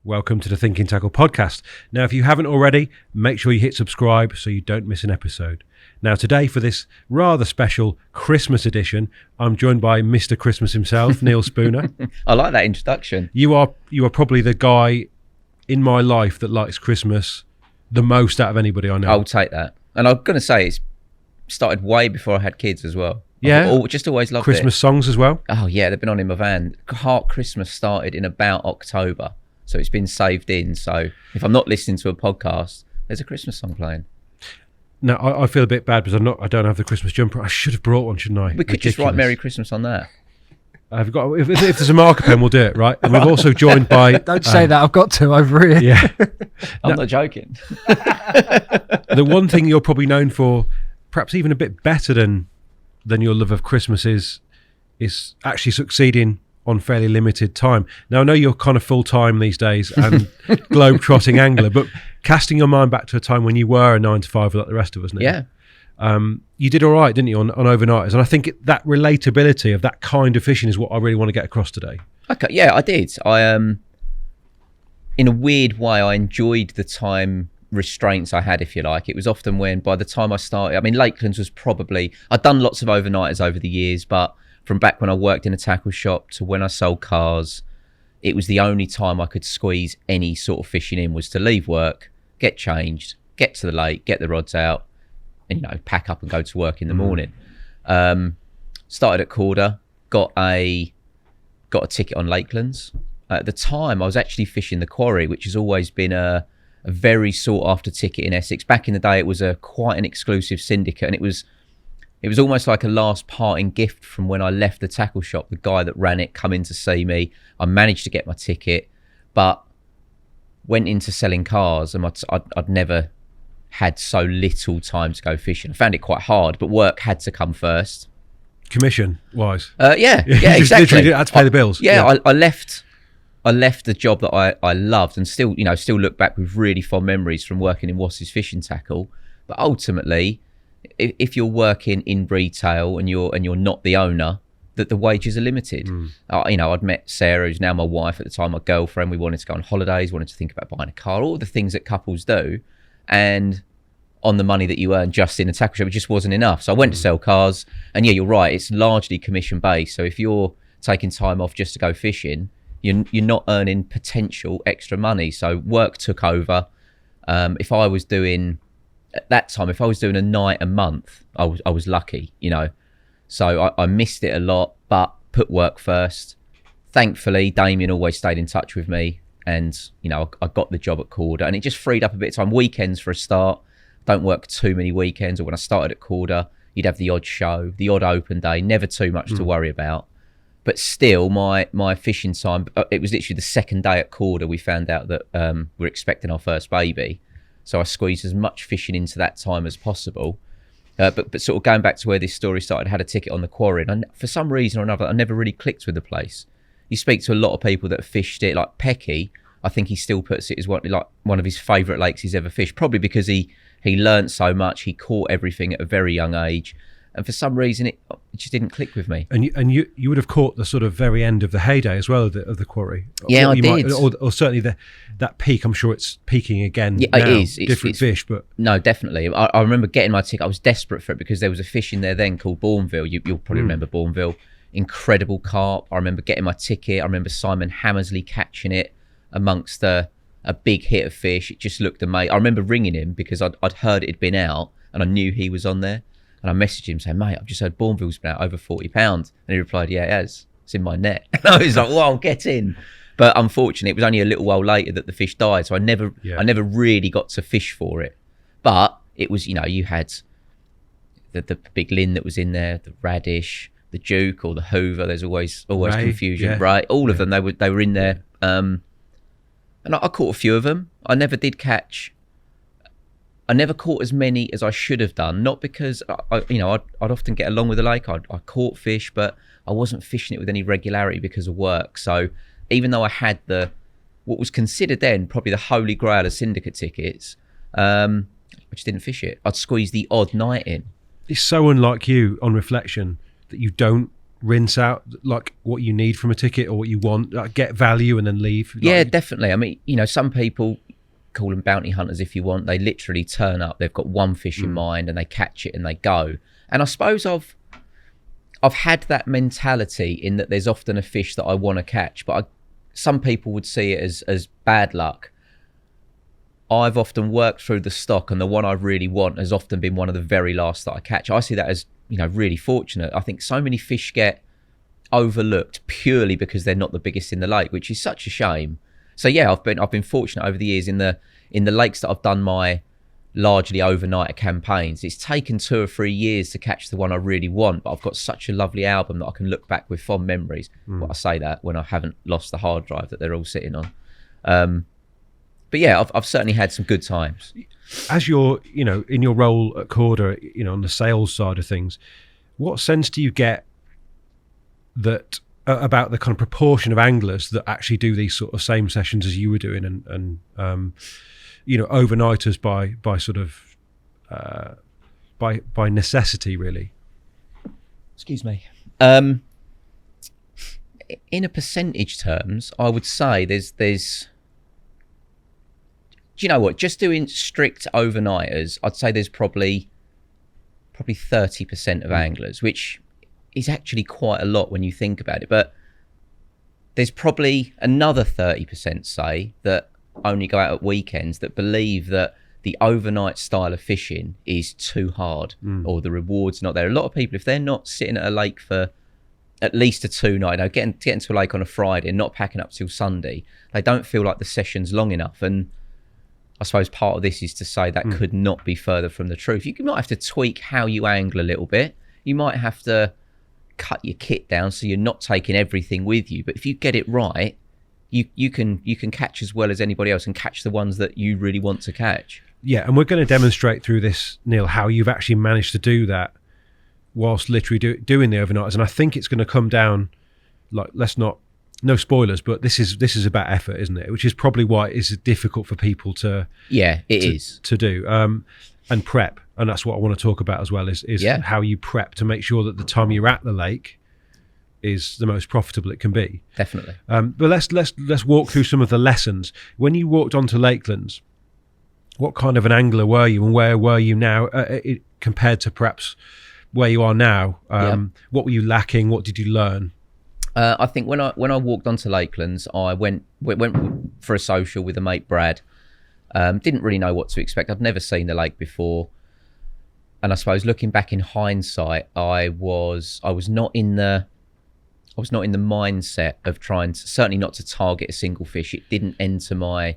Welcome to the Thinking Tackle Podcast. Now, if you haven't already, make sure you hit subscribe so you don't miss an episode. Now, today for this rather special Christmas edition, I'm joined by Mr. Christmas himself, Neil Spooner. I like that introduction. You are probably the guy in my life that likes Christmas the most out of anybody I know. I'll take that. And I'm going to say it's started way before I had kids as well. Yeah. I've just always loved Christmas songs as well? Oh, yeah, they've been on in my van. Carp Christmas started in about October. So it's been saved in. So if I'm not listening to a podcast, there's a Christmas song playing. Now, I feel a bit bad because I don't have the Christmas jumper. I should have brought one, shouldn't I? We could just write Merry Christmas on that. I've got. If there's a marker pen, we'll do it, right? And we've also joined by... Don't say that. I've got to over here. Yeah. I'm not joking. The one thing you're probably known for, perhaps even a bit better than your love of Christmas, is actually succeeding on fairly limited time. Now, I know you're kind of full-time these days and globe-trotting angler, but casting your mind back to a time when you were a 9-to-5 like the rest of us now. Yeah. You did all right, didn't you, on overnighters? And I think that relatability of that kind of fishing is what I really want to get across today. Okay, yeah, I did. In a weird way, I enjoyed the time restraints I had, if you like. It was often when, by the time I started, I mean, Lakelands was probably... I'd done lots of overnighters over the years, but from back when I worked in a tackle shop to when I sold cars, it was the only time I could squeeze any sort of fishing in was to leave work, get changed, get to the lake, get the rods out, and, pack up and go to work in the morning. Started at Korda, got a ticket on Lakelands. At the time, I was actually fishing the quarry, which has always been a very sought after ticket in Essex. Back in the day, it was quite an exclusive syndicate, and it was almost like a last parting gift from when I left the tackle shop. The guy that ran it come in to see me. I managed to get my ticket, but went into selling cars, and I'd never had so little time to go fishing. I found it quite hard, but work had to come first. Commission wise? Yeah, exactly. Literally had to pay the bills. Yeah. I left the job that I loved, and still look back with really fond memories from working in Wass's Fishing Tackle. But ultimately, if you're working in retail and you're not the owner, that the wages are limited. I'd met Sarah, who's now my wife, at the time my girlfriend. We wanted to go on holidays, wanted to think about buying a car, all the things that couples do. And on the money that you earn just in a tackle shop, it just wasn't enough. So I went to sell cars, and yeah, you're right, it's largely commission based. So if you're taking time off just to go fishing, you're not earning potential extra money. So work took over. If I was doing a night a month, I was lucky, So I missed it a lot, but put work first. Thankfully, Damien always stayed in touch with me, and I got the job at Korda, and it just freed up a bit of time. Weekends for a start. Don't work too many weekends. Or when I started at Korda, you'd have the odd show, the odd open day, never too much to worry about. But still, my fishing time, it was literally the second day at Korda we found out that we're expecting our first baby. So I squeezed as much fishing into that time as possible. But sort of going back to where this story started, I had a ticket on the quarry, and for some reason or another, I never really clicked with the place. You speak to a lot of people that have fished it, like Pecky. I think he still puts it as one of his favourite lakes he's ever fished, probably because he learned so much, he caught everything at a very young age. And for some reason, it just didn't click with me. And you would have caught the sort of very end of the heyday as well of the quarry. Yeah, I did. Or certainly that peak. I'm sure it's peaking again. Yeah, now. It is. Different fish, but no, definitely. I remember getting my ticket. I was desperate for it because there was a fish in there then called Bourneville. You'll probably remember Bourneville. Incredible carp. I remember getting my ticket. I remember Simon Hammersley catching it amongst a big hit of fish. It just looked amazing. I remember ringing him because I'd heard it had been out, and I knew he was on there. And I messaged him saying, mate, I've just heard Bourneville's been out over 40 pounds. And he replied, yeah, it has. It's in my net. And I was like, well, get in. But unfortunately, it was only a little while later that the fish died. So I never really got to fish for it. But it was, you had the big Lynn that was in there, the Radish, the Duke or the Hoover. There's always Ray, confusion, right? All of them, they were in there. And I caught a few of them. I never caught as many as I should have done, not because I'd often get along with the lake. I caught fish, but I wasn't fishing it with any regularity because of work. So even though I had what was considered then probably the holy grail of syndicate tickets, I just didn't fish it. I'd squeeze the odd night in. It's so unlike you on reflection that you don't rinse out like what you need from a ticket or what you want, like get value and then leave? Yeah, definitely. I mean, you know, some people call them bounty hunters if you want. They literally turn up, they've got one fish in mind and they catch it and they go. And I suppose I've had that mentality in that there's often a fish that I want to catch, but some people would see it as bad luck. I've often worked through the stock, and the one I really want has often been one of the very last that I catch. I see that as, you know, really fortunate. I think so many fish get overlooked purely because they're not the biggest in the lake, which is such a shame. So yeah, I've been fortunate over the years in the lakes that I've done my largely overnight campaigns. It's taken 2 or 3 years to catch the one I really want, but I've got such a lovely album that I can look back with fond memories. Well, I say that when I haven't lost the hard drive that they're all sitting on. But yeah, I've certainly had some good times. As you're, you know, in your role at Korda, you know, on the sales side of things, what sense do you get that about the kind of proportion of anglers that actually do these sort of same sessions as you were doing, and you know, overnighters by sort of by necessity, really? Excuse me. In a percentage terms, I would say there's. Do you know what? Just doing strict overnighters, I'd say there's probably 30% of anglers, which is actually quite a lot when you think about it. But there's probably another 30%, say, that only go out at weekends, that believe that the overnight style of fishing is too hard or the reward's not there. A lot of people, if they're not sitting at a lake for at least a 2-night, you know, getting to a lake on a Friday and not packing up till Sunday, they don't feel like the session's long enough. And I suppose part of this is to say that could not be further from the truth. You might have to tweak how you angle a little bit. You might have to cut your kit down so you're not taking everything with you. But if you get it right, you can catch as well as anybody else and catch the ones that you really want to catch. Yeah, and we're going to demonstrate through this, Neil, how you've actually managed to do that whilst literally doing the overnighters. And I think it's going to come down, like, no spoilers, but this is about effort, isn't it? Which is probably why it is difficult for people to do and prep. And that's what I want to talk about as well, is how you prep to make sure that the time you're at the lake is the most profitable it can be. Definitely. But let's walk through some of the lessons. When you walked onto Lakelands, what kind of an angler were you, and where were you now compared to perhaps where you are now? What were you lacking? What did you learn? I think when I walked onto Lakelands, I went for a social with a mate, Brad. Didn't really know what to expect. I'd never seen the lake before, and I suppose looking back in hindsight, I was not in the mindset of trying to, certainly not to target a single fish. It didn't enter my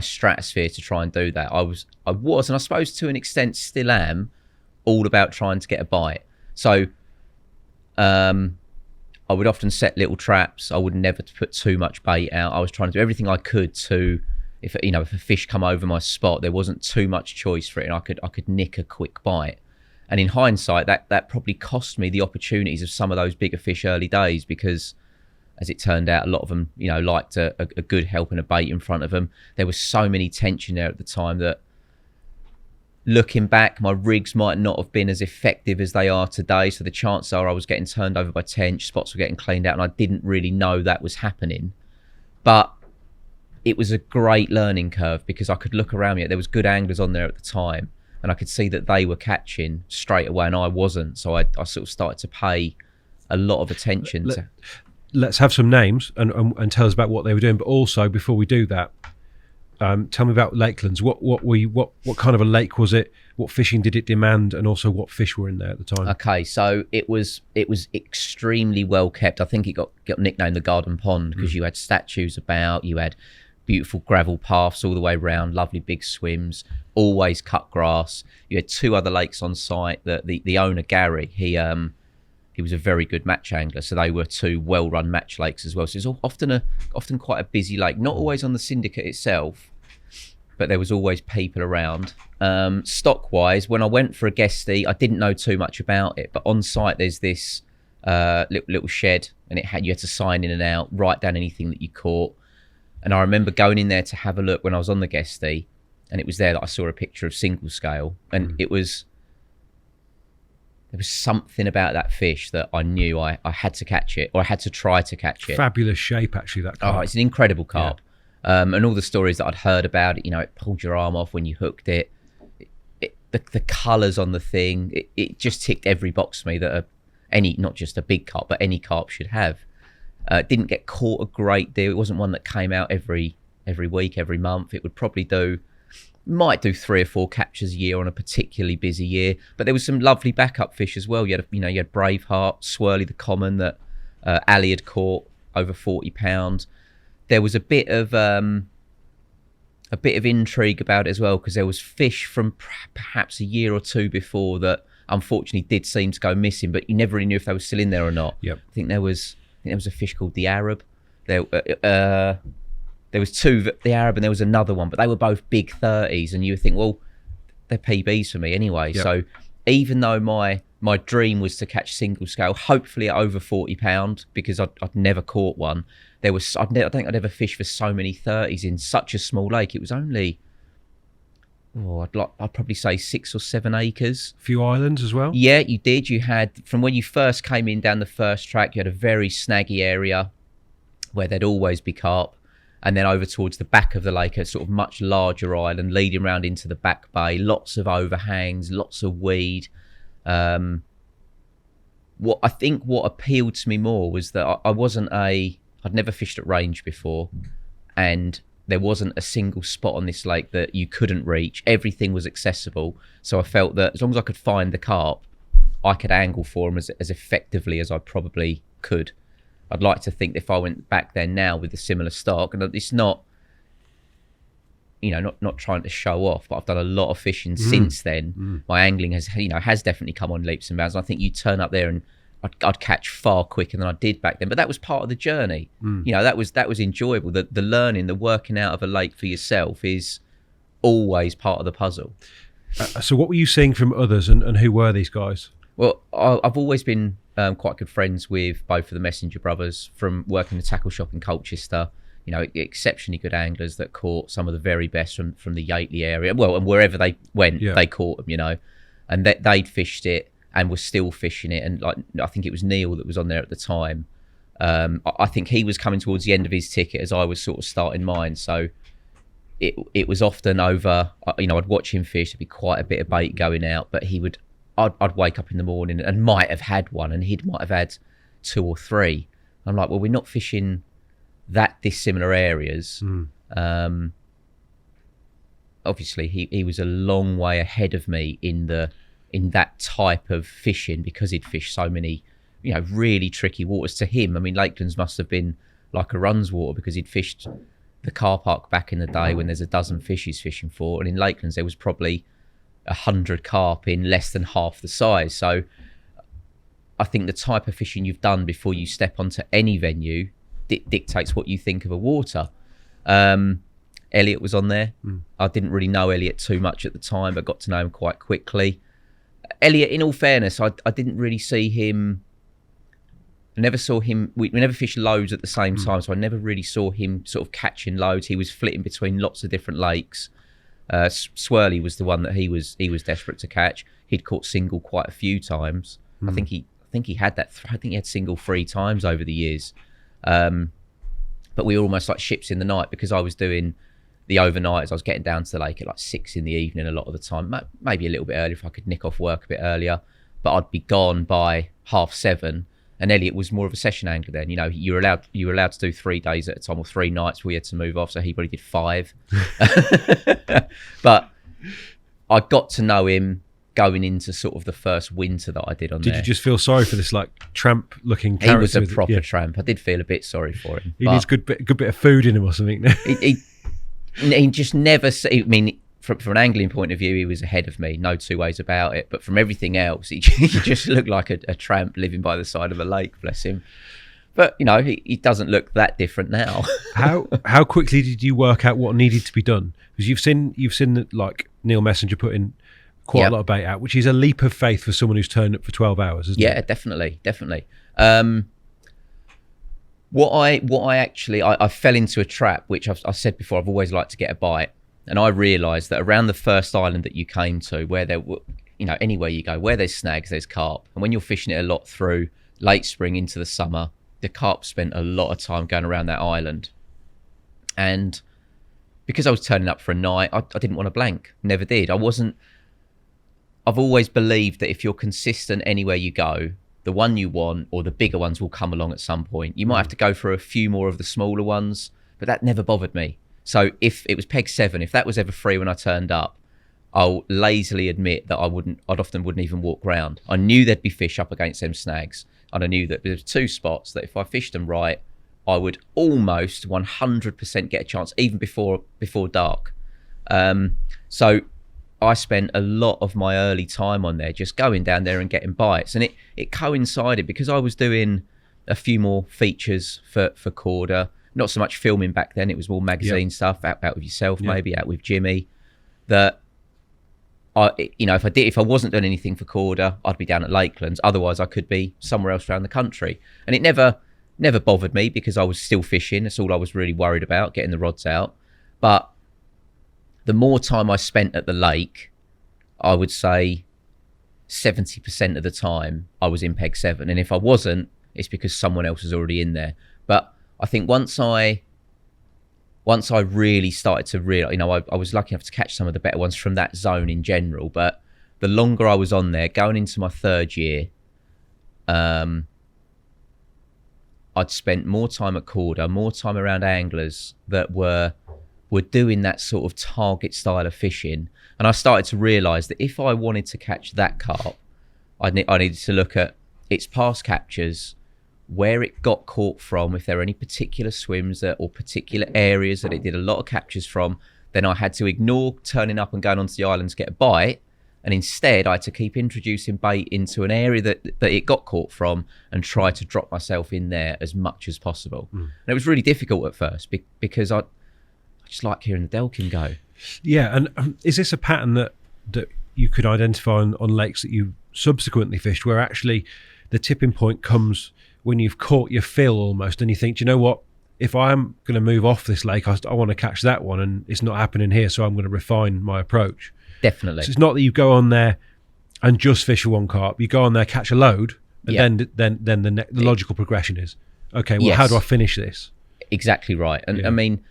stratosphere to try and do that. I was, and I suppose to an extent still am, all about trying to get a bite. So, I would often set little traps. I would never put too much bait out. I was trying to do everything I could to, if a fish come over my spot, there wasn't too much choice for it, and I could nick a quick bite. And in hindsight, that probably cost me the opportunities of some of those bigger fish early days, because as it turned out, a lot of them, you know, liked a good help and a bait in front of them. There was so many tension there at the time that, looking back, my rigs might not have been as effective as they are today. So the chances are I was getting turned over by tench, spots were getting cleaned out, and I didn't really know that was happening. But it was a great learning curve, because I could look around me. There was good anglers on there at the time, and I could see that they were catching straight away and I wasn't. So I sort of started to pay a lot of attention. Let's have some names and tell us about what they were doing. But also, before we do that, tell me about Lakelands. What kind of a lake was it? What fishing did it demand, and also what fish were in there at the time? Okay, so it was extremely well kept. I think it got nicknamed the Garden Pond because you had statues about, you had beautiful gravel paths all the way around, lovely big swims, always cut grass. You had 2 other lakes on site. The owner, Gary, he was a very good match angler, so they were 2 well-run match lakes as well. So it's often quite a busy lake, not always on the syndicate itself, but there was always people around. Stock-wise, when I went for a guestie, I didn't know too much about it, but on site there's this little shed, and you had to sign in and out, write down anything that you caught. And I remember going in there to have a look when I was on the guestie, and it was there that I saw a picture of single scale, and it was there was something about that fish that I knew I had to catch it, or I had to try to catch it. Fabulous shape, actually, that carp. Oh, it's an incredible carp. Yeah. And all the stories that I'd heard about it, it pulled your arm off when you hooked it. The colours on the thing, it just ticked every box for me that not just a big carp, but any carp should have. Didn't get caught a great deal. It wasn't one that came out every week, every month. It would probably might do 3 or 4 captures a year on a particularly busy year. But there was some lovely backup fish as well. You had Braveheart, Swirly the common that Ali had caught over 40 pounds. There was a bit of intrigue about it as well, because there was fish from perhaps a year or two before that unfortunately did seem to go missing, but you never really knew if they were still in there or not. Yep. I think there was a fish called the Arab. There was 2, the Arab, and there was another one, but they were both big 30s, and you would think, well, they're PBs for me anyway. Yep. So even though my dream was to catch single scale, hopefully at over 40 pound, because I'd never caught one. I don't think I'd ever fished for so many 30s in such a small lake. It was only, I'd probably say 6 or 7 acres. A few islands as well? Yeah, you did. You had, from when you first came in down the first track, you had a very snaggy area where there'd always be carp. And then over towards the back of the lake, a sort of much larger island leading around into the back bay, lots of overhangs, lots of weed. What appealed to me more was that I'd never fished at range before, and there wasn't a single spot on this lake that you couldn't reach. Everything was accessible. So I felt that as long as I could find the carp, I could angle for them as effectively as I probably could. I'd like to think if I went back there now with a similar stock, and it's not, not trying to show off, but I've done a lot of fishing since then. My angling has definitely come on leaps and bounds. And I think you turn up there and I'd catch far quicker than I did back then. But that was part of the journey. That was enjoyable. The learning, the working out of a lake for yourself is always part of the puzzle. So what were you seeing from others, and who were these guys? Well, I've always been quite good friends with both of the Messenger brothers from working the tackle shop in Colchester. Exceptionally good anglers that caught some of the very best from the Yateley area. Well, and wherever they went, they caught them, and they'd fished it and were still fishing it. And I think it was Neil that was on there at the time. I think he was coming towards the end of his ticket as I was sort of starting mine. So it was often over, I'd watch him fish. There'd be quite a bit of bait going out, but I'd wake up in the morning and might have had one, and he might have had 2 or 3. I'm like, well, we're not fishing that dissimilar areas. Obviously, he was a long way ahead of me in that type of fishing, because he'd fished so many, really tricky waters. To him, I mean, Lakelands must have been like a runs water, because he'd fished the car park back in the day when there's a dozen fish he's fishing for, and in Lakelands there was probably 100 carp in less than half the size. So I think the type of fishing you've done before you step onto any venue dictates what you think of a water. Elliot was on there. I didn't really know Elliot too much at the time, but got to know him quite quickly. Elliot, in all fairness, I didn't really see him. I never saw him. We never fished loads at the same time, so I never really saw him sort of catching loads. He was flitting between lots of different lakes. Swirly was the one that he was desperate to catch. He'd caught single quite a few times. I think he had that. I think he had single 3 times over the years. But we were almost like ships in the night, because I was doing the overnighters. I was getting down to the lake at like 6 in the evening a lot of the time, maybe a little bit earlier if I could nick off work a bit earlier. But I'd be gone by 7:30. And Elliot was more of a session angler then. You were allowed to do 3 days at a time, or 3 nights. We had to move off, so he probably did 5. But I got to know him going into sort of the first winter that I did on there. Did you just feel sorry for this tramp-looking character? He was a proper tramp. I did feel a bit sorry for him. He needs good bit of food in him or something. he just never. I mean, from an angling point of view, he was ahead of me, no 2 ways about it. But from everything else, he just looked like a tramp living by the side of a lake, bless him. But, he doesn't look that different now. How quickly did you work out what needed to be done? Because you've seen like Neil Messenger putting quite a lot of bait out, which is a leap of faith for someone who's turned up for 12 hours, isn't it? Yeah, definitely. What I actually fell into a trap, which I've said before, I've always liked to get a bite. And I realised that around the first island that you came to, where anywhere you go, where there's snags, there's carp. And when you're fishing it a lot through late spring into the summer, the carp spent a lot of time going around that island. And because I was turning up for a night, I didn't want to blank. Never did. I've always believed that if you're consistent anywhere you go, the one you want or the bigger ones will come along at some point. You might have to go for a few more of the smaller ones, but that never bothered me. So if it was peg 7, if that was ever free when I turned up, I'll lazily admit that I'd often wouldn't even walk round. I knew there'd be fish up against them snags. And I knew that there was 2 spots that if I fished them right, I would almost 100% get a chance, even before dark. So I spent a lot of my early time on there just going down there and getting bites. And it coincided because I was doing a few more features for Korda. Not so much filming back then. It was more magazine stuff, out with yourself, maybe out with Jimmy. That if I wasn't doing anything for Korda, I'd be down at Lakelands. Otherwise, I could be somewhere else around the country. And it never bothered me because I was still fishing. That's all I was really worried about, getting the rods out. But the more time I spent at the lake, I would say 70% of the time I was in peg 7. And if I wasn't, it's because someone else was already in there. But I think once I really started to realize, I was lucky enough to catch some of the better ones from that zone in general. But the longer I was on there, going into my 3rd year, I'd spent more time at Korda, more time around anglers that were doing that sort of target style of fishing. And I started to realise that if I wanted to catch that carp, I needed to look at its past captures, where it got caught from, if there are any particular swims or particular areas that it did a lot of captures from. Then I had to ignore turning up and going onto the island to get a bite. And instead, I had to keep introducing bait into an area that it got caught from and try to drop myself in there as much as possible. And it was really difficult at first because I just like hearing the Delkin go. Yeah, and is this a pattern that you could identify on lakes that you subsequently fished, where actually the tipping point comes when you've caught your fill almost, and you think, do you know what? If I'm going to move off this lake, I want to catch that one, and it's not happening here, so I'm going to refine my approach. Definitely. So it's not that you go on there and just fish for one carp. You go on there, catch a load, and then the logical progression is, okay, well, how do I finish this? Exactly right. And I mean,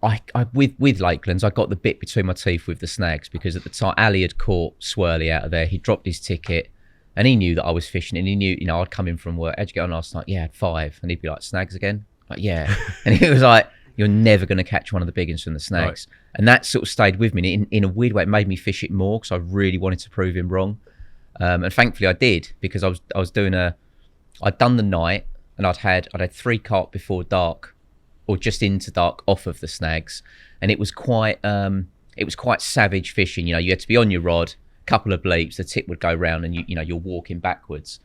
I with Lakelands, I got the bit between my teeth with the snags, because at the time Ali had caught Swirly out of there. He dropped his ticket and he knew that I was fishing, and he knew, I'd come in from work. How'd you get on last night? Yeah, I had 5. And he'd be like, snags again? Like, yeah. And he was like, you're never going to catch one of the big ones from the snags. Right. And that sort of stayed with me. In a weird way, it made me fish it more because I really wanted to prove him wrong. And thankfully I did, because I was doing I'd done the night, and I'd had 3 carp before dark, or just into dark, off of the snags. And it was quite savage fishing. You had to be on your rod, couple of bleeps, the tip would go round, and you're walking backwards.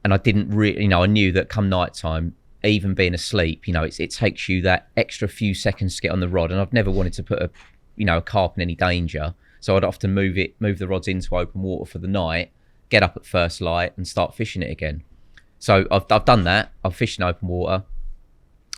And I didn't really, I knew that come night time, even being asleep, it takes you that extra few seconds to get on the rod. And I've never wanted to put a carp in any danger. So I'd often move the rods into open water for the night, get up at first light and start fishing it again. So I've done that. I've fished in open water.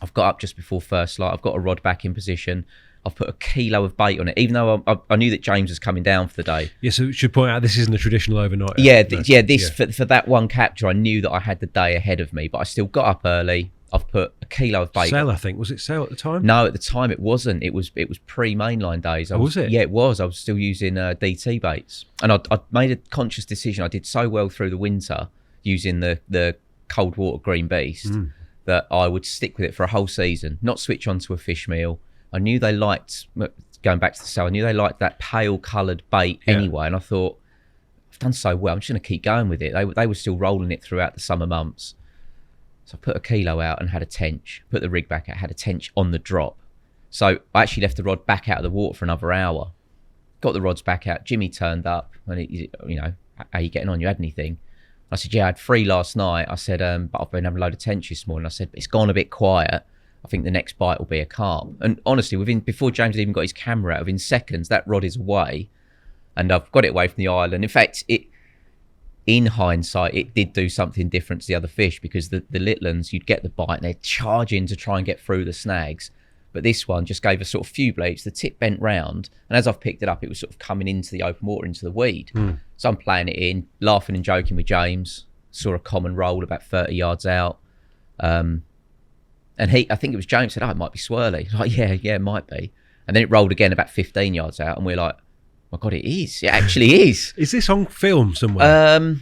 I've got up just before first light. I've got a rod back in position. I've put 1 kilo of bait on it, even though I knew that James was coming down for the day. Yeah, so we should point out this isn't a traditional overnight. For that one capture, I knew that I had the day ahead of me, but I still got up early. I've put 1 kilo of bait. Sail, I think. Was it sail at the time? No, at the time it wasn't. It was pre-mainline days. Was it? Yeah, it was. I was still using DT baits. And I made a conscious decision. I did so well through the winter using the cold water green beast that I would stick with it for a whole season, not switch on to a fish meal. I knew they liked, going back to the sail, I knew they liked that pale coloured bait anyway. And I thought, I've done so well, I'm just going to keep going with it. They were still rolling it throughout the summer months. So I put 1 kilo out and had a tench, put the rig back out, had a tench on the drop. So I actually left the rod back out of the water for another hour. Got the rods back out. Jimmy turned up and, how you getting on? You had anything? I said, yeah, I had 3 last night. I said, but I've been having a load of tench this morning. I said, but it's gone a bit quiet. I think the next bite will be a carp. And honestly, before James had even got his camera out, within seconds, that rod is away. And I've got it away from the island. In fact, in hindsight, it did do something different to the other fish, because the little ones, you'd get the bite and they'd charge in to try and get through the snags. But this one just gave a sort of few bleeps. The tip bent round, and as I've picked it up, it was sort of coming into the open water, into the weed. So I'm playing it in, laughing and joking with James. Saw a common roll about 30 yards out. And I think it was James said, "Oh, it might be swirly." Like, yeah, it might be. And then it rolled again about 15 yards out, and we're like, "My God, it is! It actually is." Is this on film somewhere?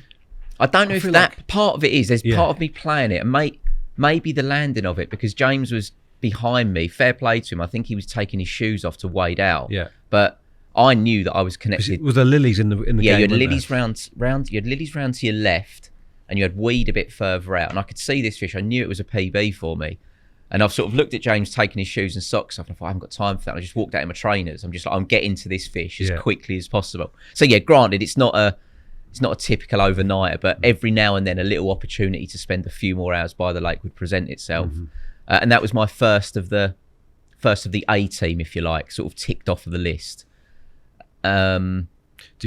I don't know if that part of it is. There's part of me playing it, and maybe the landing of it, because James was behind me. Fair play to him. I think he was taking his shoes off to wade out. Yeah. But I knew that I was connected. Was there lilies in the game? Yeah, you had lilies round. You had lilies round to your left, and you had weed a bit further out. And I could see this fish. I knew it was a PB for me. And I've sort of looked at James taking his shoes and socks off, and I thought, I haven't got time for that. And I just walked out in my trainers. I'm just like, I'm getting to this fish as quickly as possible. So yeah, granted, it's not a typical overnighter, but every now and then a little opportunity to spend a few more hours by the lake would present itself. And that was my first of the A team, if you like, sort of ticked off of the list. Did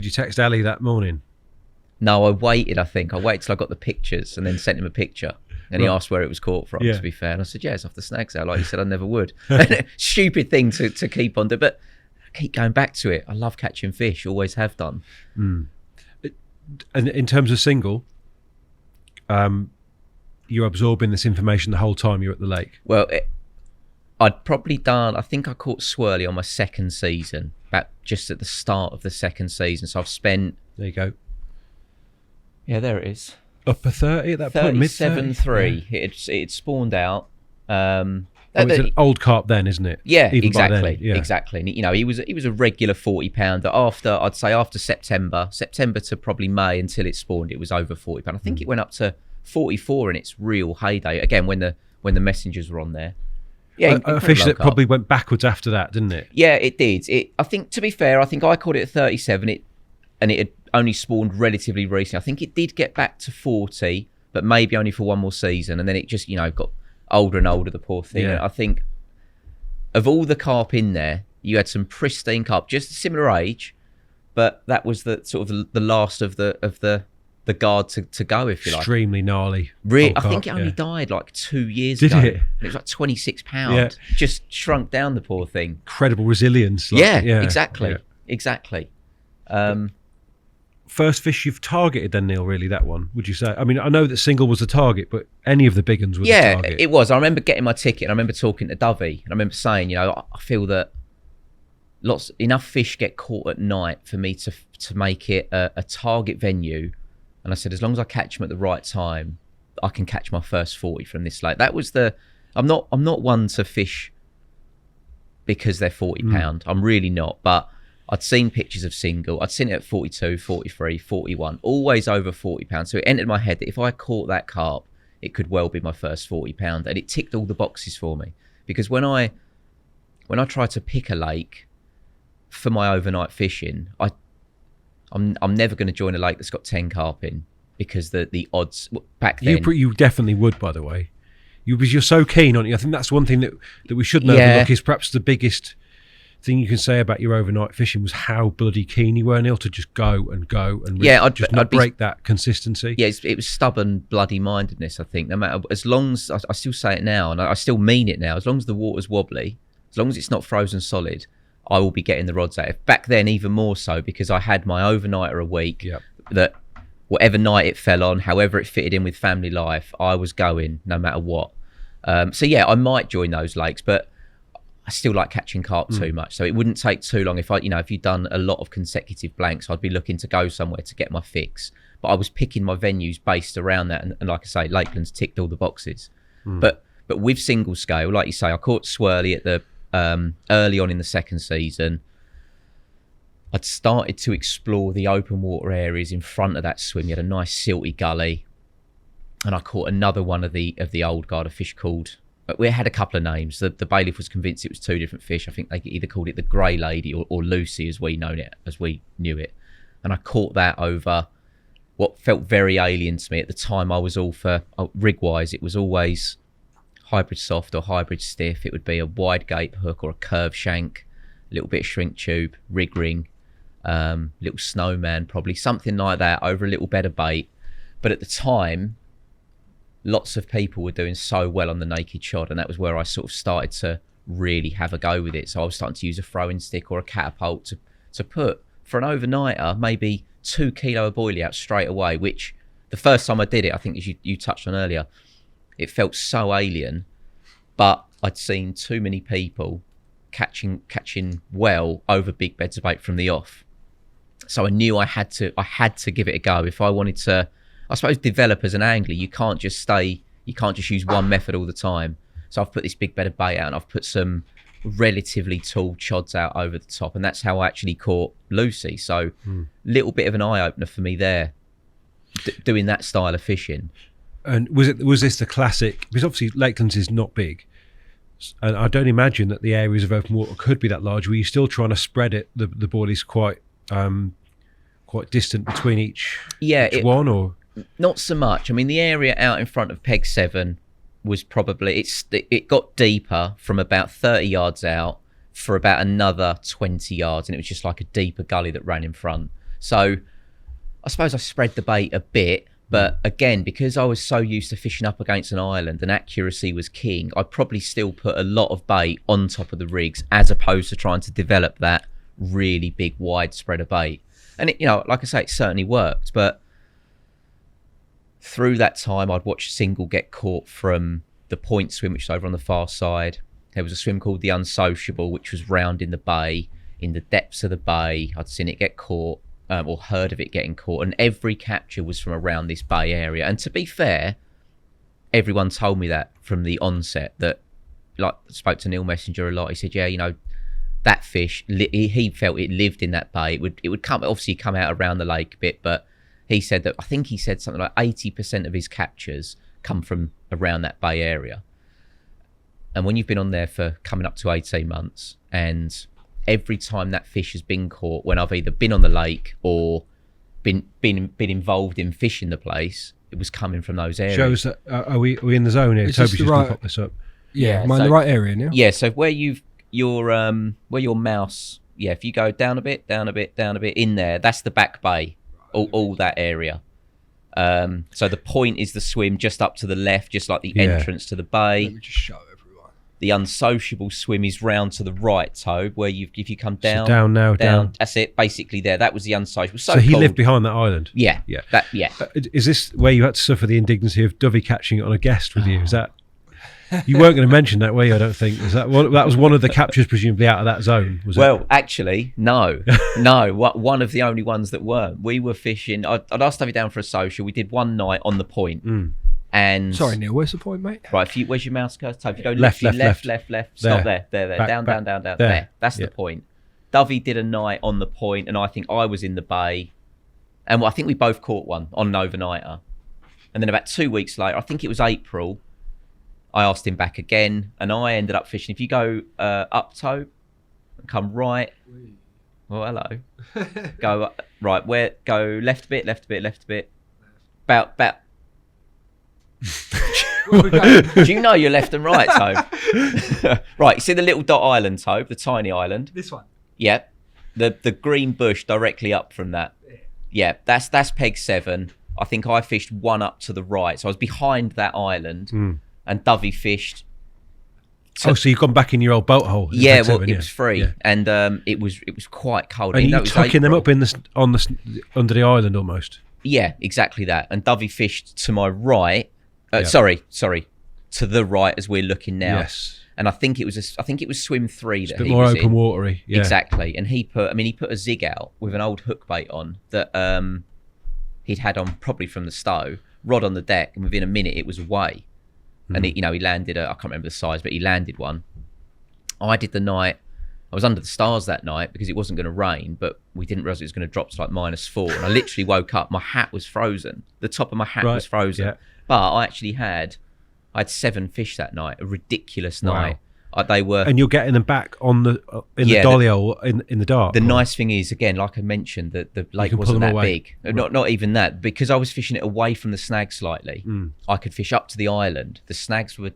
you text Ali that morning? No, I waited. I waited till I got the pictures and then sent him a picture. And he asked where it was caught from, to be fair. And I said, yeah, it's off the snags out. Like you said, I never would. Stupid thing to keep on doing. But I keep going back to it. I love catching fish, always have done. And in terms of single, you're absorbing this information the whole time you're at the lake? Well, I'd probably done, I think I caught swirly on my second season, about just at the start of the second season. So I've spent... There you go. Yeah, there it is. Upper 30 at that point? Mid-30? 37.3. It had spawned out. It's an old carp then, isn't it? Yeah, Even exactly. Then, yeah. Exactly. And, he was a regular 40-pounder. After September to probably May until it spawned, it was over 40 pound. I think it went up to 44 in its real heyday. Again, when the messengers were on there. Yeah, a fish that probably went backwards after that, didn't it? Yeah, it did. I think, to be fair, I caught it at 37. And it had only spawned relatively recently. I think it did get back to 40, but maybe only for one more season. And then it just, got older and older, the poor thing. Yeah. I think of all the carp in there, you had some pristine carp, just a similar age, but that was the sort of the last of the guard to go, if you like. Extremely gnarly. Really, I think it only died like 2 years ago. Did it? And it was like 26 pounds. Yeah. Just shrunk down, the poor thing. Incredible resilience. Exactly. First fish you've targeted then, Neil, really, that one, would you say? I mean, I know that single was the target, but any of the big ones were the target. Yeah, it was. I remember getting my ticket, and I remember talking to Dovey, and I remember saying, I feel that enough fish get caught at night for me to make it a target venue. And I said, as long as I catch them at the right time, I can catch my first 40 from this lake. That was I'm not one to fish because they're 40 pound. I'm really not, but I'd seen pictures of single. I'd seen it at 42, 43, 41, always over 40 pounds. So it entered my head that if I caught that carp, it could well be my first 40 pound. And it ticked all the boxes for me. Because when I try to pick a lake for my overnight fishing, I'm never going to join a lake that's got 10 carp in, because the odds back then... You definitely would, by the way. Because you're so keen on it. I think that's one thing that we shouldn't overlook, is perhaps the biggest thing you can say about your overnight fishing was how bloody keen you were, Neil, to just go and not break that consistency. Yeah, it was stubborn bloody mindedness, I think. No matter, as long as I still say it now, and I still mean it now, as long as the water's wobbly, as long as it's not frozen solid, I will be getting the rods out. Back then, even more so, because I had my overnighter a week. That whatever night it fell on, however it fitted in with family life, I was going no matter what. So yeah, I might join those lakes, but I still like catching carp too much, so it wouldn't take too long. If you'd done a lot of consecutive blanks, I'd be looking to go somewhere to get my fix. But I was picking my venues based around that, and like I say, Lakeland's ticked all the boxes. But with single scale, like you say, I caught swirly at the early on in the second season. I'd started to explore the open water areas in front of that swim. You had a nice silty gully, and I caught another one of the old guard, a fish called... We had a couple of names. The bailiff was convinced it was two different fish. I think they either called it the Grey Lady or Lucy, as we knew it. And I caught that over what felt very alien to me at the time. I was all for rig-wise. It was always hybrid soft or hybrid stiff. It would be a wide gape hook or a curved shank, a little bit of shrink tube, rig ring, little snowman, probably something like that over a little bed of bait. But at the time, lots of people were doing so well on the naked shot, and that was where I sort of started to really have a go with it. So I was starting to use a throwing stick or a catapult to put, for an overnighter, maybe 2 kilo of boilie out straight away, which the first time I did it, I think as you touched on earlier, it felt so alien, but I'd seen too many people catching well over big beds of bait from the off. So I knew I had to give it a go if I wanted to, I suppose, develop as an angler. You can't just use one method all the time. So I've put this big bed of bait out and I've put some relatively tall chods out over the top, and that's how I actually caught Lucy. So little bit of an eye-opener for me there, doing that style of fishing. And was this the classic, because obviously Lakelands is not big, and I don't imagine that the areas of open water could be that large. Were you still trying to spread it? The boilies quite distant between each one, or not so much? I mean, the area out in front of Peg 7 was probably, it got deeper from about 30 yards out for about another 20 yards, and it was just like a deeper gully that ran in front. So I suppose I spread the bait a bit, but again, because I was so used to fishing up against an island and accuracy was king, I probably still put a lot of bait on top of the rigs as opposed to trying to develop that really big wide spread of bait. And it, like I say, it certainly worked, but through that time I'd watched Single get caught from the point swim, which is over on the far side. There was a swim called the Unsociable, which was round in the bay, in the depths of the bay. I'd seen it get caught, or heard of it getting caught, and every capture was from around this bay area. And to be fair, everyone told me that from the onset, that, like, I spoke to Neil Messenger a lot. He said, yeah, that fish, he felt it lived in that bay. It would come out around the lake a bit, but he said that, I think he said something like 80% of his captures come from around that bay area. And when you've been on there for coming up to 18 months, and every time that fish has been caught, when I've either been on the lake or been involved in fishing the place, it was coming from those areas. Shows that are we in the zone here? Toby's just going to pop this up. Yeah, am I in the right area now? Yeah, so where your mouse, if you go down a bit in there, that's the back bay, all that area. So the point is the swim just up to the left, just like the entrance to the bay. Let me just show everyone. The Unsociable swim is round to the right, Tobe, where if you come down, so down. That's it, basically there. That was the Unsociable. So he lived behind that island. Yeah. Is this where you had to suffer the indignity of Dovey catching it on a guest with you? Is that? You weren't going to mention that, were you? I don't think. Was that that was one of the captures presumably out of that zone? Was it? Actually, no. One of the only ones that weren't. We were fishing. I'd asked Dovey down for a social. We did one night on the point. And sorry, Neil, where's the point, mate? Right, where's your mouse cursor? So if you go left. Stop there. Down. There. That's the point. Dovey did a night on the point, and I think I was in the bay, and I think we both caught one on an overnighter. And then about 2 weeks later, I think it was April, I asked him back again, and I ended up fishing. If you go up, Tobe, and come right. Oh, hello. Go up, right. Go left a bit. About. Do you know you're left and right, Tobe? Right, you see the little dot island, Tobe, the tiny island? This one? Yeah. The green bush directly up from that. Yeah, that's Peg 7. I think I fished one up to the right. So I was behind that island, and Dovey fished. So you've gone back in your old boat hole? Yeah, well, it was free, and it was quite cold. And you tucking them up under the island almost? Yeah, exactly that. And Dovey fished to my right. Sorry, to the right as we're looking now. Yes. And I think it was swim 3 that he was in. A bit more open watery. Yeah. Exactly. And he put a zig out with an old hook bait on that he'd had on probably from the stove, rod on the deck, and within a minute it was away. And he landed I can't remember the size, but he landed one. I did the night. I was under the stars that night because it wasn't going to rain, but we didn't realise it was going to drop to like -4. And I literally woke up, my hat was frozen. The top of my hat was frozen. Yeah. But I actually had 7 fish that night, a ridiculous night. They were, and you're getting them back on the the dolly hole in the dark. The nice thing is, again, like I mentioned, that the lake wasn't that big. Not even that, because I was fishing it away from the snag slightly. I could fish up to the island. The snags were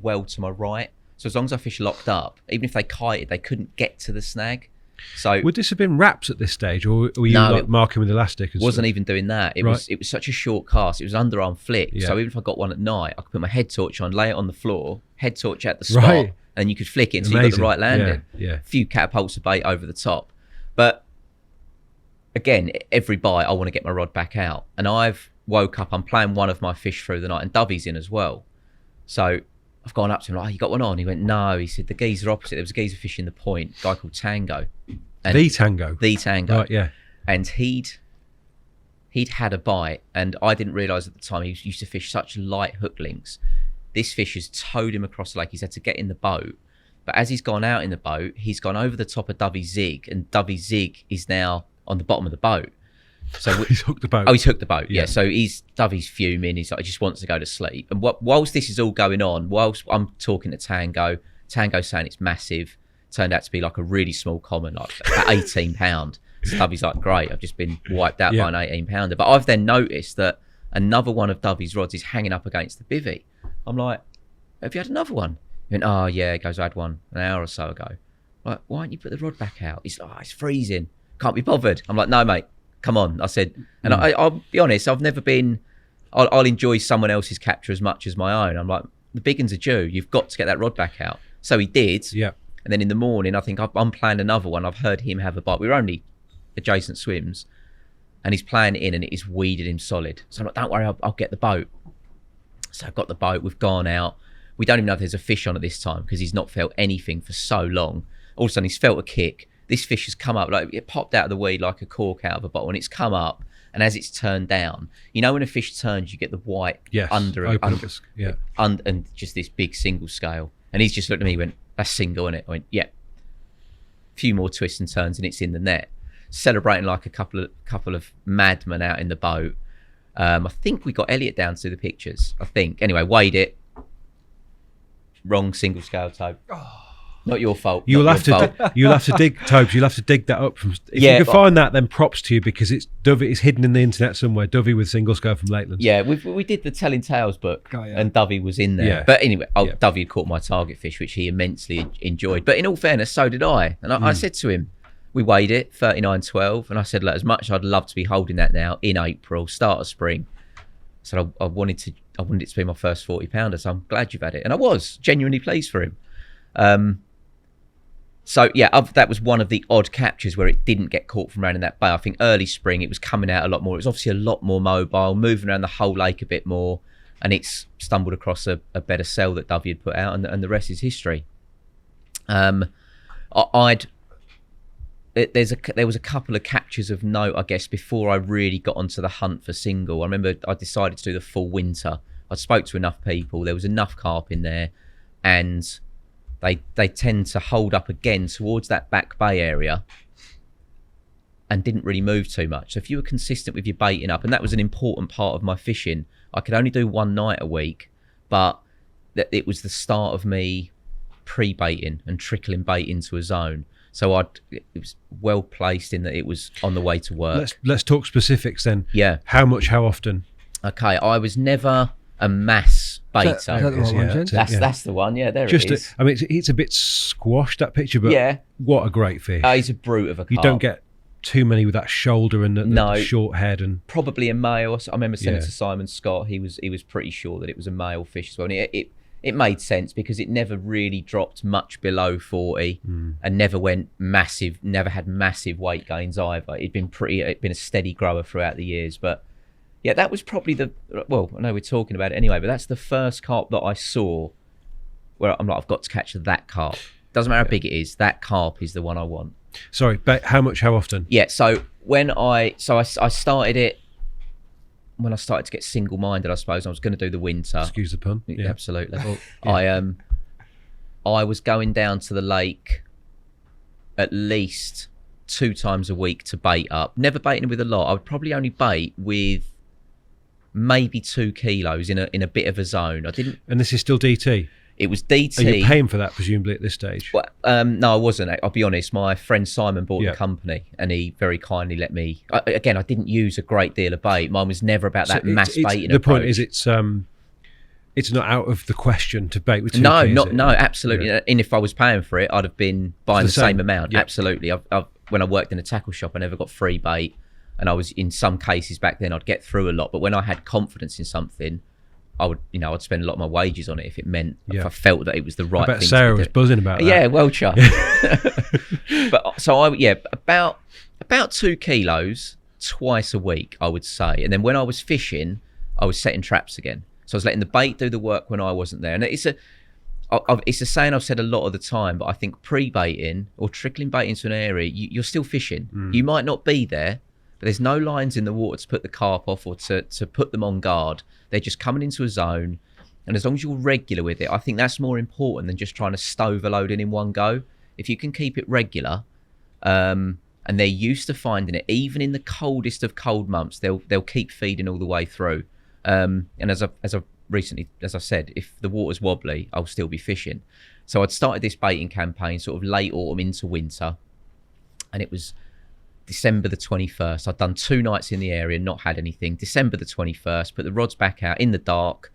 well to my right, so as long as I fished locked up, even if they kited, they couldn't get to the snag. So would this have been wraps at this stage, or were you marking with elastic? Wasn't even doing that. It was such a short cast. It was underarm flick. Yeah. So even if I got one at night, I could put my head torch on, lay it on the floor, head torch at the spot, and you could flick it until you got the right landing. Yeah. A few catapults of bait over the top. But again, every bite, I want to get my rod back out. And I've woke up, I'm playing one of my fish through the night, and Dovey's in as well. So I've gone up to him, like, oh, you got one on? He went, no. He said, the geezer opposite, there was a geezer fishing the point, a guy called Tango. And the Tango? The Tango. Right, yeah. And he'd had a bite, and I didn't realise at the time, he used to fish such light hook links. This fish has towed him across the lake. He's had to get in the boat. But as he's gone out in the boat, he's gone over the top of Dovey's Zig, and Dovey's Zig is now on the bottom of the boat. So he's hooked the boat. Oh, he's hooked the boat. Yeah. So Dovey's fuming. He's like, he just wants to go to sleep. And whilst this is all going on, whilst I'm talking to Tango's saying it's massive. Turned out to be like a really small common, like about 18 pound. So Dovey's like, great, I've just been wiped out by an 18 pounder. But I've then noticed that another one of Dovey's rods is hanging up against the bivvy. I'm like, have you had another one? He went, oh yeah. He goes, I had one an hour or so ago. I'm like, why don't you put the rod back out? He's like, oh, it's freezing. Can't be bothered. I'm like, no, mate, come on. I said, and I'll be honest, I've never been, I'll enjoy someone else's capture as much as my own. I'm like, the big ones are due. You've got to get that rod back out. So he did. Yeah. And then in the morning, I think I'm playing another one. I've heard him have a bite. We were only adjacent swims, and he's playing it in, and it is weeded him solid. So I'm like, don't worry, I'll get the boat. So I've got the boat. We've gone out. We don't even know if there's a fish on at this time because he's not felt anything for so long. All of a sudden, he's felt a kick. This fish has come up, like it popped out of the weed like a cork out of a bottle, and it's come up. And as it's turned down, you know, when a fish turns, you get the white under it, and just this big single scale. And he's just looked at me and went, that's single, innit? I went, yeah. A few more twists and turns, and it's in the net. Celebrating like a couple of madmen out in the boat. I think we got Elliot down to do the pictures. I think. Anyway, weighed it. Wrong single scale toe. Not your fault. You'll have to dig, Tobes. You'll have to dig that up from. If you can find that, then props to you because it's Dovey. It's hidden in the internet somewhere. Dovey with single scale from Lakeland. Yeah, we did the Telling Tales book, and Dovey was in there. Yeah. But anyway, Dovey had caught my target fish, which he immensely enjoyed. But in all fairness, so did I. And I said to him, we weighed it 39.12, and I said, look, as much as I'd love to be holding that now in April, start of spring. So I wanted it to be my first 40 pounder. So I'm glad you've had it, and I was genuinely pleased for him. So yeah, that was one of the odd captures where it didn't get caught from around in that bay. I think early spring it was coming out a lot more. It was obviously a lot more mobile, moving around the whole lake a bit more, and it's stumbled across a better cell that Dovey had put out, and the rest is history. There was a couple of captures of note, I guess, before I really got onto the hunt for single. I remember I decided to do the full winter. I spoke to enough people. There was enough carp in there, and they tend to hold up again towards that back bay area and didn't really move too much. So if you were consistent with your baiting up, and that was an important part of my fishing, I could only do one night a week, but it was the start of me pre-baiting and trickling bait into a zone. So it was well placed in that it was on the way to work. Let's talk specifics then. Yeah. How much, how often? Okay, I was never a mass baiter. Is that the one, That's the one. Yeah, there it is. I mean, it's a bit squashed, that picture, but what a great fish. He's a brute of a carp. You don't get too many with that shoulder and the short head. And probably a male. I remember sending it to Simon Scott. He was pretty sure that it was a male fish as well. And it made sense because it never really dropped much below 40 and never went massive, never had massive weight gains either. It'd been a steady grower throughout the years. But yeah, that was probably I know we're talking about it anyway, but that's the first carp that I saw where I'm like, I've got to catch that carp. Doesn't matter how big it is, that carp is the one I want. Sorry, but how much, how often? Yeah, so I started it when I started to get single-minded, I suppose. I was going to do the winter. Excuse the pun. Yeah. Absolutely. I was going down to the lake at least 2 times a week to bait up. Never baiting with a lot. I would probably only bait with maybe 2 kilos in a bit of a zone. I didn't. And this is still DT? It was DT. Are you paying for that, presumably, at this stage? Well, no, I wasn't. I'll be honest. My friend Simon bought the company, and he very kindly let me. Again, I didn't use a great deal of bait. Mine was never about that mass baiting. The point is, it's not out of the question to bait with 2 kilos. No, absolutely. Yeah. And if I was paying for it, I'd have been buying the same amount. Yeah. Absolutely. When I worked in a tackle shop, I never got free bait, and I was in some cases back then I'd get through a lot. But when I had confidence in something, I'd spend a lot of my wages on it if it meant, if I felt that it was the right I bet thing Sarah to was do. buzzing about that. Yeah, well chuffed. But so about 2 kilos twice a week, I would say. And then when I was fishing, I was setting traps again. So I was letting the bait do the work when I wasn't there. And it's a saying I've said a lot of the time, but I think pre-baiting or trickling bait into an area, you're still fishing. You might not be there, but there's no lines in the water to put the carp off or to put them on guard. They're just coming into a zone. And as long as you're regular with it, I think that's more important than just trying to stove a load in one go. If you can keep it regular, and they're used to finding it, even in the coldest of cold months, they'll keep feeding all the way through. And as I said, if the water's wobbly, I'll still be fishing. So I'd started this baiting campaign sort of late autumn into winter, and it was December the 21st. I'd done 2 nights in the area, not had anything. December the 21st, put the rods back out in the dark.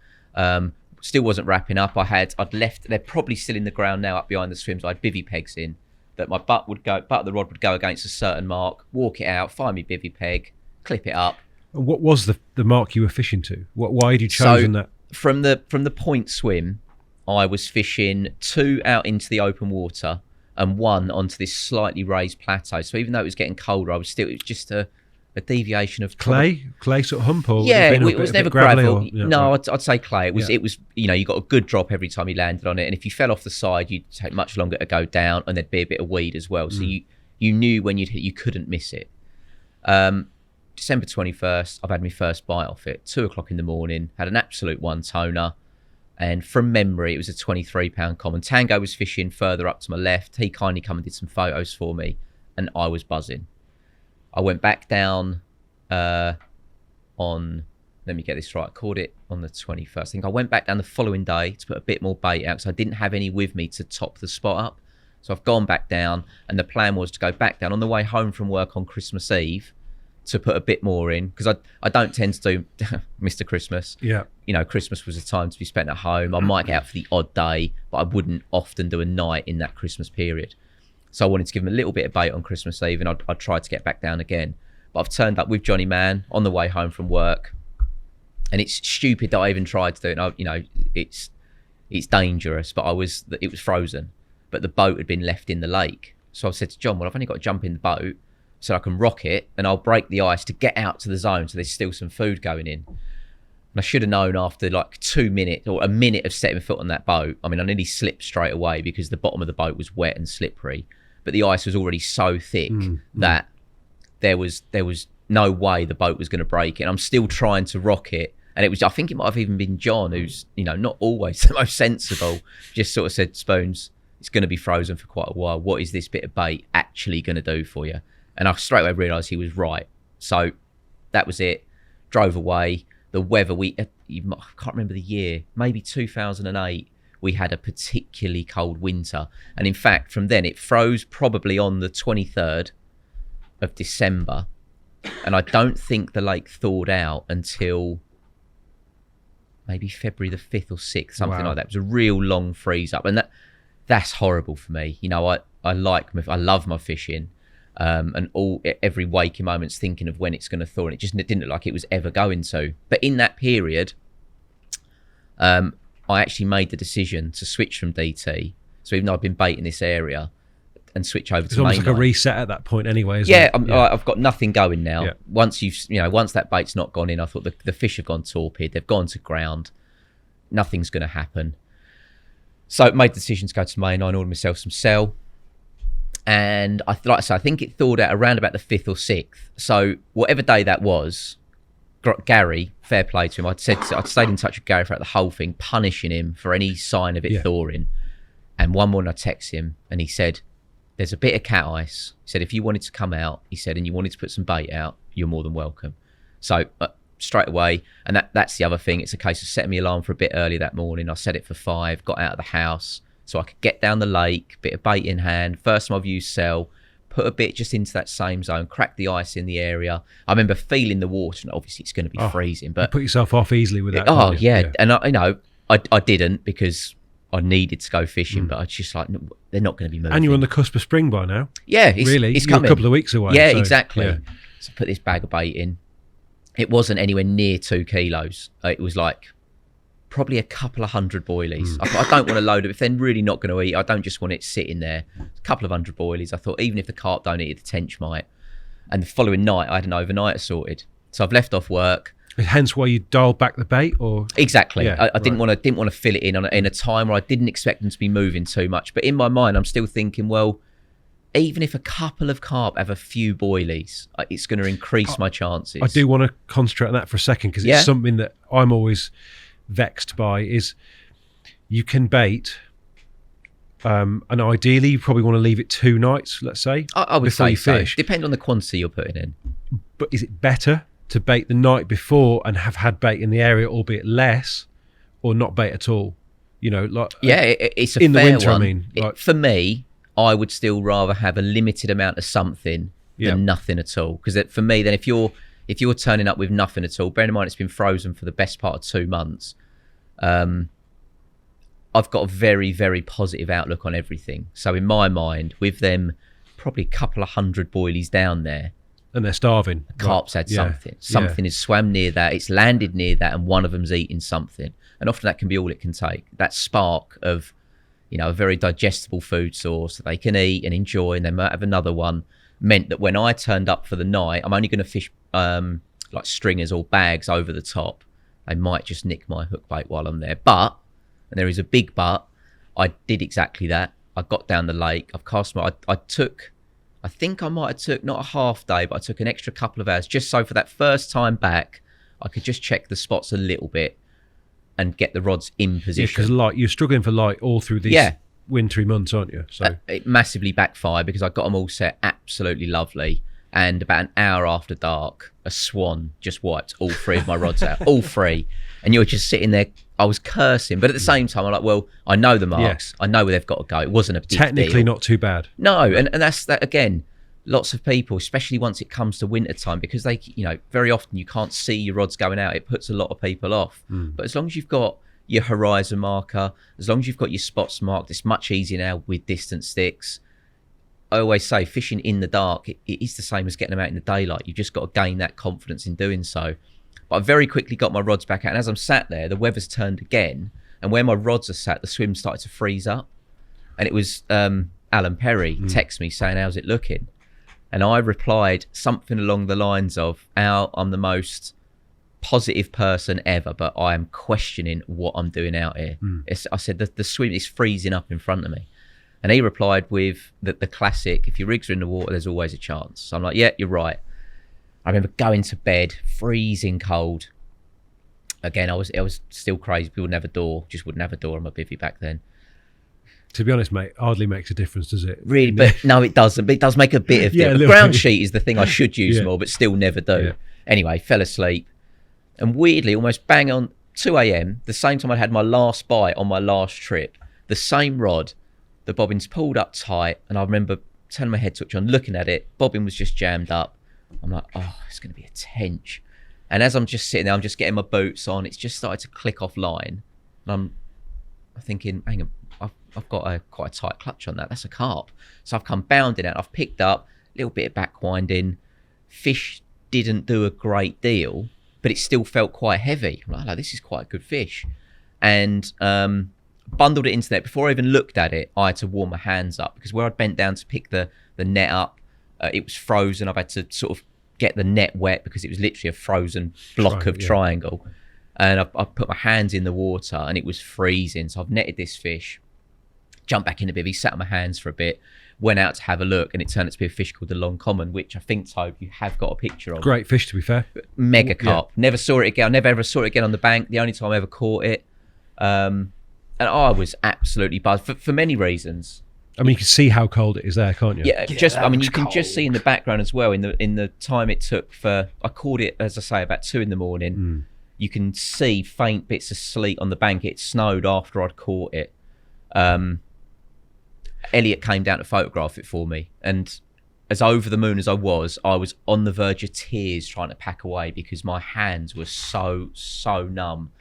Still wasn't wrapping up. I'd left, they're probably still in the ground now up behind the swims. I had bivvy pegs in that my butt of the rod would go against a certain mark, walk it out, find me bivvy peg, clip it up. What was the mark you were fishing to? Why had you chosen that? From the point swim, I was fishing 2 out into the open water and 1 onto this slightly raised plateau. So even though it was getting colder, it was just a deviation of clay sort of hump, or it was never gravel. No, right. I'd say clay. It was you got a good drop every time you landed on it, and if you fell off the side, you'd take much longer to go down, and there'd be a bit of weed as well. So you knew when you'd hit, you couldn't miss it. December 21st, I've had my first bite off it. 2:00 in the morning, had an absolute 1-toner, and from memory, it was a 23-pound common. Tango was fishing further up to my left. He kindly come and did some photos for me, and I was buzzing. I went back down let me get this right, I caught it on the 21st. I think I went back down the following day to put a bit more bait out because I didn't have any with me to top the spot up. So I've gone back down, and the plan was to go back down on the way home from work on Christmas Eve to put a bit more in, because I don't tend to do Mr. Christmas. Yeah. Christmas was a time to be spent at home. I might get out for the odd day, but I wouldn't often do a night in that Christmas period. So I wanted to give him a little bit of bait on Christmas Eve, and I'd tried to get back down again. But I've turned up with Johnny Man on the way home from work, and it's stupid that I even tried to do it. And it's dangerous, but it was frozen, but the boat had been left in the lake. So I said to John, well, I've only got to jump in the boat so I can rock it, and I'll break the ice to get out to the zone so there's still some food going in. And I should have known after like 2 minutes or a minute of setting foot on that boat. I mean, I nearly slipped straight away because the bottom of the boat was wet and slippery, but the ice was already so thick that there was no way the boat was going to break it. And I'm still trying to rock it. And I think it might have even been John, who's, not always the most sensible, just sort of said, Spoons, it's going to be frozen for quite a while. What is this bit of bait actually going to do for you? And I straight away realised he was right. So that was it. Drove away. The weather, I can't remember the year, maybe 2008, we had a particularly cold winter. And in fact, from then it froze probably on the 23rd of December. And I don't think the lake thawed out until maybe February the 5th or 6th, something like that. It was a real long freeze up. And that's horrible for me. I love my fishing. And every waking moment's thinking of when it's going to thaw, and it just didn't look like it was ever going to. But in that period, I actually made the decision to switch from DT. So even though I've been baiting this area, and switch over to mainline. It's almost like a reset at that point anyway, isn't it? I've got nothing going now. Yeah. Once that bait's not gone in, I thought the fish have gone torpid, they've gone to ground, nothing's going to happen. So I made the decision to go to mainline, order myself some cell. And I think it thawed out around about the 5th or 6th. So whatever day that was, Gary, fair play to him, I'd stayed in touch with Gary throughout the whole thing, punishing him for any sign of it thawing. And one morning I texted him and he said, there's a bit of cat ice. He said, if you wanted to come out, he said, and you wanted to put some bait out, you're more than welcome. So straight away, and that's the other thing, it's a case of setting my alarm for a bit early that morning. I set it for 5, got out of the house, so I could get down the lake, bit of bait in hand. First time I've used cell, put a bit just into that same zone, crack the ice in the area. I remember feeling the water, and obviously it's going to be freezing. But you put yourself off easily with that. And I didn't because I needed to go fishing, but I just like, no, they're not going to be moving. And you're on the cusp of spring by now. Yeah, it's coming. You're a couple of weeks away. Yeah, so, exactly. Yeah. So I put this bag of bait in. It wasn't anywhere near 2 kilos. It was like probably a couple of hundred boilies. I thought, I don't want to load it. If they're really not going to eat, I don't just want it sitting there. A couple of hundred boilies. I thought, even if the carp don't eat it, the tench might. And the following night, I had an overnighter sorted. So I've left off work. Hence why you dialed back the bait, or exactly. Yeah, I didn't want to fill it in a time where I didn't expect them to be moving too much. But in my mind, I'm still thinking, well, even if a couple of carp have a few boilies, it's going to increase my chances. I do want to concentrate on that for a second, because it's something that I'm always vexed by. Is you can bait, and ideally you probably want to leave it 2 nights, let's say, I would before say you fish. Depending on the quantity you're putting in. But is it better to bait the night before and have had bait in the area, albeit less, or not bait at all? You know, like it's a in fair the winter. one. I mean, like, For me, I would still rather have a limited amount of something than nothing at all. Because for me, then if you're turning up with nothing at all, bear in mind it's been frozen for the best part of 2 months. I've got a very, very positive outlook on everything. So in my mind, with them probably a couple of hundred boilies down there, and they're starving. Carp's had something. Something has swam near that. It's landed near that, and one of them's eating something. And often that can be all it can take. That spark of, a very digestible food source that they can eat and enjoy, and they might have another one, meant that when I turned up for the night, I'm only going to fish like stringers or bags over the top. They might just nick my hook bait while I'm there. But, and there is a big but, I did exactly that. I got down the lake. I've cast I think I might have took not a half day, but I took an extra couple of hours just so for that first time back, I could just check the spots a little bit and get the rods in position. Because you're struggling for light all through these wintry months, aren't you? So it massively backfired because I got them all set absolutely lovely. And about an hour after dark, a swan just wiped all 3 of my rods out, all 3. And you're just sitting there. I was cursing, but at the same time, I'm like, well, I know the marks. I know where they've got to go. It wasn't a big technically deal. Not too bad. No, and that's that again. Lots of people, especially once it comes to winter time, because they, very often you can't see your rods going out. It puts a lot of people off. But as long as you've got your horizon marker, as long as you've got your spots marked, it's much easier now with distance sticks. I always say fishing in the dark, it is the same as getting them out in the daylight. You've just got to gain that confidence in doing so. But I very quickly got my rods back out, and as I'm sat there, the weather's turned again, and where my rods are sat, the swim started to freeze up. And it was Alan Perry text me saying, how's it looking? And I replied something along the lines of, Al, I'm the most positive person ever, but I am questioning what I'm doing out here. I said, the swim is freezing up in front of me. And he replied with the classic, if your rigs are in the water, there's always a chance. So I'm like, yeah, you're right. I remember going to bed, freezing cold. Again, I was still crazy. We wouldn't have a door, just wouldn't have a door on my bivvy back then. To be honest, mate, hardly makes a difference, does it? Really, but no, it doesn't. But it does make a bit of difference. Ground sheet is the thing I should use more, but still never do. Yeah. Anyway, fell asleep. And weirdly, almost bang on 2 a.m., the same time I had my last bite on my last trip, the same rod, the bobbin's pulled up tight, and I remember turning my head touch on, looking at it, bobbin was just jammed up. I'm like, oh, it's going to be a tench. And as I'm just sitting there, I'm just getting my boots on, it's just started to click off line. And I'm thinking, hang on, I've got quite a tight clutch on that. That's a carp. So I've come bounding out. I've picked up a little bit of back winding. Fish didn't do a great deal, but it still felt quite heavy. I'm like, this is quite a good fish. And bundled it into net. Before I even looked at it, I had to warm my hands up because where I'd bent down to pick the net up, it was frozen. I've had to sort of get the net wet because it was literally a frozen block of triangle. And I put my hands in the water and it was freezing. So I've netted this fish, jumped back in the bivvy, sat on my hands for a bit, went out to have a look, and it turned out to be a fish called the long common, which I think, Tobe, you have got a picture of. Great fish, to be fair. Mega carp. Yeah. Never saw it again. Never ever saw it again on the bank. The only time I ever caught it. And I was absolutely buzzed for many reasons. I mean, you can see how cold it is there, can't you? Yeah, you can just see in the background as well, in the time it took I caught it, as I say, about 2 a.m. You can see faint bits of sleet on the bank. It snowed after I'd caught it. Elliot came down to photograph it for me, and as over the moon as I was on the verge of tears trying to pack away because my hands were so numb.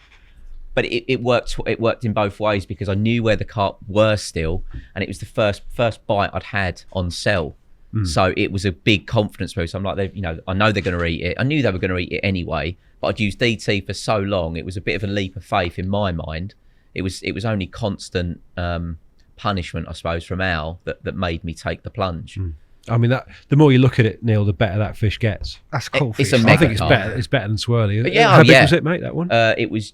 But it worked in both ways because I knew where the carp were still, and it was the first bite I'd had on cell. So it was a big confidence boost. I'm like, I know they're going to eat it. I knew they were going to eat it anyway, but I'd used DT for so long. It was a bit of a leap of faith in my mind. It was only constant punishment, I suppose, from Al that made me take the plunge. I mean, the more you look at it, Neil, the better that fish gets. That's cool. It's a I mega think it's carp. better. It's better than swirly. But yeah, How big was it, mate? That one? It was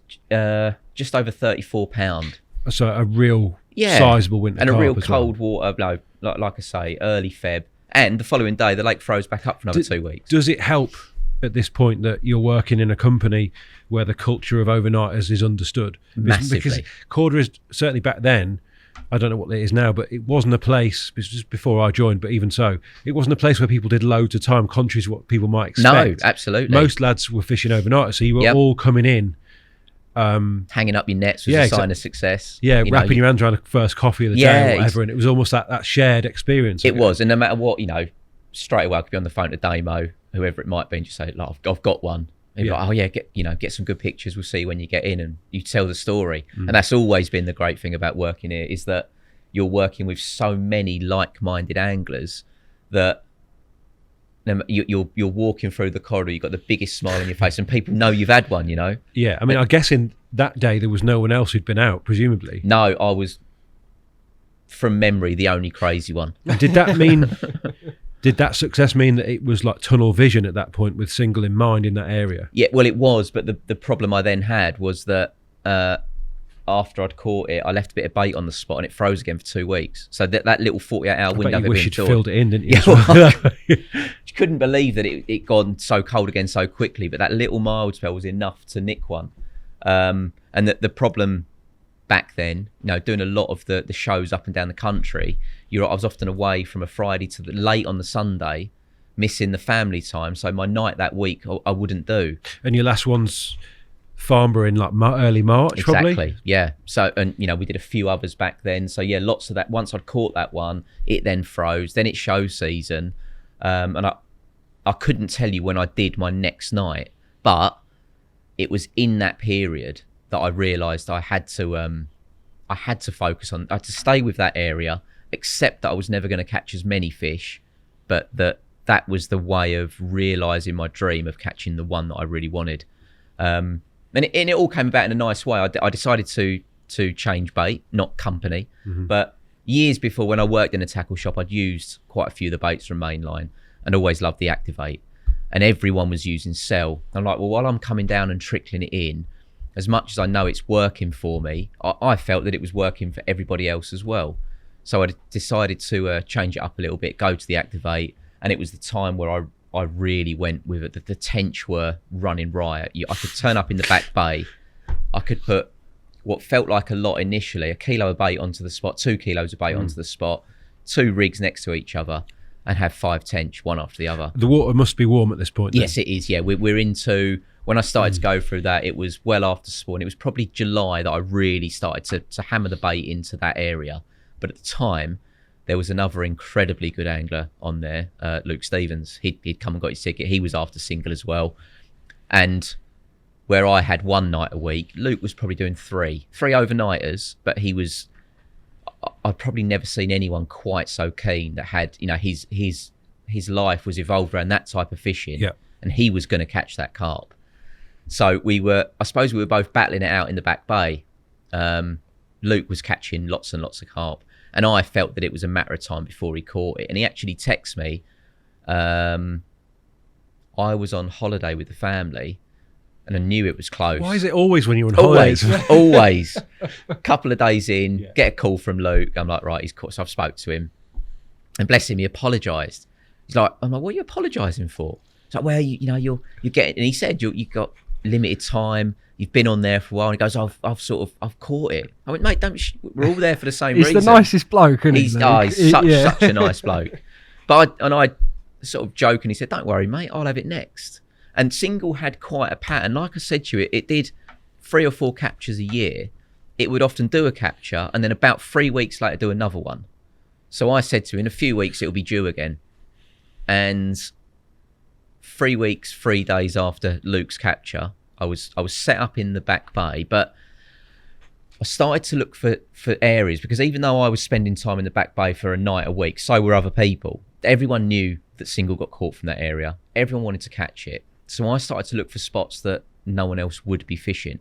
just over 34 pound. So a real sizable winter and a carp real as well. cold water. No, like I say, early Feb, and the following day the lake froze back up for another 2 weeks. Does it help at this point that you're working in a company where the culture of overnighters is understood? Massively. Because Korda is certainly back then. I don't know what it is now, but it wasn't a place, this was just before I joined, but even so, it wasn't a place where people did loads of time, contrary to what people might expect. No, absolutely. Most lads were fishing overnight, so you were all coming in. Hanging up your nets was a sign of success. Yeah, wrapping your hands around the first coffee of the day or whatever, and it was almost that shared experience. It was, and no matter what, straight away I could be on the phone to Damo, whoever it might be, and just say, like, I've got one. And like, oh yeah, get some good pictures. We'll see you when you get in, and you tell the story. And that's always been the great thing about working here, is that you're working with so many like-minded anglers that you're walking through the corridor, you've got the biggest smile on your face, and people know you've had one. Yeah, I mean, I guess in that day there was no one else who'd been out, presumably. No, I was, from memory, the only crazy one. And did that mean? Did that success mean that it was like tunnel vision at that point, with single in mind in that area? Yeah, well, it was, but the problem I then had was that after I'd caught it, I left a bit of bait on the spot and it froze again for 2 weeks. So that little 48-hour window. You wish you'd filled it in, didn't you? Yeah, well, you couldn't believe that it gone so cold again so quickly, but that little mild spell was enough to nick one. And the problem back then, doing a lot of the shows up and down the country, I was often away from a Friday to late on the Sunday, missing the family time. So my night that week I wouldn't do. And your last one's Farnborough in like early March, probably? Exactly, yeah. So, and we did a few others back then. So yeah, lots of that. Once I'd caught that one, it then froze. Then it's show season. And I couldn't tell you when I did my next night, but it was in that period that I realised I had to focus on, I had to stay with that area, accept that I was never going to catch as many fish, but that was the way of realising my dream of catching the one that I really wanted. And it all came about in a nice way. I decided to change bait, not company. But years before, when I worked in a tackle shop, I'd used quite a few of the baits from Mainline and always loved the Activate. And everyone was using Cell. I'm like, well, while I'm coming down and trickling it in, as much as I know it's working for me, I felt that it was working for everybody else as well. So I decided to change it up a little bit, go to the Activate. And it was the time where I really went with it. The tench were running riot. I could turn up in the back bay. I could put what felt like a lot initially, 1 kilo of bait onto the spot, 2 kilos of bait onto the spot, 2 rigs next to each other, and have 5 tench, one after the other. The water must be warm at this point, then. Yes, it is, yeah. We're into, when I started to go through that, it was well after spawn. It was probably July that I really started to hammer the bait into that area. But at the time, there was another incredibly good angler on there, Luke Stevens. He'd come and got his ticket. He was after single as well. And where I had 1 night a week, Luke was probably doing 3 overnighters, but I'd probably never seen anyone quite so keen that had, his life was evolved around that type of fishing. Yeah. And he was going to catch that carp. So I suppose we were both battling it out in the back bay. Luke was catching lots and lots of carp. And I felt that it was a matter of time before he caught it. And he actually texted me. I was on holiday with the family and I knew it was close. Why is it always when you're on holidays? Always. A couple of days in, get a call from Luke. I'm like, right, he's caught. So I've spoke to him. And bless him, he apologised. He's like, I'm like, what are you apologising for? It's like, well, you're getting, and he said, you've got limited time. You've been on there for a while. And he goes, I've caught it. I went, mate, we're all there for the same reason. He's the nicest bloke, isn't he? He's such a nice bloke. But I sort of jokingly said, don't worry, mate, I'll have it next. And single had quite a pattern. Like I said to you, it did 3 or 4 captures a year. It would often do a capture and then about 3 weeks later do another one. So I said to him, in a few weeks, it'll be due again. And 3 weeks, 3 days after Luke's capture, I was set up in the back bay, but I started to look for areas, because even though I was spending time in the back bay for a night a week, so were other people. everyone knew that single got caught from that area. Everyone wanted to catch it. So I started to look for spots that no one else would be fishing.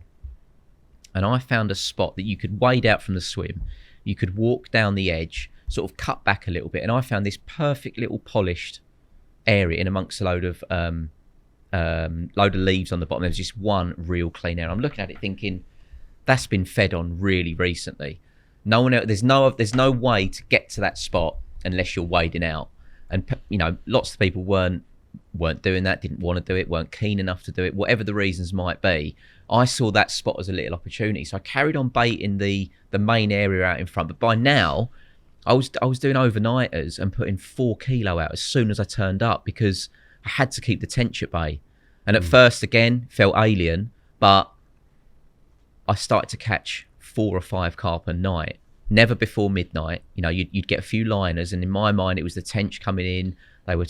And I found a spot that you could wade out from the swim. You could walk down the edge, sort of cut back a little bit. And I found this perfect little polished area in amongst a load of leaves on the bottom. There was just one real clean area. I'm looking at it thinking, that's been fed on really recently. No one else, there's no way to get to that spot unless you're wading out. And lots of people weren't doing that, didn't want to do it, weren't keen enough to do it, whatever the reasons might be. I saw that spot as a little opportunity, so I carried on baiting the main area out in front. But by now, I was doing overnighters and putting 4 kilo out as soon as I turned up, because I had to keep the tench at bay. And at first, again, felt alien, but I started to catch 4 or 5 carp a night. Never before midnight. You'd get a few liners, and in my mind, it was the tench coming in. They were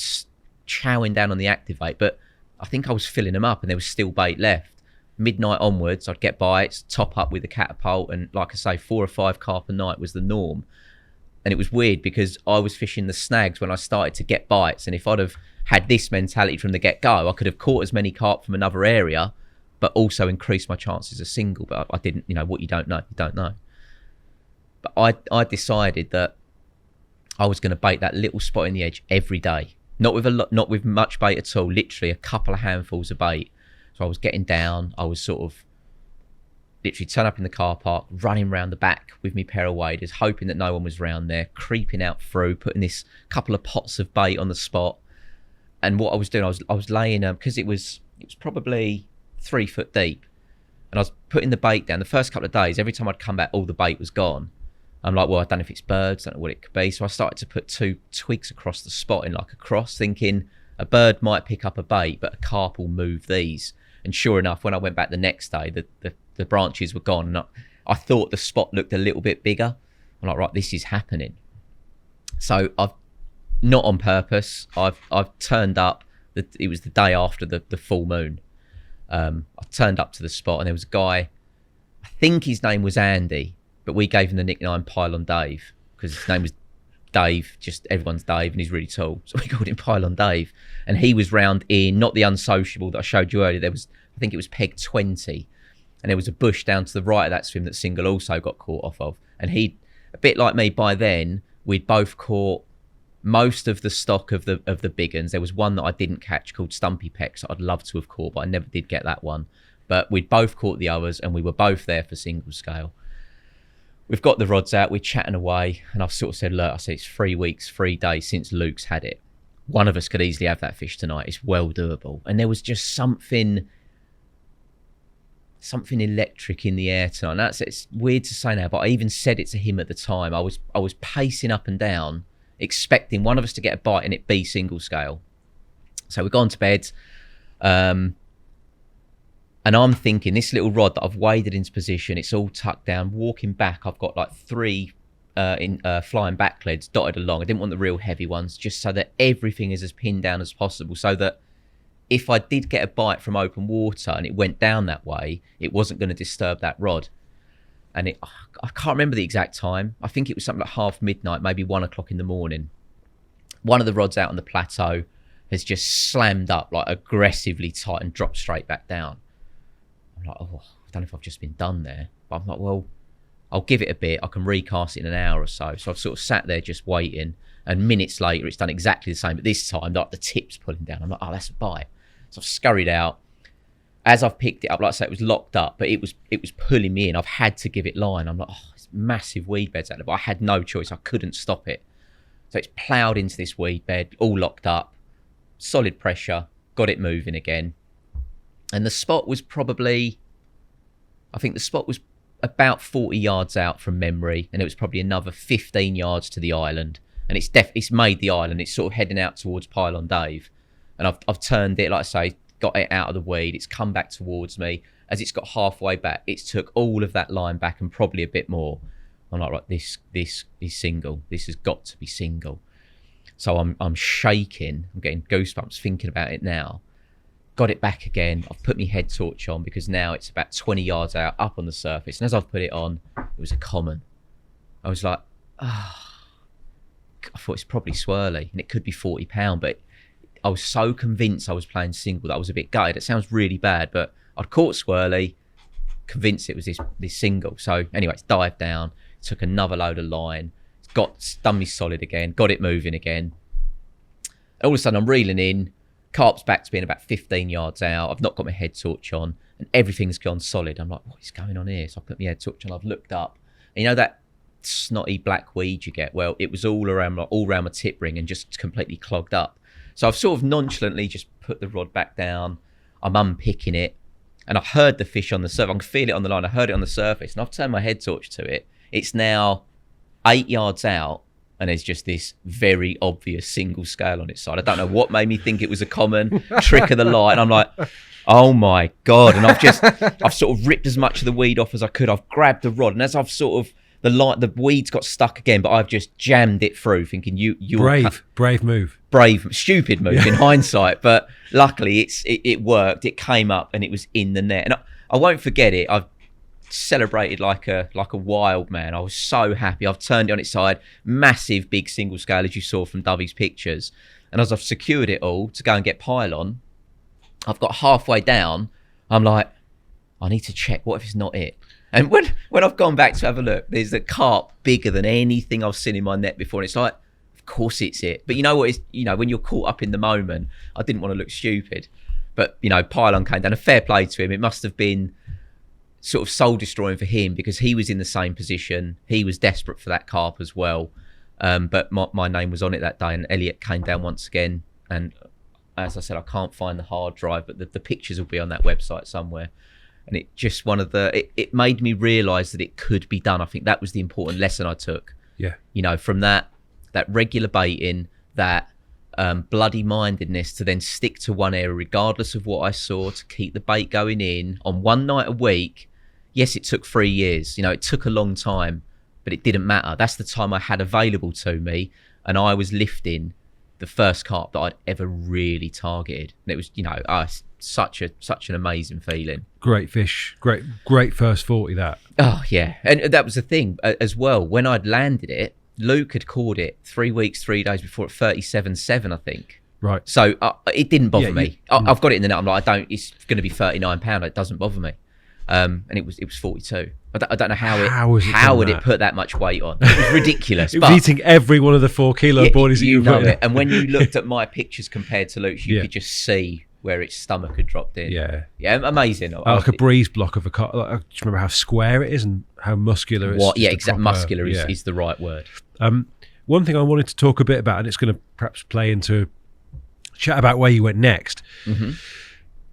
chowing down on the activate, but I think I was filling them up, and there was still bait left. Midnight onwards, I'd get bites, top up with a catapult, and like I say, 4 or 5 carp a night was the norm. And it was weird because I was fishing the snags when I started to get bites, and if I'd have had this mentality from the get-go, I could have caught as many carp from another area, but also increased my chances of single. But I didn't. What you don't know, you don't know. But I decided that I was going to bait that little spot in the edge every day. Not with much bait at all. Literally a couple of handfuls of bait. So I was getting down. I was sort of literally turn up in the car park, running around the back with me pair of waders, hoping that no one was round there, creeping out through, putting this couple of pots of bait on the spot. And what I was doing, I was laying because it was probably 3 foot deep, and I was putting the bait down. The first couple of days, every time I'd come back, all the bait was gone. I'm like, well, I don't know if it's birds, I don't know what it could be. So I started to put 2 twigs across the spot in like a cross, thinking a bird might pick up a bait, but a carp will move these. And sure enough, when I went back the next day, the branches were gone. And I thought the spot looked a little bit bigger. I'm like, right, this is happening. So I've, not on purpose, I've turned up. It was the day after the full moon. I turned up to the spot, and there was a guy, I think his name was Andy, but we gave him the nickname Pylon Dave because his name was Dave, just everyone's Dave, and he's really tall. So we called him Pylon Dave. And he was round in, not the unsociable that I showed you earlier, there was, I think it was peg 20. And there was a bush down to the right of that swim that single also got caught off of. And he, a bit like me by then, we'd both caught most of the stock of the big uns. There was one that I didn't catch called Stumpy Pecks that I'd love to have caught, but I never did get that one. But we'd both caught the others, and we were both there for single scale. We've got the rods out, we're chatting away, and I've sort of said, look, I said, it's 3 weeks, 3 days since Luke's had it. One of us could easily have that fish tonight. It's well doable. And there was just something electric in the air tonight. It's weird to say now, but I even said it to him at the time. I was pacing up and down, expecting one of us to get a bite and it be single scale. So we've gone to bed, and I'm thinking, this little rod that I've waded into position, it's all tucked down. Walking back, I've got like 3 flying back leads dotted along. I didn't want the real heavy ones, just so that everything is as pinned down as possible, so that if I did get a bite from open water and it went down that way, it wasn't going to disturb that rod. And I can't remember the exact time. I think it was something like half midnight, maybe 1 o'clock in the morning. One of the rods out on the plateau has just slammed up like aggressively tight and dropped straight back down. I'm like, oh, I don't know if I've just been done there. But I'm like, well, I'll give it a bit. I can recast it in an hour or so. So I've sort of sat there just waiting. And minutes later, it's done exactly the same. But this time, like the tip's pulling down. I'm like, oh, that's a bite. So I've scurried out. As I've picked it up, like I say, it was locked up, but it was pulling me in. I've had to give it line. I'm like, oh, it's massive weed beds out there. But I had no choice. I couldn't stop it. So it's ploughed into this weed bed, all locked up. Solid pressure. Got it moving again. And the spot was probably, I think the spot was about 40 yards out from memory. And it was probably another 15 yards to the island. And it's made the island. It's sort of heading out towards Pylon Dave. And I've turned it, like I say, got it out of the weed. It's come back towards me. As it's got halfway back, it's took all of that line back and probably a bit more. I'm like, right, this is single. This has got to be single. So I'm shaking. I'm getting goosebumps thinking about it now. Got it back again. I've put my head torch on because now it's about 20 yards out up on the surface. And as I've put it on, it was a common. I was like, I thought it's probably swirly and it could be £40, but I was so convinced I was playing single that I was a bit gutted. It sounds really bad, but I'd caught swirly, convinced it was this single. So anyway, it's dived down, took another load of line, done me solid again, got it moving again. All of a sudden I'm reeling in, Carp's back to being about 15 yards out. I've not got my head torch on and everything's gone solid. I'm like, what is going on here? So I put my head torch on, I've looked up. And you know that snotty black weed you get? Well, it was all around my tip ring and just completely clogged up. So I've sort of nonchalantly just put the rod back down. I'm unpicking it. And I heard the fish on the surface. I can feel it on the line. I heard it on the surface. And I've turned my head torch to it. It's now 8 yards out. And there's just this very obvious single scale on its side. I don't know what made me think it was a common trick of the light. And I'm like, oh my God. And I've sort of ripped as much of the weed off as I could. I've grabbed the rod. And as I've sort of, the weeds got stuck again, but I've just jammed it through thinking brave move. Stupid move in hindsight, but luckily it worked. It came up and it was in the net. And I won't forget it. I've celebrated like a wild man. I was so happy. I've turned it on its side, massive big single scale as you saw from Dovey's pictures. And as I've secured it all to go and get pylon, I've got halfway down. I'm like, I need to check. What if it's not it? And when I've gone back to have a look, there's a carp bigger than anything I've seen in my net before. And it's like, of course it's it. But you know what? When you're caught up in the moment, I didn't want to look stupid. But, pylon came down. A fair play to him. It must have been sort of soul destroying for him because he was in the same position. He was desperate for that carp as well. But my name was on it that day and Elliot came down once again. And as I said, I can't find the hard drive, but the pictures will be on that website somewhere. And it just it made me realise that it could be done. I think that was the important lesson I took. Yeah. From that regular baiting, that bloody mindedness to then stick to one area regardless of what I saw, to keep the bait going in on one night a week. Yes, it took 3 years. It took a long time, but it didn't matter. That's the time I had available to me, and I was lifting the first carp that I'd ever really targeted. And it was, such an amazing feeling. Great fish, great first 40 that. Oh yeah, and that was the thing as well. When I'd landed it, Luke had caught it 3 weeks, 3 days before at 37.7, I think. Right. So it didn't bother me. I've got it in the net. I'm like, it's going to be £39. It doesn't bother me. And it was 42. I don't know how would it put that much weight on. It was ridiculous. It was eating every one of the 4 kilo bodies that you know put it. And when you looked at my pictures compared to Luke's, you could just see where its stomach had dropped in. Yeah, amazing. Like a breeze block of a car. Like, do you remember how square it is and how muscular it is? Yeah, exactly. Muscular is the right word. One thing I wanted to talk a bit about, and it's going to perhaps play into chat about where you went next. Mm-hmm.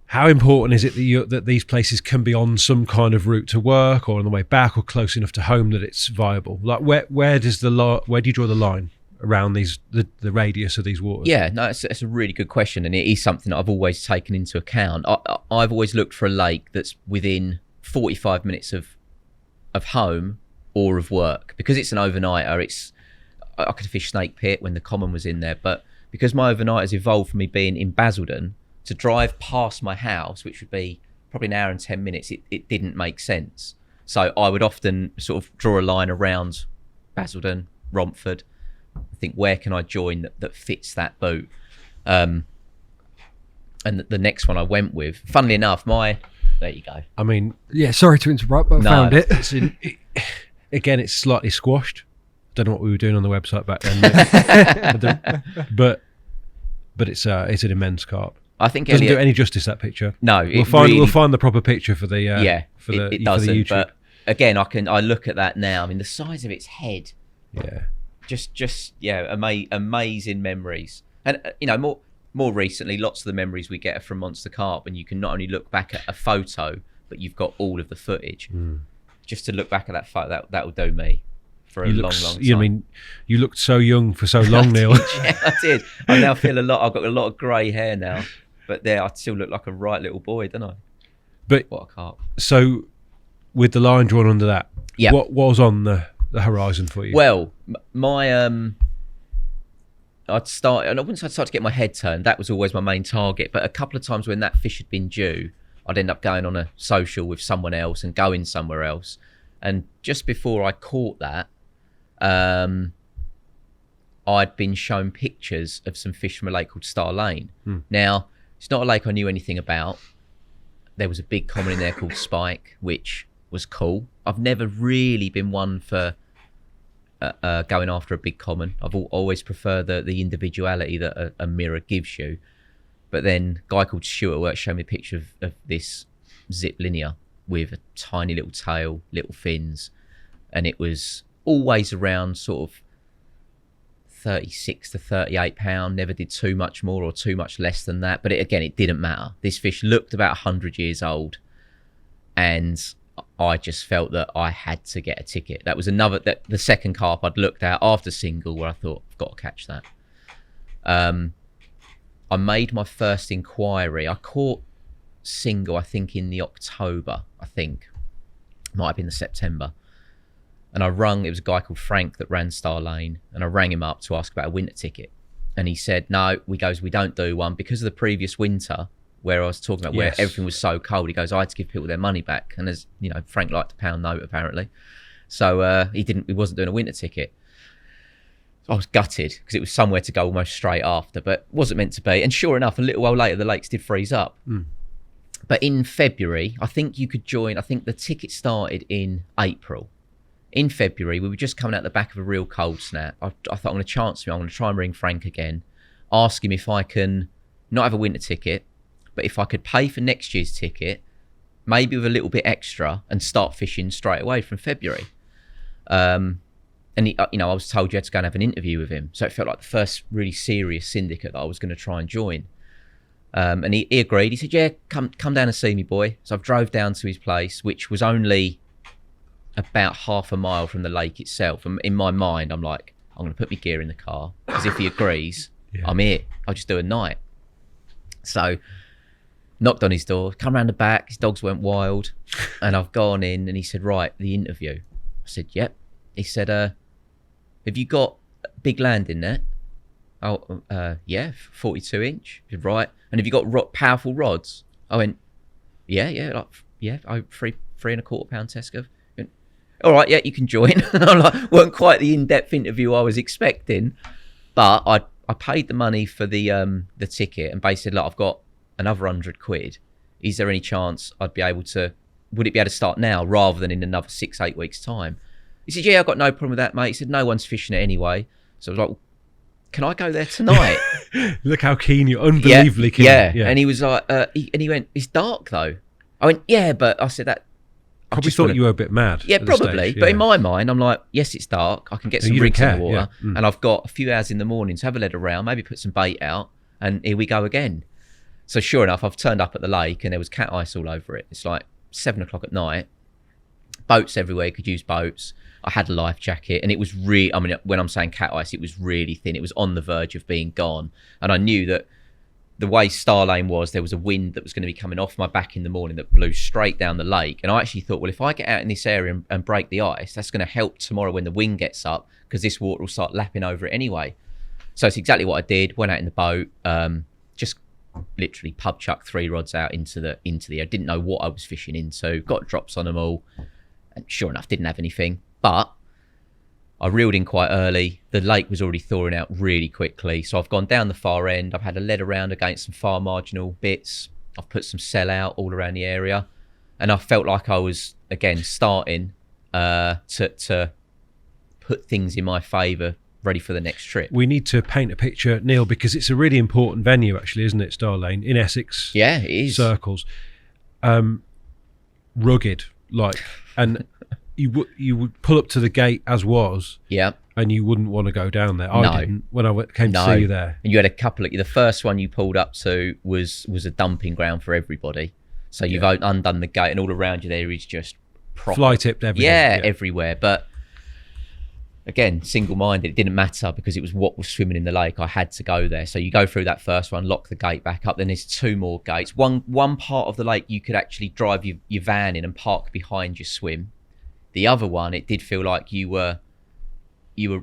How important is it that these places can be on some kind of route to work or on the way back or close enough to home that it's viable? Like where do you draw the line around the radius of these waters? Yeah, no, it's a really good question, and it is something that I've always taken into account. I've always looked for a lake that's within 45 minutes of home or of work, because it's an overnighter. I could fish Snake Pit when the common was in there, but because my overnighters evolved from me being in Basildon, to drive past my house, which would be probably an hour and 10 minutes, it didn't make sense. So I would often sort of draw a line around Basildon, Romford, think, where can I join that fits that boat? And the next one I went with, funnily enough, there you go. I mean, yeah, sorry to interrupt, but I found it. Again, it's slightly squashed. Don't know what we were doing on the website back then, but it's an immense carp. I think doesn't do any justice, that picture. No, we'll find the proper picture for the it doesn't. For the YouTube. But again, I look at that now. I mean, the size of its head. Yeah. Just amazing memories. And more recently, lots of the memories we get are from Monster Carp, and you can not only look back at a photo, but you've got all of the footage. Just to look back at that photo, that will do me for a long time. I mean, you looked so young for so long, Neil. Yeah, I did. I now feel I've got a lot of grey hair now, but I still look like a right little boy, don't I? But what a carp. So, with the line drawn under that, yeah, what was on the horizon for you? Well, once I started to get my head turned, that was always my main target. But a couple of times when that fish had been due, I'd end up going on a social with someone else and going somewhere else. And just before I caught that, I'd been shown pictures of some fish from a lake called Star Lane. Now, it's not a lake I knew anything about. There was a big common in there called Spike, which was cool. I've never really been one for going after a big common. I've always preferred the individuality that a mirror gives you. But then a guy called Stewart at work showed me a picture of this zip linear with a tiny little tail, little fins, and it was always around sort of 36 to 38 pound, never did too much more or too much less than that. But it didn't matter. This fish looked about 100 years old, and I just felt that I had to get a ticket. That was the second carp I'd looked at after single where I thought, I've got to catch that. I made my first inquiry. I caught single, I think, in the October, might have been the September. And I rung, it was a guy called Frank that ran Star Lane, and I rang him up to ask about a winter ticket. And he said, no, we don't do one because of the previous winter where I was talking about where everything was so cold. He goes, I had to give people their money back. And as you know, Frank liked a pound note apparently. So he wasn't doing a winter ticket. I was gutted because it was somewhere to go almost straight after, but wasn't meant to be. And sure enough, a little while later, the lakes did freeze up. But in February, I think you could join, I think the ticket started in April. In February, we were just coming out the back of a real cold snap. I thought, I'm going to chance me. I'm going to try and ring Frank again, ask him if I can not have a winter ticket, but if I could pay for next year's ticket, maybe with a little bit extra, and start fishing straight away from February. And he, I was told you had to go and have an interview with him. So it felt like the first really serious syndicate that I was going to try and join. And he agreed. He said, yeah, come down and see me, boy. So I've drove down to his place, which was only about half a mile from the lake itself. And in my mind, I'm like, I'm going to put my gear in the car, because if he agrees, I'm here. I'll just do a night. So knocked on his door, come around the back, his dogs went wild, and I've gone in, and he said, right, the interview. I said, yep. He said, have you got big land in there? Oh, yeah, 42 inch. He said, right. And have you got powerful rods? I went, yeah, 3.25 pound Tesco. All right, yeah, you can join. I'm like, weren't quite the in-depth interview I was expecting, but I paid the money for the ticket, and basically said, look, I've got another £100. Is there any chance would it be able to start now rather than in another 6-8 weeks time? He said, yeah, I've got no problem with that, mate. He said, no one's fishing it anyway. So I was like, well, can I go there tonight? Look how keen you're, unbelievably keen. Yeah. And he was like, he went, it's dark though. I went, yeah, but I said that. Probably thought you were a bit mad. Yeah, probably. But in my mind, I'm like, yes, it's dark. I can get some rigs in the water. And I've got a few hours in the morning to have a lead around, maybe put some bait out, and here we go again. So sure enough, I've turned up at the lake and there was cat ice all over it. It's like 7 o'clock at night. Boats everywhere, you could use boats. I had a life jacket, and it was really, I mean, when I'm saying cat ice, it was really thin. It was on the verge of being gone. And I knew that the way Star Lane was, there was a wind that was going to be coming off my back in the morning that blew straight down the lake. And I actually thought, well, if I get out in this area and break the ice, that's going to help tomorrow when the wind gets up, because this water will start lapping over it anyway. So it's exactly what I did. Went out in the boat, just literally pub chucked 3 rods out into the air. Didn't know what I was fishing into. Got drops on them all, and sure enough, didn't have anything. But I reeled in quite early. The lake was already thawing out really quickly. So I've gone down the far end. I've had a lead around against some far marginal bits. I've put some sell out all around the area. And I felt like I was, again, starting to put things in my favour, ready for the next trip. We need to paint a picture, Neil, because it's a really important venue, actually, isn't it, Star Lane? In Essex. Yeah, it is. Circles. Rugged, like, and... You would pull up to the gate as was, and you wouldn't want to go down there. I didn't when I came to see you there. And you had a couple of, the first one you pulled up to was a dumping ground for everybody. So you've undone the gate, and all around you there is just proper fly tipped everywhere. Yeah, everywhere. But again, single-minded, it didn't matter because it was what was swimming in the lake. I had to go there. So you go through that first one, lock the gate back up. Then there's 2 more gates. One part of the lake you could actually drive your van in and park behind your swim. The other one, it did feel like you were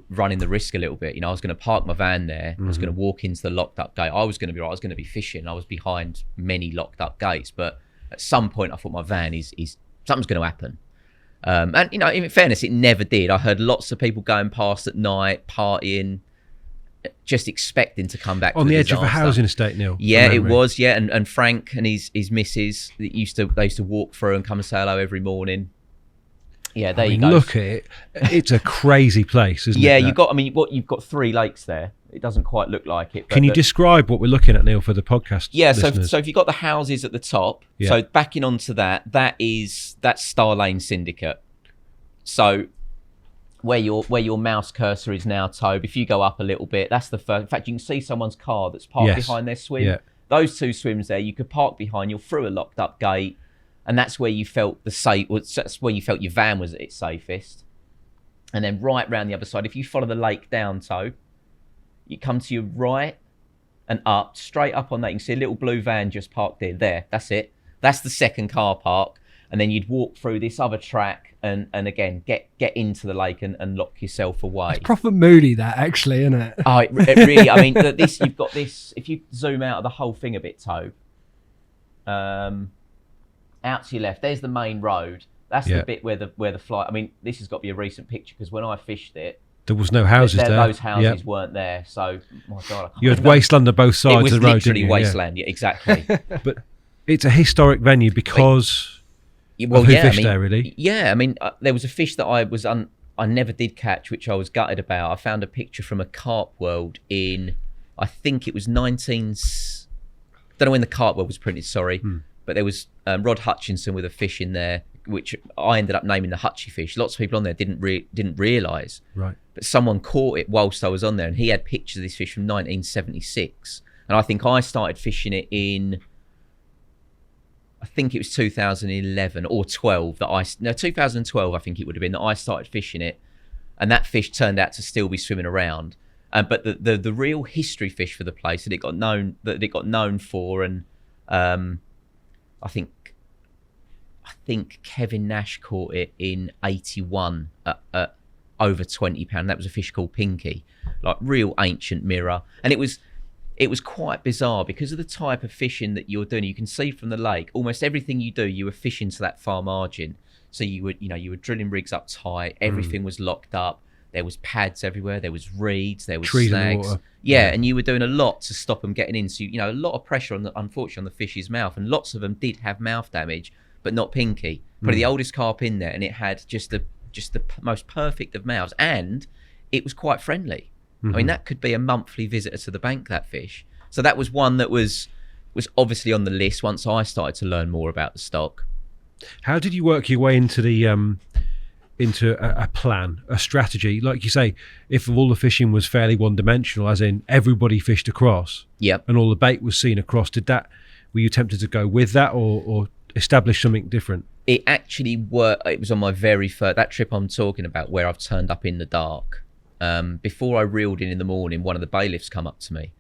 running the risk a little bit. You know, I was going to park my van there. I was going to walk into the locked up gate. I was going to be right. I was going to be fishing. I was behind many locked up gates. But at some point, I thought my van is something's going to happen. And, you know, in fairness, it never did. I heard lots of people going past at night, partying. just expecting to come back on to the edge disaster. of a housing estate, Neil. Yeah, it was. Yeah, and Frank and his missus they used to walk through and come and say hello every morning. Yeah, there you go. Look at it. It's a crazy place, isn't it? Yeah, you've got 3 lakes there. It doesn't quite look like it. But Can you describe what we're looking at, Neil, for the podcast? Yeah, listeners? so if you've got the houses at the top, so backing onto that's Star Lane Syndicate. So where your mouse cursor is now, Tobe, if you go up a little bit, that's the first. In fact, you can see someone's car that's parked behind their swim. Yeah. Those 2 swims there, you could park behind. You're through a locked up gate, and that's where you felt that's where you felt your van was at its safest. And then right round the other side, if you follow the lake down, Tobe, you come to your right and up, straight up on that. You can see a little blue van just parked in there. That's it. That's the second car park. And then you'd walk through this other track and again, get into the lake and lock yourself away. It's proper moody, that, actually, isn't it? Oh, it really, I mean, you've got this, if you zoom out of the whole thing a bit, Tobe, out to your left, there's the main road. That's the bit where the flight, I mean, this has got to be a recent picture because when I fished it, there was no houses there. Those houses weren't there. So, my God. You had wasteland on both sides of the road. It was literally wasteland, yeah, exactly. But it's a historic venue because of who fished there, really. Yeah, I mean, there was a fish that I never did catch, which I was gutted about. I found a picture from a Carp World in, I think it was don't know when the Carp World was printed, sorry. But there was Rod Hutchinson with a fish in there, which I ended up naming the Hutchie fish. Lots of people on there didn't realise. Right. But someone caught it whilst I was on there, and he had pictures of this fish from 1976. And I think I started fishing it in, I think it was 2011 or 12 2012 I think it would have been that I started fishing it, and that fish turned out to still be swimming around. But the real history fish for the place that it got known for, and I think Kevin Nash caught it in 81 at over £20. That was a fish called Pinky, like real ancient mirror. And it was quite bizarre because of the type of fishing that you're doing. You can see from the lake, almost everything you do, you were fishing to that far margin. So you were drilling rigs up tight. Everything was locked up. There was pads everywhere. There was reeds. There was trees snags. In the water. Yeah, and you were doing a lot to stop them getting in. So a lot of pressure unfortunately on the fish's mouth, and lots of them did have mouth damage, but not Pinky. Probably the oldest carp in there, and it had just the most perfect of mouths, and it was quite friendly. I mean, that could be a monthly visitor to the bank, that fish. So that was one that was obviously on the list once I started to learn more about the stock. How did you work your way into the into a plan, a strategy? Like you say, if all the fishing was fairly one-dimensional, as in everybody fished across, and all the bait was seen across, were you tempted to go with that or establish something different? It actually worked. It was on my very first, that trip I'm talking about, where I've turned up in the dark. Before I reeled in the morning, one of the bailiffs come up to me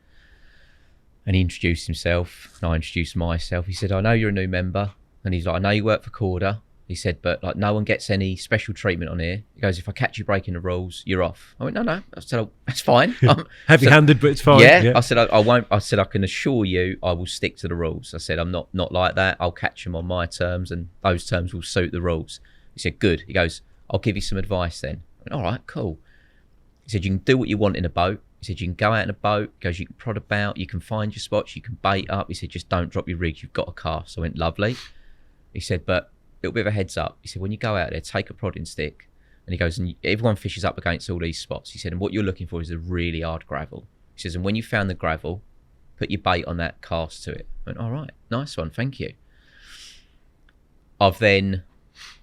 and he introduced himself and I introduced myself. He said, I know you're a new member. And he's like, I know you work for Korda. He said, but like no one gets any special treatment on here. He goes, if I catch you breaking the rules, you're off. I went, no. I said, oh, that's fine. Heavy-handed, but it's fine. Yeah. I said, I won't. I said, I can assure you I will stick to the rules. I said, I'm not like that. I'll catch them on my terms and those terms will suit the rules. He said, good. He goes, I'll give you some advice then. I went, all right, cool. He said, you can do what you want in a boat. He said, you can go out in a boat. He goes, you can prod about, you can find your spots, you can bait up. He said, just don't drop your rigs, you've got a cast. I went, lovely. He said, but a little bit of a heads up. He said, when you go out there, take a prodding stick. And he goes, and everyone fishes up against all these spots. He said, and what you're looking for is a really hard gravel. He says, and when you found the gravel, put your bait on that cast to it. I went, all right, nice one, thank you. I've then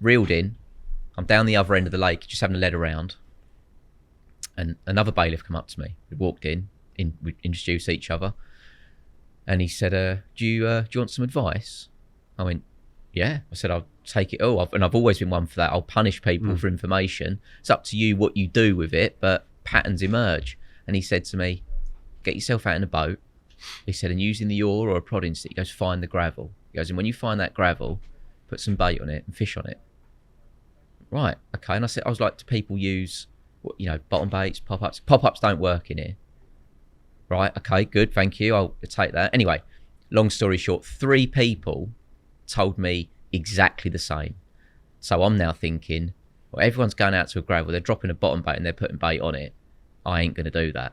reeled in. I'm down the other end of the lake, just having a lead around. And another bailiff come up to me. We walked in, we introduced each other. And he said, do you want some advice? I went, yeah. I said, I'll take it all. I've always been one for that. I'll punish people for information. It's up to you what you do with it, but patterns emerge. And he said to me, get yourself out in a boat. He said, and using the oar or a prodding stick, he goes, find the gravel. He goes, and when you find that gravel, put some bait on it and fish on it. Right, okay. And I was like, do people use, bottom baits, pop-ups? Pop-ups don't work in here. Right, okay, good, thank you. I'll take that. Anyway, long story short, 3 people told me exactly the same. So I'm now thinking, well, everyone's going out to a gravel, they're dropping a bottom bait and they're putting bait on it. I ain't going to do that.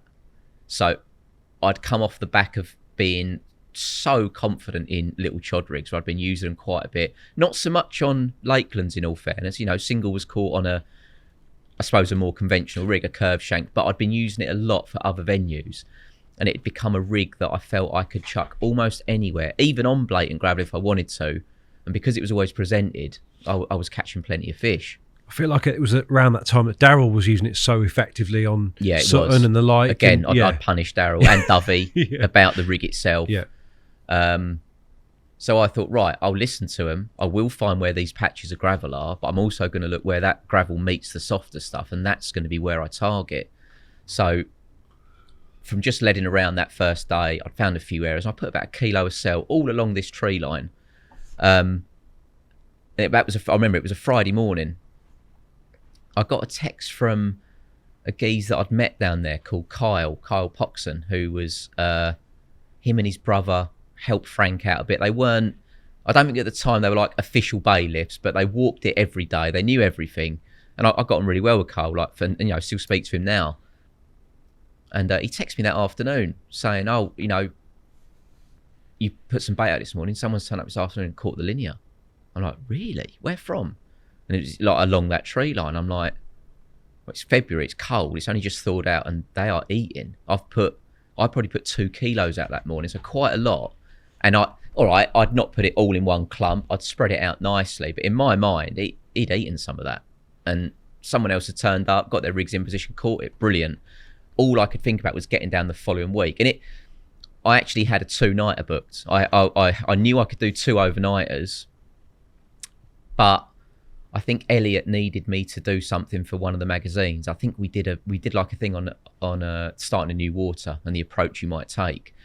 So I'd come off the back of being so confident in little chod rigs where I'd been using them quite a bit. Not so much on Lakelands, in all fairness. You know, single was caught on I suppose a more conventional rig, a curved shank, but I'd been using it a lot for other venues, and it had become a rig that I felt I could chuck almost anywhere, even on blatant gravel if I wanted to. And because it was always presented, I was catching plenty of fish. I feel like it was around that time that Daryl was using it so effectively on Sutton was. And the like. Again, I'd punish Daryl and Dovey about the rig itself. Yeah. So I thought, right, I'll listen to them. I will find where these patches of gravel are, but I'm also going to look where that gravel meets the softer stuff, and that's going to be where I target. So from just leading around that first day, I'd found a few areas. I put about 1 kilo of cell all along this tree line. I remember it was a Friday morning. I got a text from a geese that I'd met down there called Kyle Poxon, who was him and his brother helped Frank out a bit. They weren't, I don't think at the time they were like official bailiffs, but they walked it every day. They knew everything. And I got on really well with Kyle, and you know, still speak to him now. And he texted me that afternoon saying, oh, you know, you put some bait out this morning. Someone's turned up this afternoon and caught the linear. I'm like, really? Where from? And it was like along that tree line. I'm like, well, it's February, it's cold, it's only just thawed out, and they are eating. I probably put 2 kilos out that morning, so quite a lot. And I'd not put it all in one clump. I'd spread it out nicely. But in my mind, he'd eaten some of that. And someone else had turned up, got their rigs in position, caught it. Brilliant. All I could think about was getting down the following week. And I actually had a 2-nighter booked. I knew I could do 2 overnighters, but I think Elliot needed me to do something for one of the magazines. I think we did like a thing on starting a new water and the approach you might take.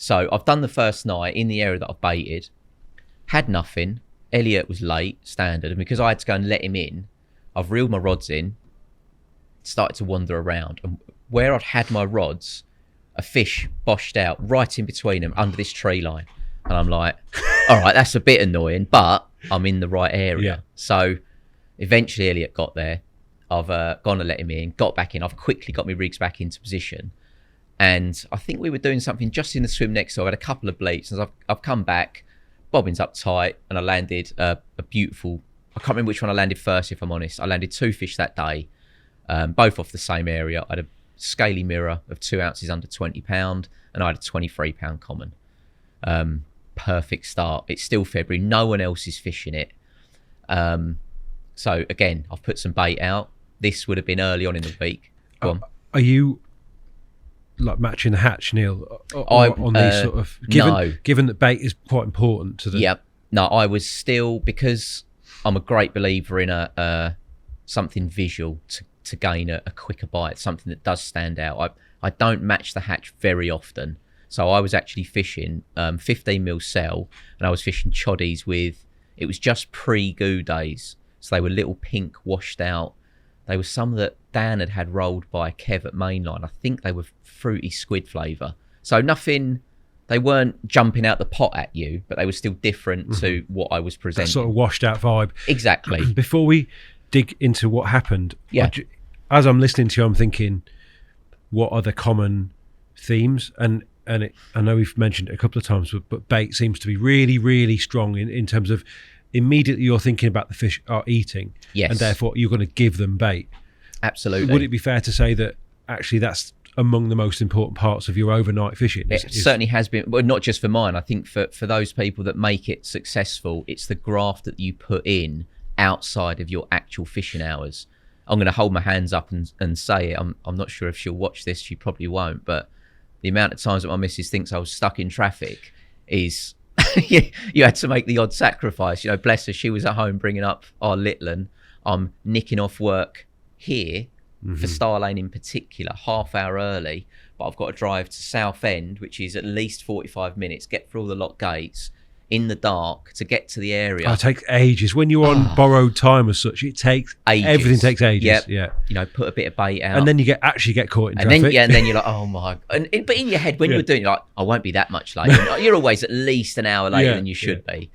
So I've done the first night in the area that I've baited, had nothing. Elliot was late, standard, and because I had to go and let him in, I've reeled my rods in, started to wander around, and where I'd had my rods, a fish boshed out right in between them under this tree line. And I'm like, all right, that's a bit annoying, but I'm in the right area. Yeah. So eventually Elliot got there. I've gone and let him in, got back in. I've quickly got my rigs back into position. And I think we were doing something just in the swim next door. I had a couple of bleeps, and I've come back, bobbins up tight, and I landed a beautiful, I can't remember which one I landed first, if I'm honest. I landed 2 fish that day, both off the same area. I had a scaly mirror of 2 ounces under 20 pound, and I had a 23 pound common. Perfect start. It's still February. No one else is fishing it. So again, I've put some bait out. This would have been early on in the week. Go on. Are you like matching the hatch, Neil, on these sort of, given that bait is quite important to the... Yep. No, I was still, because I'm a great believer in something visual to gain a quicker bite, something that does stand out. I don't match the hatch very often. So I was actually fishing 15 mil cell, and I was fishing choddies with, it was just pre-goo days. So they were little pink washed out. They were some that Dan had rolled by Kev at Mainline. I think they were fruity squid flavour. So nothing, they weren't jumping out the pot at you, but they were still different to what I was presenting. That sort of washed out vibe. Exactly. Before we dig into what happened, yeah. As I'm listening to you, I'm thinking, what are the common themes? And I know we've mentioned it a couple of times, but bait seems to be really, really strong in terms of immediately you're thinking about the fish are eating, yes, and therefore you're going to give them bait. Absolutely. Would it be fair to say that actually that's among the most important parts of your overnight fishing? It certainly has been, but not just for mine. I think for those people that make it successful, it's the graft that you put in outside of your actual fishing hours. I'm going to hold my hands up and say it. I'm not sure if she'll watch this. She probably won't, but the amount of times that my missus thinks I was stuck in traffic is you had to make the odd sacrifice. You know, bless her, she was at home bringing up our little un. I'm nicking off work here for Star Lane in particular, half hour early, but I've got to drive to Southend, which is at least 45 minutes, get through all the lock gates in the dark to get to the area. It takes ages. When you're on borrowed time as such, it takes ages. Everything takes ages. Yep. Yeah. You know, put a bit of bait out. And then you actually get caught in traffic. And then you're like, oh my. But in your head, when you're doing it, you're like, I won't be that much late. You're always at least an hour later than you should be.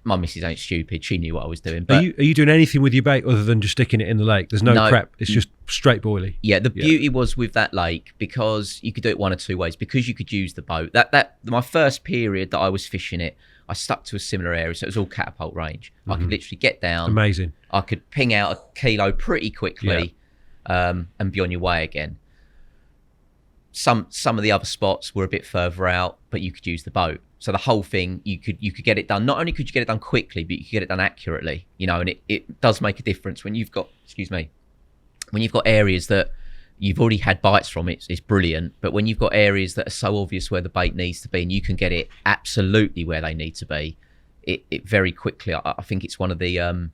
my missus ain't stupid. She knew what I was doing. But are you doing anything with your bait other than just sticking it in the lake? There's no prep. It's just straight boilie. Yeah, the beauty was with that lake, because you could do it one or two ways, because you could use the boat. That my first period that I was fishing it, I stuck to a similar area, so it was all catapult range. I could literally get down. Amazing. I could ping out a kilo pretty quickly, and be on your way again. Some of the other spots were a bit further out, but you could use the boat. So the whole thing, you could get it done. Not only could you get it done quickly, but you could get it done accurately. And it does make a difference when you've got, when you've got areas that you've already had bites from. It's brilliant. But when you've got areas that are so obvious where the bait needs to be, and you can get it absolutely where they need to be, it very quickly. I think it's one of the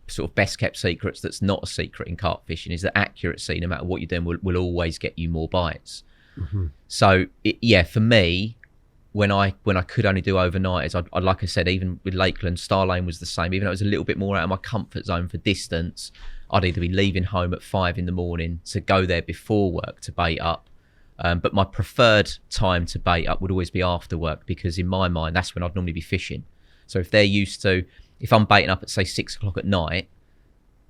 sort of best kept secrets that's not a secret in carp fishing, is that accuracy, no matter what you're doing, will always get you more bites. So for me, when I could only do overnighters, I'd like I said, even with Lakeland, Star Lane was the same. Even though it was a little bit more out of my comfort zone for distance, I'd either be leaving home at 5 a.m. to go there before work to bait up. But my preferred time to bait up would always be after work, because in my mind, that's when I'd normally be fishing. So if they're used to, if I'm baiting up at say 6 o'clock at night,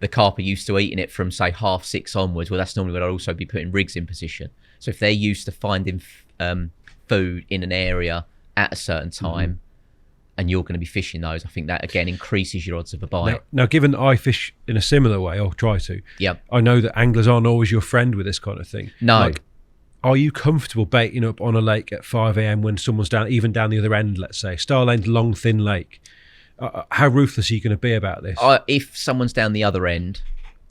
the carp are used to eating it from say 6:30 onwards. Well, that's normally when I'd also be putting rigs in position. So if they're used to finding food in an area at a certain time, and you're going to be fishing those, I think that again increases your odds of a bite. Now, given that I fish in a similar way, or try to, I know that anglers aren't always your friend with this kind of thing. No. Are you comfortable baiting up on a lake at 5 a.m. when someone's even down the other end, let's say? Star Lane's long, thin lake. How ruthless are you going to be about this? If someone's down the other end,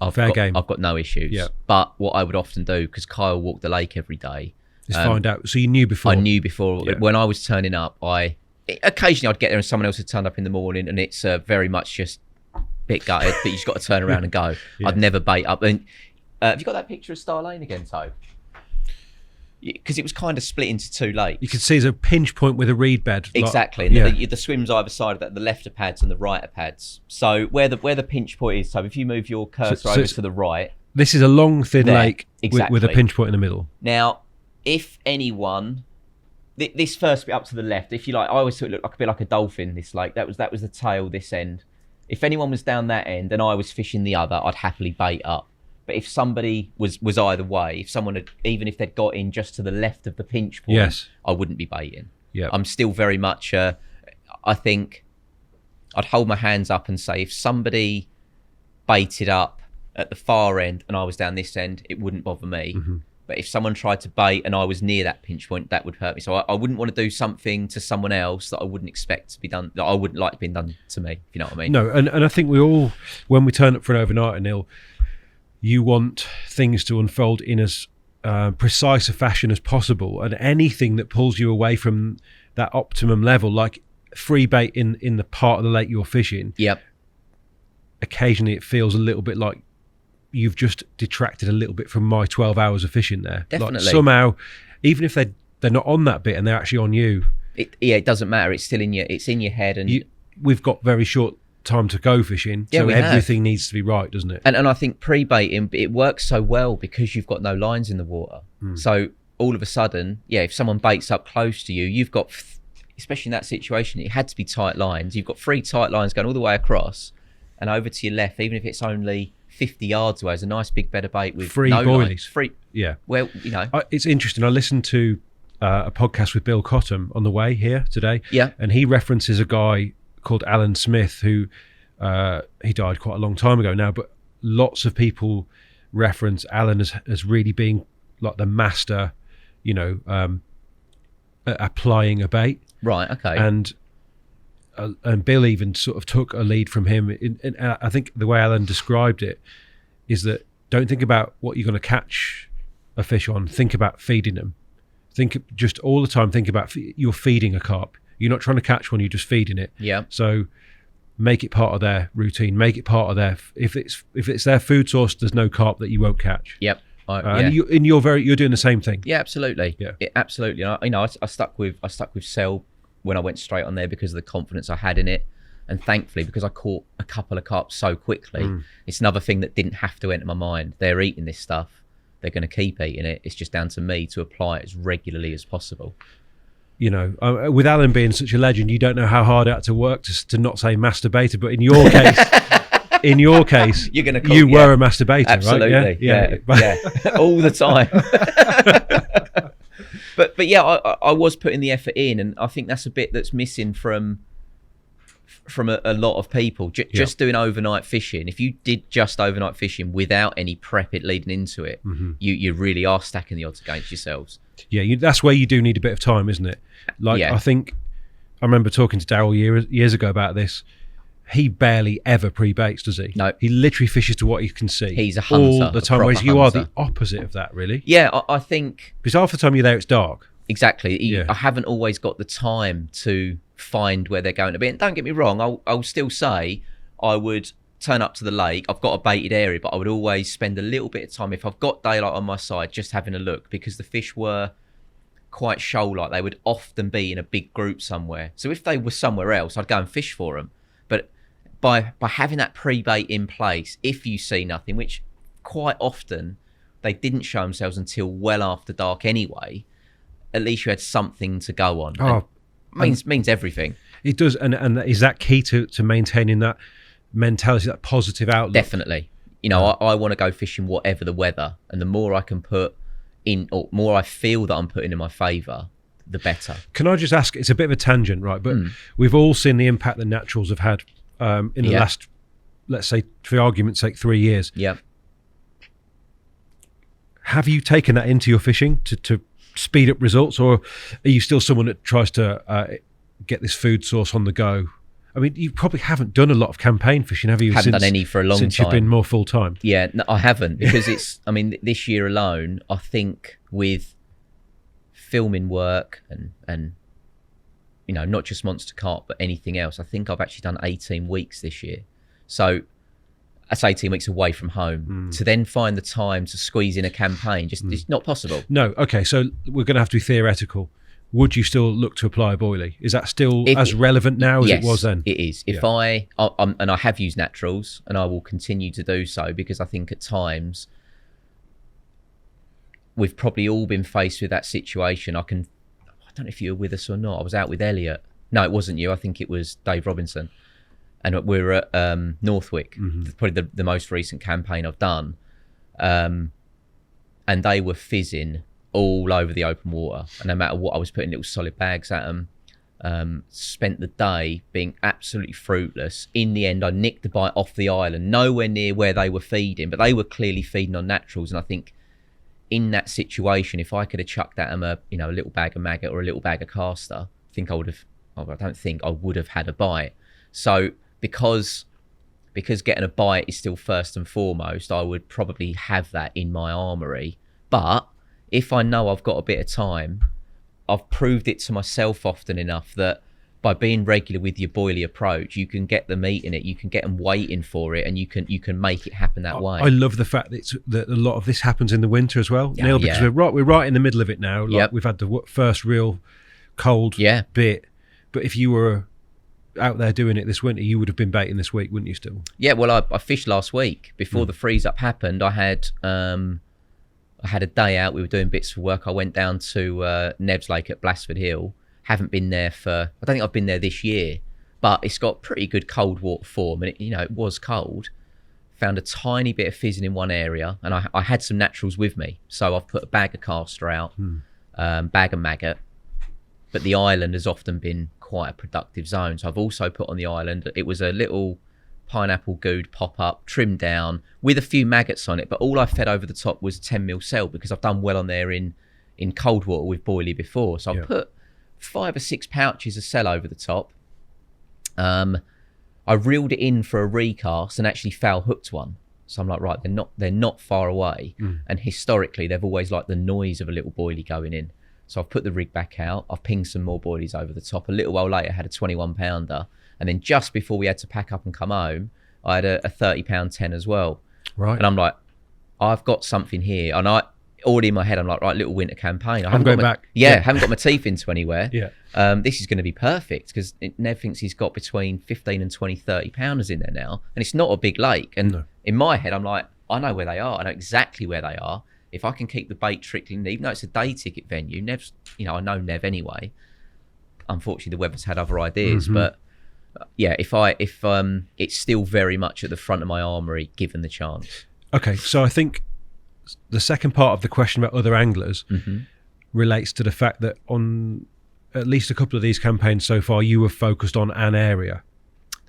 I've got no issues. Yeah. But what I would often do, because Kyle walked the lake every day, just find out. So you knew before? I knew before. Yeah. When I was turning up, occasionally I'd get there and someone else had turned up in the morning, and it's very much just a bit gutted, but you just got to turn around and go. I'd never bait up. And have you got that picture of Star Lane again, Toe? Because it was kind of split into two lakes. You could see there's a pinch point with a reed bed. Exactly. And the swims either side of that, the left are pads and the right are pads. So where the pinch point is, so if you move your cursor over to the right. This is a long, thin lake exactly. with a pinch point in the middle. Now, if anyone, this first bit up to the left, if you like, I always thought it looked like a bit like a dolphin, this lake. That was the tail, this end. If anyone was down that end and I was fishing the other, I'd happily bait up. But if somebody was either way, if someone had, even if they'd got in just to the left of the pinch point, I wouldn't be baiting. Yeah, I'm still very much, I think I'd hold my hands up and say, if somebody baited up at the far end and I was down this end, it wouldn't bother me. But if someone tried to bait and I was near that pinch point, that would hurt me. So I wouldn't want to do something to someone else that I wouldn't expect to be done, that I wouldn't like being done to me, if you know what I mean. No, and I think we all, when we turn up for an overnight, Neil, you want things to unfold in as precise a fashion as possible, and anything that pulls you away from that optimum level, like free bait in the part of the lake you're fishing. Yep. Occasionally it feels a little bit like you've just detracted a little bit from my 12 hours of fishing there. Definitely. Like somehow, even if they're not on that bit and they're actually on you. It doesn't matter. It's still in your head, and we've got very short time to go fishing, so everything needs to be right, doesn't it? And I think pre-baiting, it works so well because you've got no lines in the water. So all of a sudden, if someone baits up close to you, you've got, especially in that situation, it had to be tight lines. You've got 3 tight lines going all the way across, and over to your left, even if it's only 50 yards away, is a nice big bed of bait with free no boilies. Free. Yeah. Well, it's interesting. I listened to a podcast with Bill Cottam on the way here today. Yeah. And he references a guy called Alan Smith, who he died quite a long time ago now, but lots of people reference Alan as really being like the master, applying a bait. Right. Okay. And Bill even sort of took a lead from him. And I think the way Alan described it is that don't think about what you're going to catch a fish on. Think about feeding them. Think just all the time. Think about you're feeding a carp. You're not trying to catch one. You're just feeding it. Yeah. So make it part of their routine. Make it part of their. If it's their food source, there's no carp that you won't catch. Yep. And you're doing the same thing. Yeah, absolutely. Yeah, absolutely. I stuck with Cell when I went straight on there because of the confidence I had in it, and thankfully because I caught a couple of carp so quickly. It's another thing that didn't have to enter my mind. They're eating this stuff. They're going to keep eating it. It's just down to me to apply it as regularly as possible. you know, with Alan being such a legend, you don't know how hard I had to work to not say masturbator. But in your case, You're gonna you were a masturbator, absolutely, right? yeah, all the time. but yeah, I was putting the effort in, and I think that's a bit that's missing from a lot of people. Just doing overnight fishing. If you did just overnight fishing without any prep leading into it, you really are stacking the odds against yourselves. Yeah, that's where you do need a bit of time, isn't it? Like, I think I remember talking to Daryl years ago about this. He barely ever pre-baits, does he? No. He literally fishes to what he can see. He's a hunter. All the time, whereas you are the opposite of that, really. Yeah, I think... Because half the time you're there, it's dark. Exactly. I haven't always got the time to find where they're going to be. And don't get me wrong, I'll still say I would turn up to the lake. I've got a baited area, but I would always spend a little bit of time, if I've got daylight on my side, just having a look, because the fish were quite shoal-like. They would often be in a big group somewhere. So if they were somewhere else, I'd go and fish for them. But by having that pre-bait in place, if you see nothing, which quite often they didn't show themselves until well after dark anyway, at least you had something to go on. Means everything. It does, and is that key to maintaining that mentality, that positive outlook? Definitely. You know, I want to go fishing whatever the weather, and the more I can put in, or more I feel that I'm putting in my favour, the better. Can I just ask, it's a bit of a tangent, right? But we've all seen the impact that naturals have had in the last, let's say, for argument's sake, 3 years. Yeah. Have you taken that into your fishing to speed up results, or are you still someone that tries to get this food source on the go? I mean, you probably haven't done a lot of campaign fishing, have you? Haven't done any for a long time. Since you've been more full time. Yeah, no, I haven't, because it's. I mean, this year alone, I think with filming work and you know, not just Monster Carp, but anything else, I think I've actually done 18 weeks this year. So that's 18 weeks away from home. To then find the time to squeeze in a campaign, it's not possible. No, okay, so we're going to have to be theoretical. Would you still look to apply a boilie? Is that still as relevant now as it was then? It is. If and I have used naturals, and I will continue to do so, because I think at times we've probably all been faced with that situation. I don't know if you were with us or not. I was out with Elliot. No, it wasn't you. I think it was Dave Robinson. And we were at Northwick, probably the most recent campaign I've done. And they were fizzing all over the open water. And no matter what, I was putting little solid bags at them. Spent the day being absolutely fruitless. In the end, I nicked the bite off the island, nowhere near where they were feeding, but they were clearly feeding on naturals. And I think in that situation, if I could have chucked at them a little bag of maggot or a little bag of caster, I don't think I would have had a bite. So because getting a bite is still first and foremost, I would probably have that in my armoury. But if I know I've got a bit of time, I've proved it to myself often enough that by being regular with your boilie approach, you can get them eating it, you can get them waiting for it, and you can make it happen that way. I love the fact that a lot of this happens in the winter as well, Neil, because we're right in the middle of it now. Like we've had the first real cold bit, but if you were out there doing it this winter, you would have been baiting this week, wouldn't you still? Yeah, well, I fished last week. Before the freeze up happened, I had a day out. We were doing bits for work. I went down to Neves Lake at Blasford Hill. Haven't been there I don't think I've been there this year, but it's got pretty good cold water form, and it was cold. Found a tiny bit of fizzing in one area, and I had some naturals with me, so I've put a bag of caster out, bag of maggot. But the island has often been quite a productive zone, so I've also put on the island, it was a little pineapple good pop-up, trimmed down with a few maggots on it, but all I fed over the top was 10mm cell, because I've done well on there in cold water with boilie before. So I put 5 or 6 pouches of cell over the top. I reeled it in for a recast and actually foul hooked one. So I'm like, right, they're not far away. And historically, they've always liked the noise of a little boilie going in. So I've put the rig back out. I've pinged some more boilies over the top. A little while later, I had a 21 pounder. And then just before we had to pack up and come home, I had a 30 pound 10 as well. Right. And I'm like, I've got something here. And I already in my head, I'm like, right, little winter campaign. I'm going back. Haven't got my teeth into anywhere. Yeah. This is going to be perfect, because Nev thinks he's got between 15 and 20, 30 pounders in there now. And it's not a big lake. And in my head, I'm like, I know where they are. I know exactly where they are. If I can keep the bait trickling, even though it's a day ticket venue, Nev's, I know Nev anyway. unfortunately the weather's had other ideas. But yeah, if it's still very much at the front of my armoury given the chance. Okay, so I think the second part of the question about other anglers relates to the fact that on at least a couple of these campaigns so far, you were focused on an area.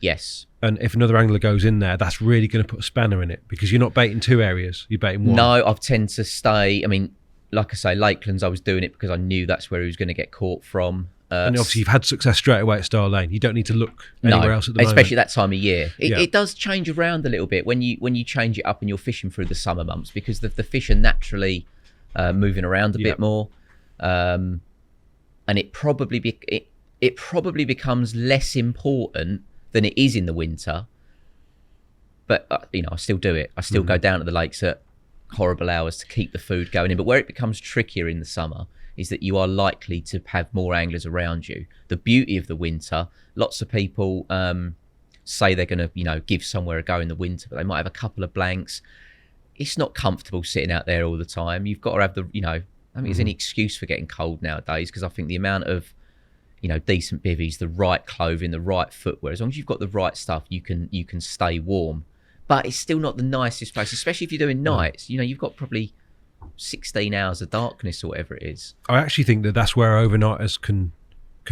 Yes. And if another angler goes in there, that's really going to put a spanner in it, because you're not baiting 2 areas, you're baiting 1. No, I've tend to stay. I mean, like I say, Lakelands, I was doing it because I knew that's where he was going to get caught from. And obviously you've had success straight away at Star Lane. You don't need to look anywhere else at the moment. Especially that time of year. It does change around a little bit when you change it up and you're fishing through the summer months, because the fish are naturally moving around a bit more. And it probably becomes less important than it is in the winter. But, I still do it. I still go down to the lakes at horrible hours to keep the food going in. But where it becomes trickier in the summer is that you are likely to have more anglers around you. The beauty of the winter, lots of people say they're going to, give somewhere a go in the winter, but they might have a couple of blanks. It's not comfortable sitting out there all the time. You've got to have the, I don't think there's any excuse for getting cold nowadays, because I think the amount of, decent bivvies, the right clothing, the right footwear, as long as you've got the right stuff, you can stay warm. But it's still not the nicest place, especially if you're doing nights. You've got probably 16 hours of darkness or whatever it is. I actually think that's where overnighters can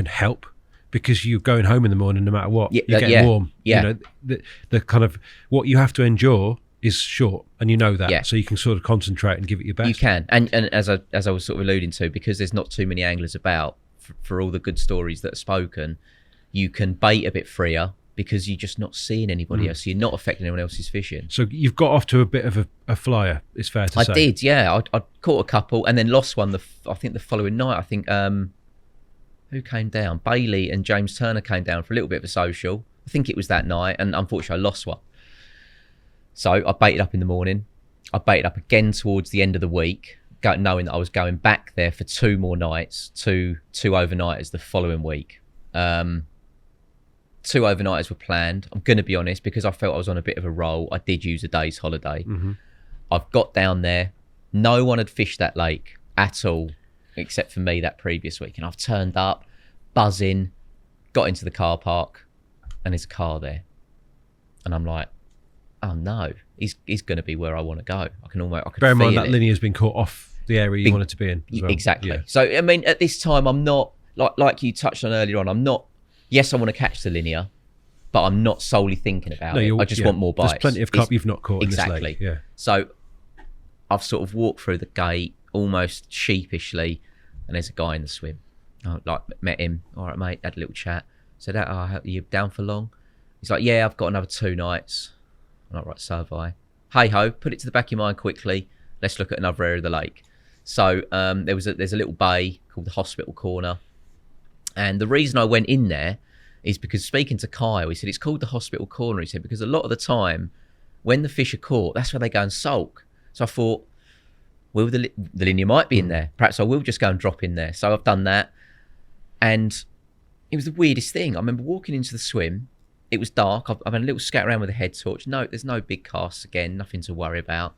help, because you're going home in the morning no matter what. You're getting warm. Yeah. The kind of what you have to endure is short, and that, so you can sort of concentrate and give it your best. You can, and as I was sort of alluding to, because there's not too many anglers about, for all the good stories that are spoken, you can bait a bit freer, because you're just not seeing anybody else. So you're not affecting anyone else's fishing. So you've got off to a bit of a flyer, it's fair to say. I did, yeah. I caught a couple and then lost one, I think the following night. I think, who came down? Bailey and James Turner came down for a little bit of a social. I think it was that night, and unfortunately I lost one. So I baited up in the morning. I baited up again towards the end of the week, knowing that I was going back there for 2 more nights, two overnighters the following week. 2 overnighters were planned. I'm going to be honest, because I felt I was on a bit of a roll, I did use a day's holiday. I've got down there. No one had fished that lake at all, except for me that previous week. And I've turned up, buzzing, got into the car park, and there's a car there. And I'm like, oh no, he's going to be where I want to go. I can bear in mind that linear's been caught off the area you wanted to be in as well. Exactly. Yeah. So, I mean, at this time, I'm not, like you touched on earlier on, I'm not, yes, I want to catch the linear, but I'm not solely thinking about it. I just want more bites. There's plenty of carp you've not caught in this lake. Yeah. So I've sort of walked through the gate almost sheepishly, and there's a guy in the swim. I met him. All right, mate. Had a little chat. Said, are you down for long? He's like, yeah, I've got another 2 nights. I'm like, right, so have I. Hey ho, put it to the back of your mind quickly. Let's look at another area of the lake. So there's a little bay called the Hospital Corner. And the reason I went in there is because, speaking to Kyle, he said it's called the Hospital Corner. He said because a lot of the time when the fish are caught, that's where they go and sulk. So I thought, well, the linear might be in there. Perhaps I will just go and drop in there. So I've done that. And it was the weirdest thing. I remember walking into the swim. It was dark. I've had a little scout around with a head torch. No, there's no big casts again. Nothing to worry about.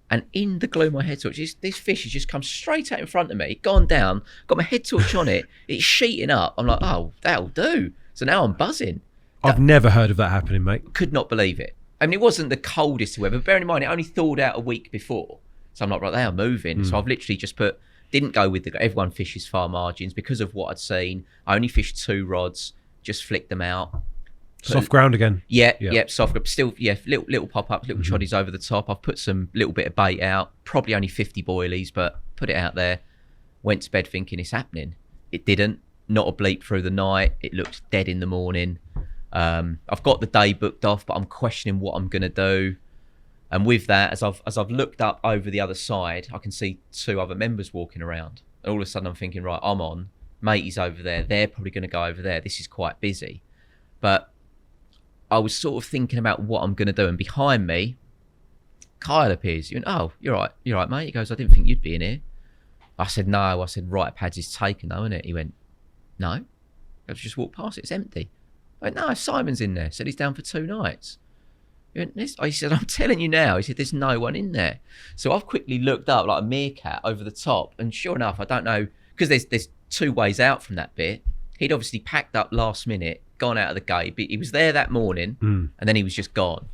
And in the glow of my head torch, this fish has just come straight out in front of me, gone down, got my head torch on it. It's sheeting up. I'm like, oh, that'll do. So now I'm buzzing. I've never heard of that happening, mate. Could not believe it. I mean, it wasn't the coldest weather. Bearing in mind, it only thawed out a week before. So I'm like, right, they are moving. So I've literally just didn't go with everyone fishes far margins because of what I'd seen. I only fished 2 rods, just flicked them out. Soft ground again. Yeah, soft ground. Still, little pop-ups, little choddies over the top. I've put some little bit of bait out, probably only 50 boilies, but put it out there. Went to bed thinking it's happening. It didn't. Not a bleep through the night. It looked dead in the morning. I've got the day booked off, but I'm questioning what I'm going to do. And with that, as I've looked up over the other side, I can see 2 other members walking around. And all of a sudden I'm thinking, right, I'm on. Matey's over there. They're probably going to go over there. This is quite busy. But I was sort of thinking about what I'm going to do. And behind me, Kyle appears. He went, oh, you're right, mate. He goes, I didn't think you'd be in here. I said, no. I said, right, pads is taken though, isn't it? He went, no. I just walked past it. It's empty. I went, no, Simon's in there. Said he's down for 2 nights. He went, he said, I'm telling you now. He said, there's no one in there. So I've quickly looked up like a meerkat over the top. And sure enough, I don't know, because there's 2 ways out from that bit. He'd obviously packed up last minute, gone out of the gate, but he was there that morning and then he was just gone.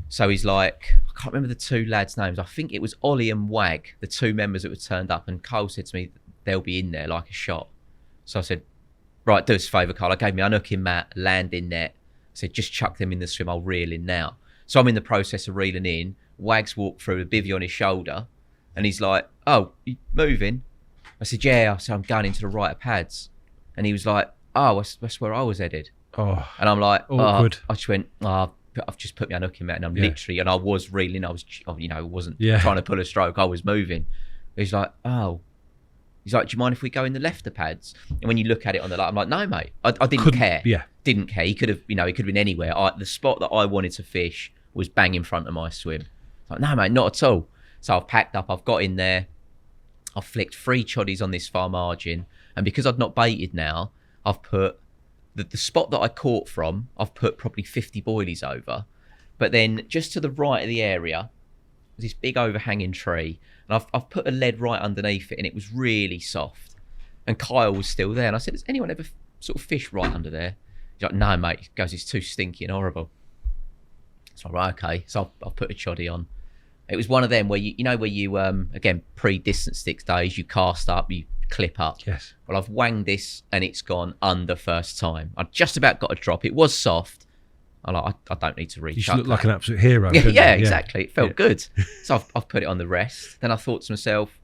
So he's like, I can't remember the two lads' names. I think it was Ollie and Wag, the two members that were turned up. And Cole said to me, they'll be in there like a shot. So I said, right, do us a favour, Cole. I gave me unhooking mat, landing net. I said, just chuck them in the swim. I'll reel in now. So I'm in the process of reeling in. Wag's walked through with a bivvy on his shoulder. And he's like, oh, you moving? I said, yeah. I said, I'm going into the right of pads. And he was like, oh, that's where I was headed. Oh, and I'm like, awkward. I just went, I've just put my unhooking mat, and I'm literally, and I was reeling. I was, wasn't trying to pull a stroke. I was moving. He's like, oh. He's like, do you mind if we go in the left of pads? And when you look at it on the light, I'm like, no, mate. I didn't care. Yeah. Didn't care. He could have, he could have been anywhere. The spot that I wanted to fish was bang in front of my swim. Like, no, mate, not at all. So I've packed up. I've got in there. I've flicked 3 choddies on this far margin. And because I'd not baited now, I've put the spot that I caught from, I've put probably 50 boilies over. But then just to the right of the area, there's this big overhanging tree. And I've put a lead right underneath it, and it was really soft. And Kyle was still there. And I said, has anyone ever sort of fished right under there? He's like, no, mate. He goes, it's too stinky and horrible. So I'm like, right, okay. So I've put a choddy on. It was one of them where you again, pre-distance sticks days, you cast up, you clip up. Yes. Well, I've wanged this and it's gone under first time. I just about got a drop. It was soft. I don't need to reach. You should look like an absolute hero. Yeah, exactly. It felt good. So I've put it on the rest. Then I thought to myself,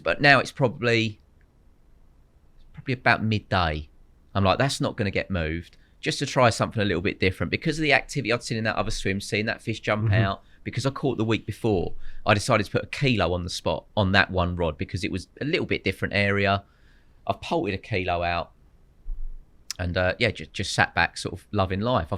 but now it's probably about midday. I'm like, that's not going to get moved. Just to try something a little bit different. Because of the activity I'd seen in that other swim, seeing that fish jump out, because I caught the week before, I decided to put a kilo on the spot on that one rod because it was a little bit different area. I've polted a kilo out and just sat back sort of loving life.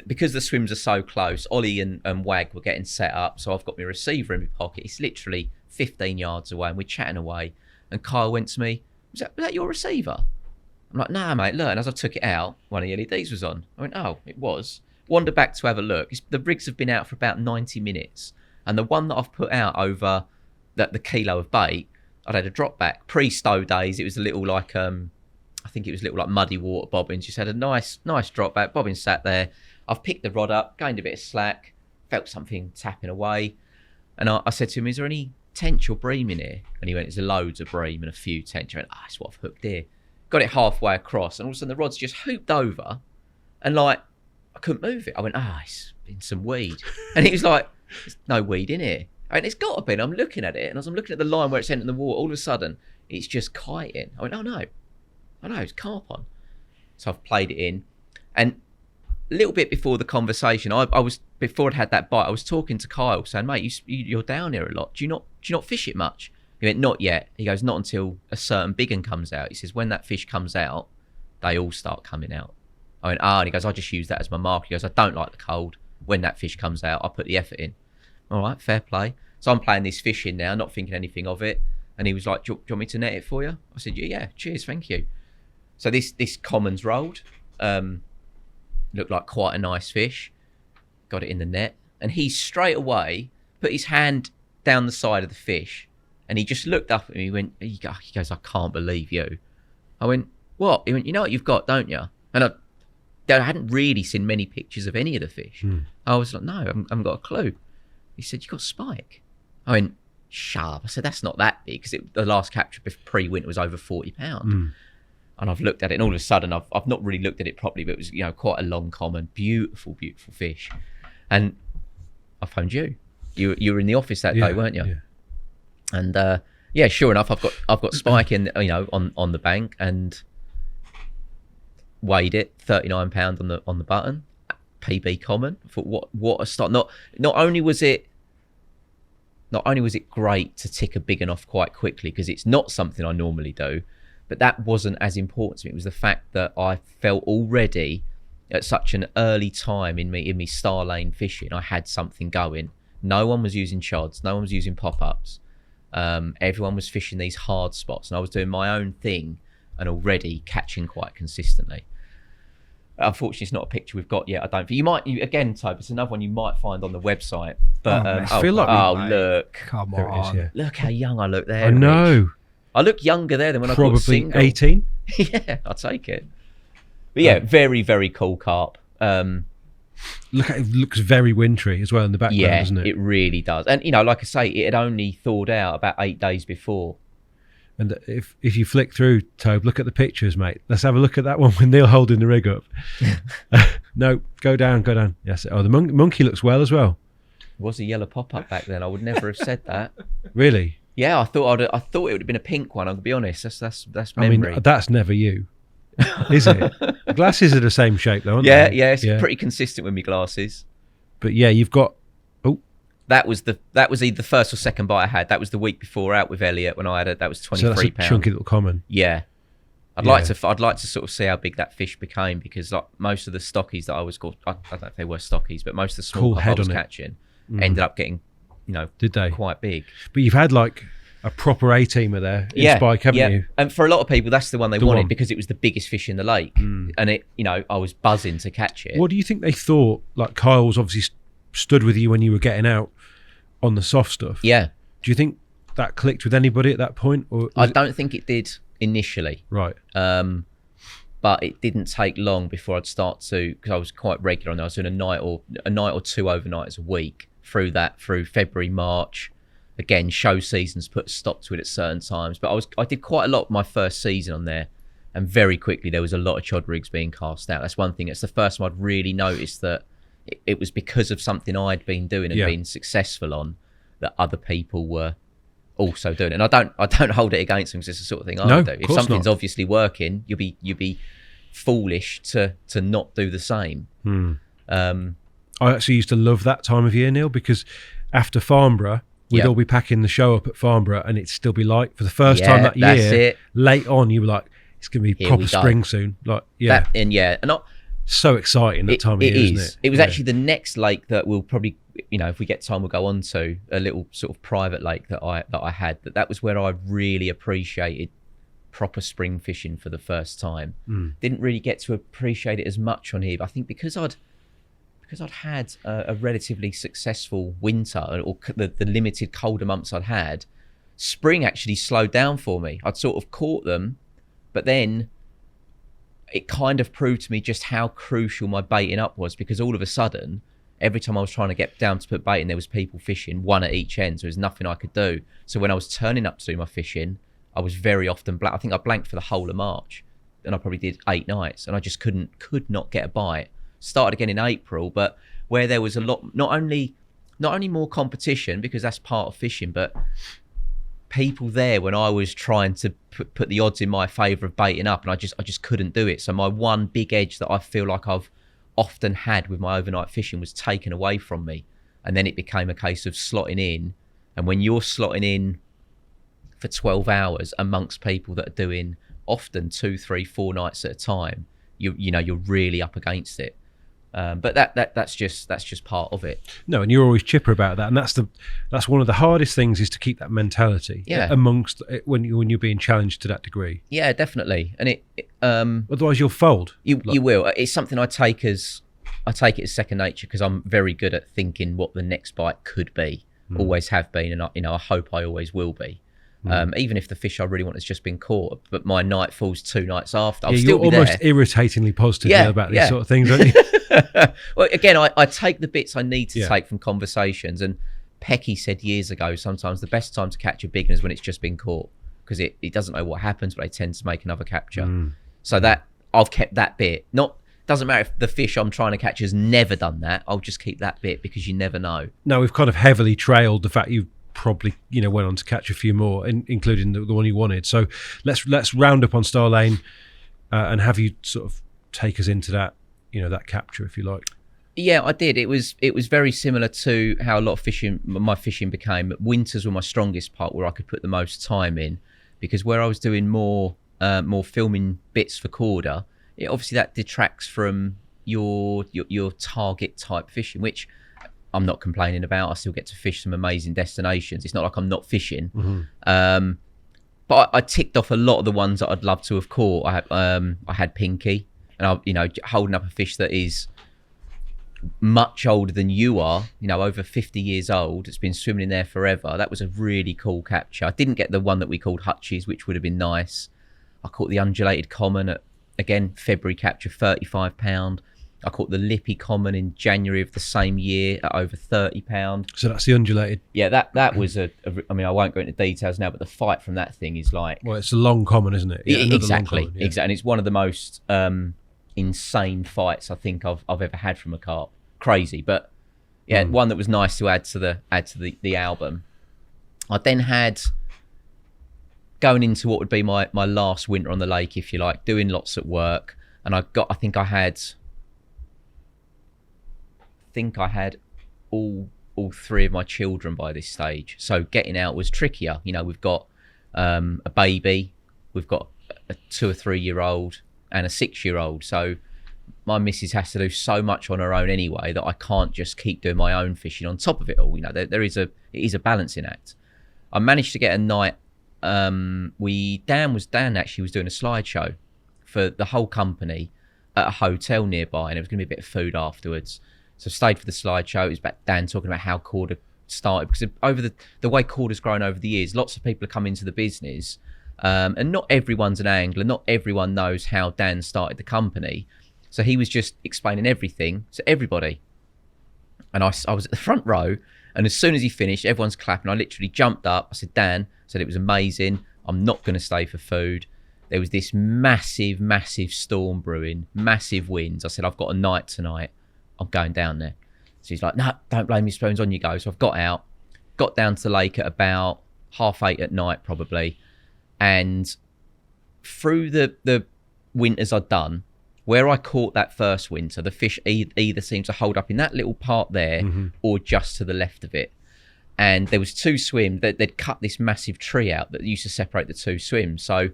Because the swims are so close, Ollie and Wag were getting set up, so I've got my receiver in my pocket. It's literally 15 yards away and we're chatting away. And Kyle went to me, was that your receiver? I'm like, nah, mate, look. And as I took it out, one of the LEDs was on. I went, oh, it was. Wandered back to have a look. The rigs have been out for about 90 minutes. And the one that I've put out over the kilo of bait, I'd had a drop back. Pre-stow days, it was a little like, I think it was a little like muddy water bobbins. Just had a nice drop back. Bobbin sat there. I've picked the rod up, gained a bit of slack, felt something tapping away. And I said to him, is there any tench or bream in here? And he went, there's loads of bream and a few tench. I went, that's what I've hooked here. Got it halfway across, and all of a sudden the rod's just hooped over, and like I couldn't move it. I went, it's been some weed, and he was like, "There's no weed in here." I went, it's got to be. And I'm looking at it, and as I'm looking at the line where it's entering the water, all of a sudden it's just kiting. I went, oh no, it's carp on. So I've played it in, and a little bit before the conversation, before I'd had that bite, I was talking to Kyle, saying, "Mate, you're down here a lot. Do you not fish it much?" He went, not yet. He goes, not until a certain big one comes out. He says, when that fish comes out, they all start coming out. I went, and he goes, I just use that as my marker. He goes, I don't like the cold. When that fish comes out, I put the effort in. All right, fair play. So I'm playing this fish in now, not thinking anything of it. And he was like, do you want me to net it for you? I said, yeah, cheers, thank you. So this commons rolled. Looked like quite a nice fish. Got it in the net. And he straight away put his hand down the side of the fish. And he just looked up at me. He goes, I can't believe you. I went, what? He went, you know what you've got, don't you? And I hadn't really seen many pictures of any of the fish. I was like, no, I haven't got a clue. He said, you got spike. I went, sharp. I said, that's not that big, because the last capture pre-winter was over 40 pounds. And I've looked at it, and all of a sudden, I've not really looked at it properly, but it was quite a long common, beautiful, beautiful fish. And I phoned you. You were in the office that day, weren't you? Yeah. And sure enough, I've got spike in, on the bank, and weighed it, 39 pounds on the button, PB common. I thought, what a start! Not only was it great to tick a big one off quite quickly, because it's not something I normally do, but that wasn't as important to me. It was the fact that I felt already at such an early time in me star lane fishing, I had something going. No one was using chods, no one was using pop-ups. Everyone was fishing these hard spots, and I was doing my own thing and already catching quite consistently. Unfortunately, it's not a picture we've got yet. I don't think again, Toby, it's another one you might find on the website. But I feel like look, come there on, it is, yeah. Look how young I look there. I know. Rich. I look younger there than when I probably caught single. 18. Yeah, I'll take it. But yeah, very, very cool carp. Look at it, looks very wintry as well in the background, Yeah, doesn't it? it really does. And, you know, like I say, it had only thawed out about 8 days before. And if you flick through, Tobe, look at the pictures, mate. Let's have a look at that one with Neil holding the rig up. No, go down. Yes. Oh, the monkey looks well as well. It was a yellow pop-up back then. I would never have said that. Really? Yeah, I thought it would have been a pink one. I'll be honest. That's memory. I mean, that's never you, is it? The glasses are the same shape, though, aren't Yeah, they? yeah. It's pretty consistent with my glasses. But yeah, you've got. That was either the first or second bite I had. That was the week before out with Elliot when I had it. That was 23 So that's a pounds. chunky little common. Yeah. I'd like to sort of see how big that fish became, because like most of the stockies that I was caught, I don't know if they were stockies, but most of the small carp I was catching ended up getting, you know, Did they? quite big. But you've had like a proper A-teamer there in Spike, haven't you? And for a lot of people, that's the one they wanted because it was the biggest fish in the lake, and it, you know, I was buzzing to catch it. What do you think they thought? Like Kyle was obviously stood with you when you were getting out on the soft stuff. Yeah. Do you think that clicked with anybody at that point? Or I don't think it did initially. Right. But it didn't take long before I'd start to, because I was quite regular on there. I was doing a night or two overnighters a week through February, March. Again, show seasons put a stop to it at certain times. But I did quite a lot my first season on there, and very quickly there was a lot of chod rigs being cast out. That's one thing. It's the first time I'd really noticed that it was because of something I'd been doing and been successful on that other people were also doing. And I don't hold it against them, because it's the sort of thing I do. If something's obviously working, you'll be foolish to not do the same. I actually used to love that time of year, Neil, because after Farnborough, we'd all be packing the show up at Farnborough, and it'd still be light for the first time that year. Late on, you were like, it's going to be proper spring soon. Like, so exciting that time of year, isn't it? It was actually the next lake that we'll probably, you know, if we get time, we'll go on to a little sort of private lake that I had. That was where I really appreciated proper spring fishing for the first time. Didn't really get to appreciate it as much on here, but I think because I'd had a relatively successful winter, or the limited colder months I'd had, spring actually slowed down for me. I'd sort of caught them, but then it kind of proved to me just how crucial my baiting up was, because all of a sudden, every time I was trying to get down to put bait in, there was people fishing, one at each end, so there was nothing I could do. So when I was turning up to do my fishing, I was very often blank. I think I blanked for the whole of March, and I probably did 8 nights, and I just could not get a bite. Started again in April, but where there was a lot, not only more competition, because that's part of fishing, but people there when I was trying to put the odds in my favour of baiting up, and I just couldn't do it. So my one big edge that I feel like I've often had with my overnight fishing was taken away from me, and then it became a case of slotting in. And when you're slotting in for 12 hours amongst people that are doing often 2, 3, 4 nights at a time, you know you're really up against it. But that's just part of it. No, and you're always chipper about that, and that's one of the hardest things, is to keep that mentality amongst when you're being challenged to that degree. Yeah, definitely. And it otherwise you'll fold. You will. It's something I take it as second nature, because I'm very good at thinking what the next bite could be. Always have been, and I hope I always will be. Even if the fish I really want has just been caught, but my night falls 2 nights after, I'll still be there. You're almost irritatingly positive about these sort of things, aren't you? Well, again, I take the bits I need to take from conversations. And Pecky said years ago, sometimes the best time to catch a big one is when it's just been caught, because it doesn't know what happens, but they tend to make another capture. So that I've kept that bit. Doesn't matter if the fish I'm trying to catch has never done that. I'll just keep that bit, because you never know. No, we've kind of heavily trailed the fact you probably went on to catch a few more, including the one you wanted. So let's round up on Star Lane and have you sort of take us into that that capture, if you like. Yeah, I did. It was very similar to how a lot of my fishing became. Winters were my strongest part, where I could put the most time in, because where I was doing more filming bits for Korda, obviously that detracts from your target type fishing, which I'm not complaining about. I still get to fish some amazing destinations. It's not like I'm not fishing. But I ticked off a lot of the ones that I'd love to have caught. I had Pinky, and holding up a fish that is much older than you are, over 50 years old. It's been swimming in there forever. That was a really cool capture. I didn't get the one that we called Hutchies, which would have been nice. I caught the undulated common at, again, February capture, £35. I caught the lippy common in January of the same year at over £30. So that's the undulated. Yeah, that was I mean, I won't go into details now, but the fight from that thing is like... Well, it's a long common, isn't it? Yeah, exactly, long common, yeah. exactly. And it's one of the most insane fights I think I've ever had from a carp. Crazy, but yeah, one that was nice to add to the album. I then had, going into what would be my last winter on the lake, if you like, doing lots at work, and I think I had all three of my children by this stage. So getting out was trickier. You know, we've got a baby, we've got a 2 or 3 year old and a 6-year-old. So my missus has to do so much on her own anyway that I can't just keep doing my own fishing on top of it all. You know, it is a balancing act. I managed to get a night. Dan actually was doing a slideshow for the whole company at a hotel nearby, and there was going to be a bit of food afterwards. So I stayed for the slideshow. It was about Dan talking about how Korda started, because over the way Korda's grown over the years, lots of people have come into the business, and not everyone's an angler. Not everyone knows how Dan started the company. So he was just explaining everything to everybody. And I was at the front row, and as soon as he finished, everyone's clapping. I literally jumped up. I said, Dan, it was amazing. I'm not going to stay for food. There was this massive, massive storm brewing, massive winds. I said, I've got a night tonight. I'm going down there. So he's like, no, don't blame me, Spoons, on you go. So I've got out, got down to the lake at about 8:30 at night probably. And through the winters I'd done, where I caught that first winter, the fish either seemed to hold up in that little part there or just to the left of it. And there was 2 swims. They'd cut this massive tree out that used to separate the 2 swims. So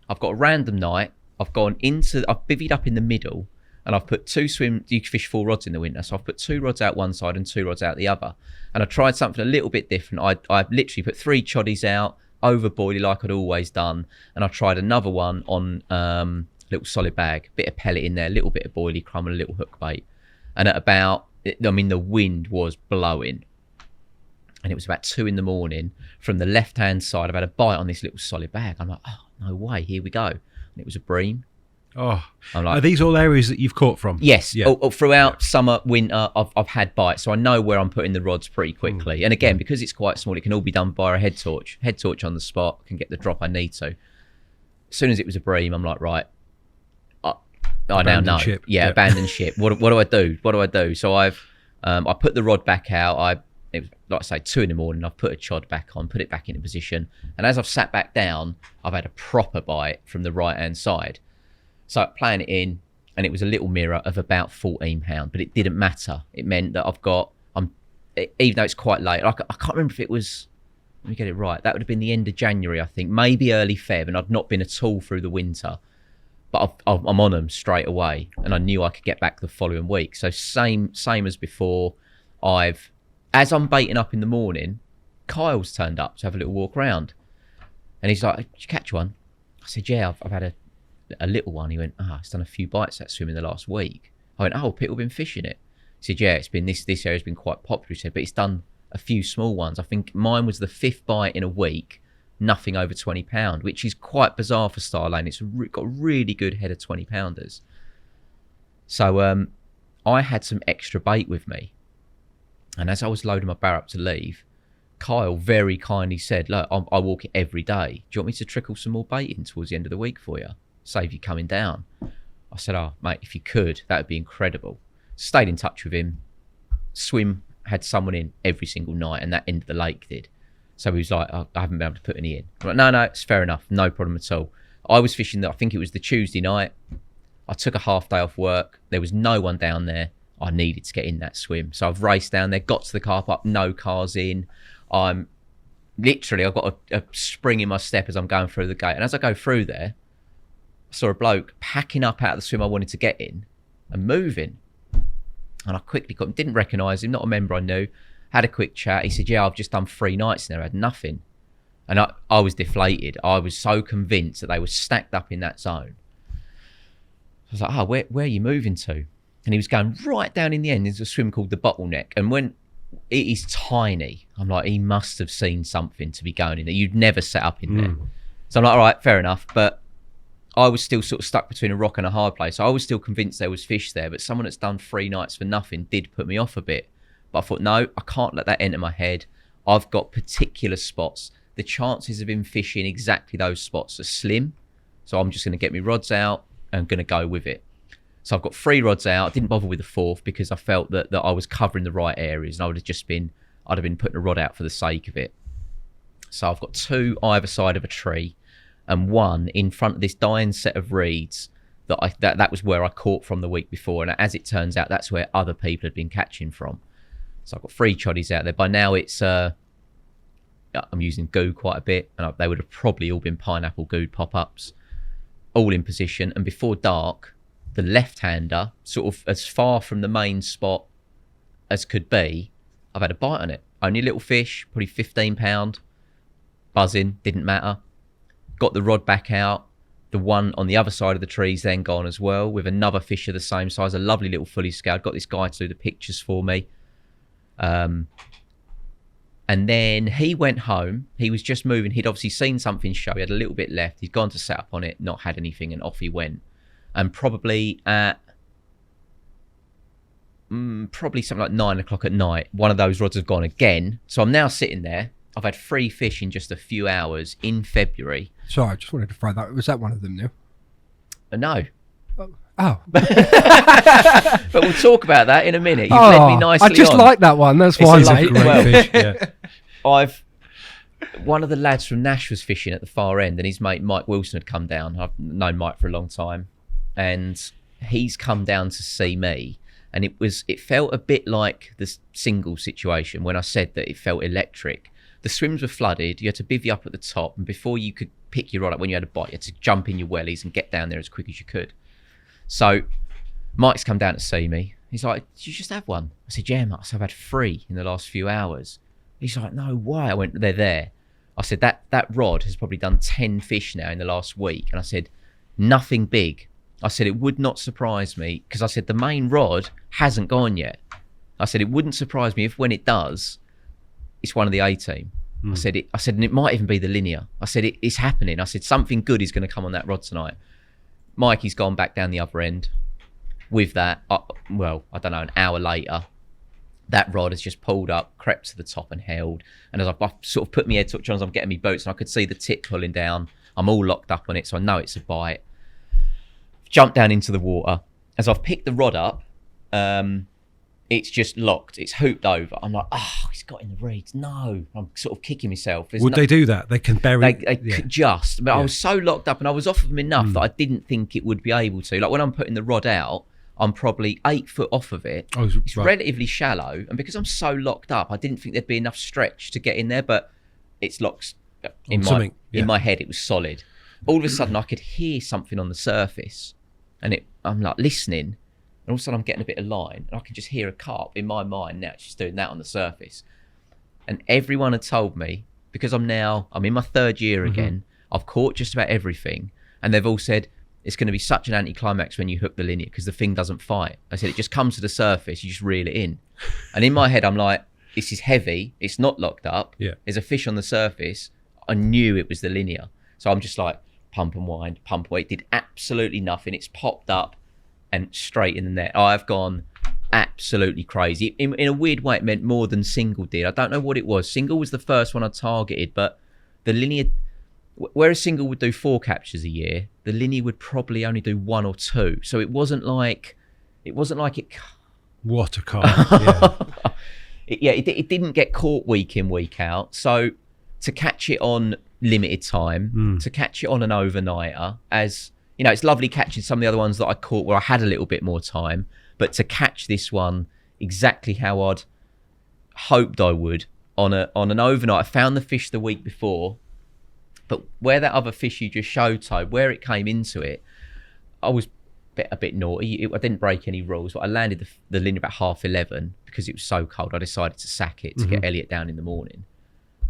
I've got a random night. I've bivvied up in the middle, and I've put 2 swims. You can fish 4 rods in the winter. So I've put 2 rods out one side and 2 rods out the other. And I tried something a little bit different. I literally put 3 choddies out over boilie like I'd always done. And I tried another one on little solid bag, bit of pellet in there, a little bit of boilie crumb and a little hook bait. And at about, the wind was blowing. And it was about 2 a.m. from the left-hand side. I've had a bite on this little solid bag. I'm like, oh, no way, here we go. And it was a bream. Oh, I'm like, are these all areas that you've caught from? Yes. Yeah. Throughout summer, winter, I've had bites. So I know where I'm putting the rods pretty quickly. And again, because it's quite small, it can all be done via a head torch. Head torch on the spot, I can get the drop I need to. As soon as it was a bream, I'm like, right, I now know. Ship. Yeah, abandon ship. What do I do? What do I do? So I put the rod back out. It was, like I say, 2 a.m. I've put a chod back on, put it back into position. And as I've sat back down, I've had a proper bite from the right-hand side. So playing it in, and it was a little mirror of about 14 pound, but it didn't matter. It meant that even though it's quite late, I can't remember if it was, let me get it right. That would have been the end of January, I think, maybe early Feb, and I'd not been at all through the winter. But I'm on them straight away, and I knew I could get back the following week. So same as before. As I'm baiting up in the morning, Kyle's turned up to have a little walk around, and he's like, "Did you catch one?" I said, "Yeah, I've had a little one." He went, "It's done a few bites that swim in the last week." I went, "Oh, people been fishing it?" He said, "Yeah, it's been this area's been quite popular." He said, "But it's done a few small ones. I think mine was the 5th bite in a week." Nothing over 20 pound, which is quite bizarre for Starlane. It's got a really good head of 20 pounders. So I had some extra bait with me, and as I was loading my bar up to leave, Kyle very kindly said, "Look, I walk it every day. Do you want me to trickle some more bait in towards the end of the week for you? Save you coming down." I said, "Oh, mate, if you could, that would be incredible." Stayed in touch with him. Swim had someone in every single night, and that end of the lake did. So he was like, "I haven't been able to put any in." I'm like, no, it's fair enough. No problem at all. I was fishing, I think it was the Tuesday night. I took a half day off work. There was no one down there. I needed to get in that swim. So I've raced down there, got to the car park, no cars in. I've got a spring in my step as I'm going through the gate. And as I go through there, I saw a bloke packing up out of the swim I wanted to get in and moving. And I quickly didn't recognise him, not a member I knew. Had a quick chat. He said, "Yeah, I've just done 3 nights in there. I had nothing." And I was deflated. I was so convinced that they were stacked up in that zone. I was like, where are you moving to? And he was going right down in the end. There's a swim called the Bottleneck. And when it is tiny, I'm like, he must have seen something to be going in there. You'd never set up in there. So I'm like, all right, fair enough. But I was still sort of stuck between a rock and a hard place. I was still convinced there was fish there, but someone that's done 3 nights for nothing did put me off a bit. But I thought, no, I can't let that enter my head. I've got particular spots. The chances of him fishing exactly those spots are slim. So I'm just going to get my rods out and going to go with it. So I've got 3 rods out. I didn't bother with the 4th because I felt that I was covering the right areas, and I'd have been putting a rod out for the sake of it. So I've got 2 either side of a tree, and 1 in front of this dying set of reeds that was where I caught from the week before. And as it turns out, that's where other people had been catching from. So I've got 3 choddies out there. By now it's, I'm using goo quite a bit, and they would have probably all been pineapple goo pop-ups, all in position. And before dark, the left-hander, sort of as far from the main spot as could be, I've had a bite on it. Only a little fish, probably 15 pound, buzzing, didn't matter. Got the rod back out. The one on the other side of the tree's then gone as well, with another fish of the same size, a lovely little fully scaled. Got this guy to do the pictures for me. And then he went home. He was just moving. He'd obviously seen something show. He had a little bit left. He'd gone to set up on it, not had anything, and off he went. And probably at something like 9 o'clock at night, one of those rods have gone again. So I'm now sitting there. I've had 3 fish in just a few hours in February. Sorry, I just wanted to throw that. Was that one of them new? No. Oh. But we'll talk about that in a minute. You've led me nicely I just on. like that one. That's why I'm It's a late. great fish, yeah. One of the lads from Nash was fishing at the far end, and his mate Mike Wilson had come down. I've known Mike for a long time, and he's come down to see me. And it felt a bit like the single situation when I said that it felt electric. The swims were flooded. You had to bivvy up at the top, and before you could pick your rod up when you had a bite, you had to jump in your wellies and get down there as quick as you could. So Mike's come down to see me. He's like, "Did you just have one?" I said, "Yeah, Mike. So I've had 3 in the last few hours." He's like, "No, why?" I went, "They're there." I said, that rod has probably done 10 fish now in the last week. And I said, nothing big. I said, it would not surprise me, because I said, the main rod hasn't gone yet. I said, it wouldn't surprise me if when it does, it's one of the A team. I said, and it might even be the linear. I said, it's happening. I said, something good is going to come on that rod tonight. Mikey's gone back down the other end with that. Well, I don't know, an hour later, that rod has just pulled up, crept to the top and held. And as I've sort of put my head touch on as I'm getting my boats, and I could see the tip pulling down. I'm all locked up on it, so I know it's a bite. Jumped down into the water. As I've picked the rod up, it's just locked. It's hooped over. I'm like, he's got in the reeds. No, I'm sort of kicking myself. Would they do that? They can bury... They could just. But I was so locked up, and I was off of them enough that I didn't think it would be able to. Like when I'm putting the rod out, I'm probably 8 foot off of it. It's relatively shallow. And because I'm so locked up, I didn't think there'd be enough stretch to get in there, but it's locked in my head. It was solid. All of a sudden, I could hear something on the surface, and I'm like listening, and all of a sudden I'm getting a bit of line, and I can just hear a carp in my mind. Now she's doing that on the surface. And everyone had told me, because I'm in my 3rd year again, I've caught just about everything, and they've all said, it's going to be such an anticlimax when you hook the linear because the thing doesn't fight. I said, it just comes to the surface, you just reel it in. And in my head, I'm like, this is heavy. It's not locked up. Yeah. There's a fish on the surface. I knew it was the linear. So I'm just like, pump and wind, pump away. It did absolutely nothing. It's popped up and straight in the net. I've gone absolutely crazy. In a weird way, it meant more than single did. I don't know what it was. Single was the first one I targeted, but the linear... Where a single would do 4 captures a year, the linear would probably only do 1 or 2. So it wasn't like it. What a carp! Yeah. It didn't get caught week in, week out. So to catch it on limited time, to catch it on an overnighter, as you know, it's lovely catching some of the other ones that I caught where I had a little bit more time. But to catch this one exactly how I'd hoped I would on an overnight, I found the fish the week before. But where that other fish you just showed, Tobe, where it came into it, I was a bit naughty. I didn't break any rules, but I landed the linear about 11:30 because it was so cold. I decided to sack it to get Elliot down in the morning.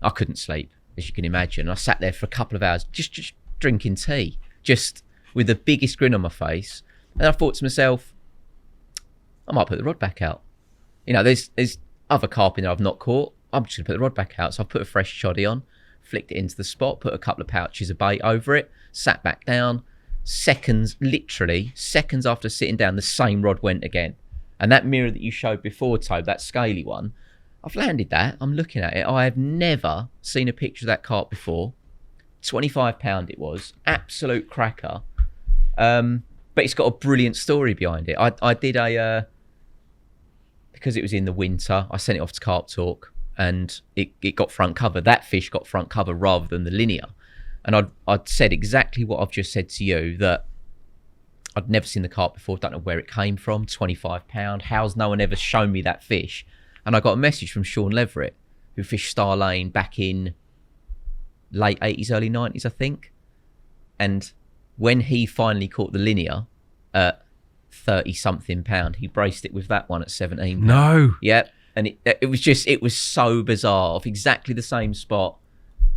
I couldn't sleep, as you can imagine. I sat there for a couple of hours just drinking tea, just with the biggest grin on my face. And I thought to myself, I might put the rod back out. You know, there's other carp in there I've not caught. I'm just going to put the rod back out. So I put a fresh shoddy on, flicked it into the spot, put a couple of pouches of bait over it, sat back down, literally seconds after sitting down, the same rod went again. And that mirror that you showed before, Tobe, that scaly one, I've landed that. I'm looking at it. I have never seen a picture of that carp before. £25 it was. Absolute cracker. But it's got a brilliant story behind it. I did because it was in the winter, I sent it off to Carp Talk, and it got front cover. That fish got front cover rather than the linear. And I'd said exactly what I've just said to you, that I'd never seen the carp before, don't know where it came from, £25. How's no one ever shown me that fish? And I got a message from Sean Leverett, who fished Star Lane back in late 80s, early 90s, I think. And when he finally caught the linear at 30-something pound, he braced it with that one at 17. No. Yep. And it was so bizarre, off exactly the same spot.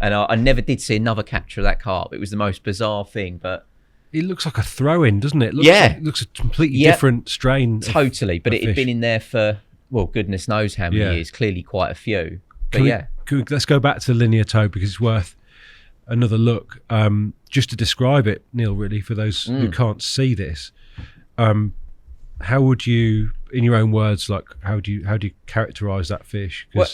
And I never did see another capture of that carp. It was the most bizarre thing, but... It looks like a throw-in, doesn't it? It looks a completely different strain. Totally, but it had been in there for, well, goodness knows how many years. Clearly quite a few. But let's go back to linear toe, because it's worth another look. Just to describe it, Neil, really, for those who can't see this, how would you, in your own words, like how do you characterise that fish? Well,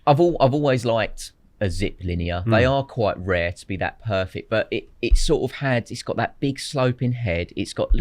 I've always liked a zip linear. They are quite rare to be that perfect, but it sort of it's got that big sloping head. It's got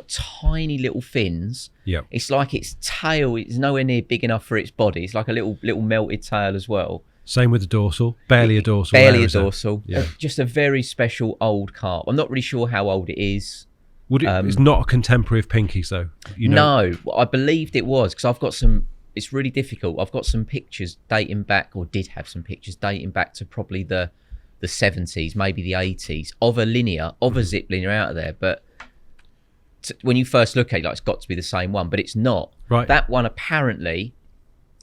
tiny little fins. Yeah. It's like its tail is nowhere near big enough for its body. It's like a little melted tail as well. Same with the dorsal. Barely a dorsal. Barely a dorsal. Yeah. Just a very special old carp. I'm not really sure how old it is. It's not a contemporary of Pinky's though. No, I believed it was, because I've got some. It's really difficult. I've got some pictures dating back, or did have some pictures dating back to probably the 70s, maybe the 80s, of a linear, of a zip linear out of there. But when you first look at it, like, it's got to be the same one, but it's not. Right. That one apparently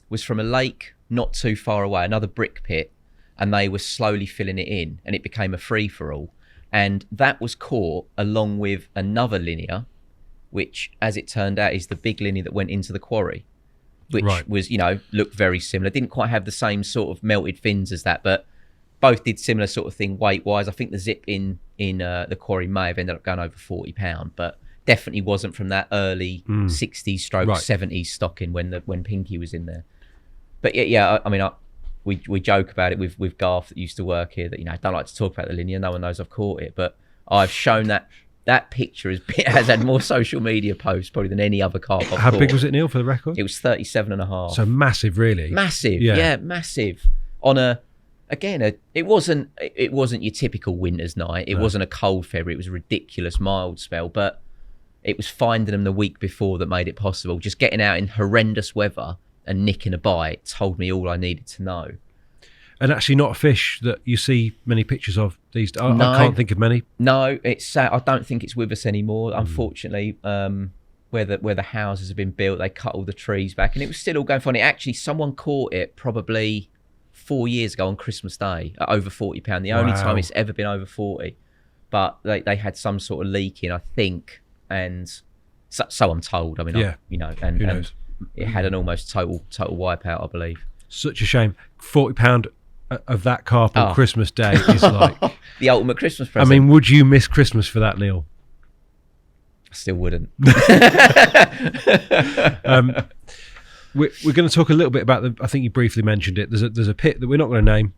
was from a lake not too far away, another brick pit, and they were slowly filling it in, and it became a free-for-all. And that was caught along with another linear, which, as it turned out, is the big linear that went into the quarry, which was, looked very similar. Didn't quite have the same sort of melted fins as that, but both did similar sort of thing weight-wise. I think the zip in the quarry may have ended up going over £40, but definitely wasn't from that early 60s stroke 70s stocking when Pinky was in there. But we joke about it with Garth that used to work here, that, I don't like to talk about the linear. No one knows I've caught it, but I've shown that picture has had more social media posts probably than any other carp I've How caught. big was it, Neil, for the record? It was 37.5. So massive, really. Massive, massive. On it wasn't your typical winter's night. It wasn't a cold February. It was a ridiculous mild spell, but it was finding them the week before that made it possible. Just getting out in horrendous weather and nicking a bite told me all I needed to know. And actually not a fish that you see many pictures of these days. I can't think of many. No, I don't think it's with us anymore. Unfortunately, where the houses have been built, they cut all the trees back, and it was still all going funny. Actually, someone caught it probably 4 years ago on Christmas Day at over £40. The only time it's ever been over 40. But they had some sort of leak in, I think, and so I'm told. I mean, who knows? And it had an almost total wipeout, I believe. Such a shame. £40 of that carp on Christmas Day is like the ultimate Christmas present. I mean, would you miss Christmas for that, Neil? I still wouldn't. We're going to talk a little bit about I think you briefly mentioned it. There's a pit that we're not going to name.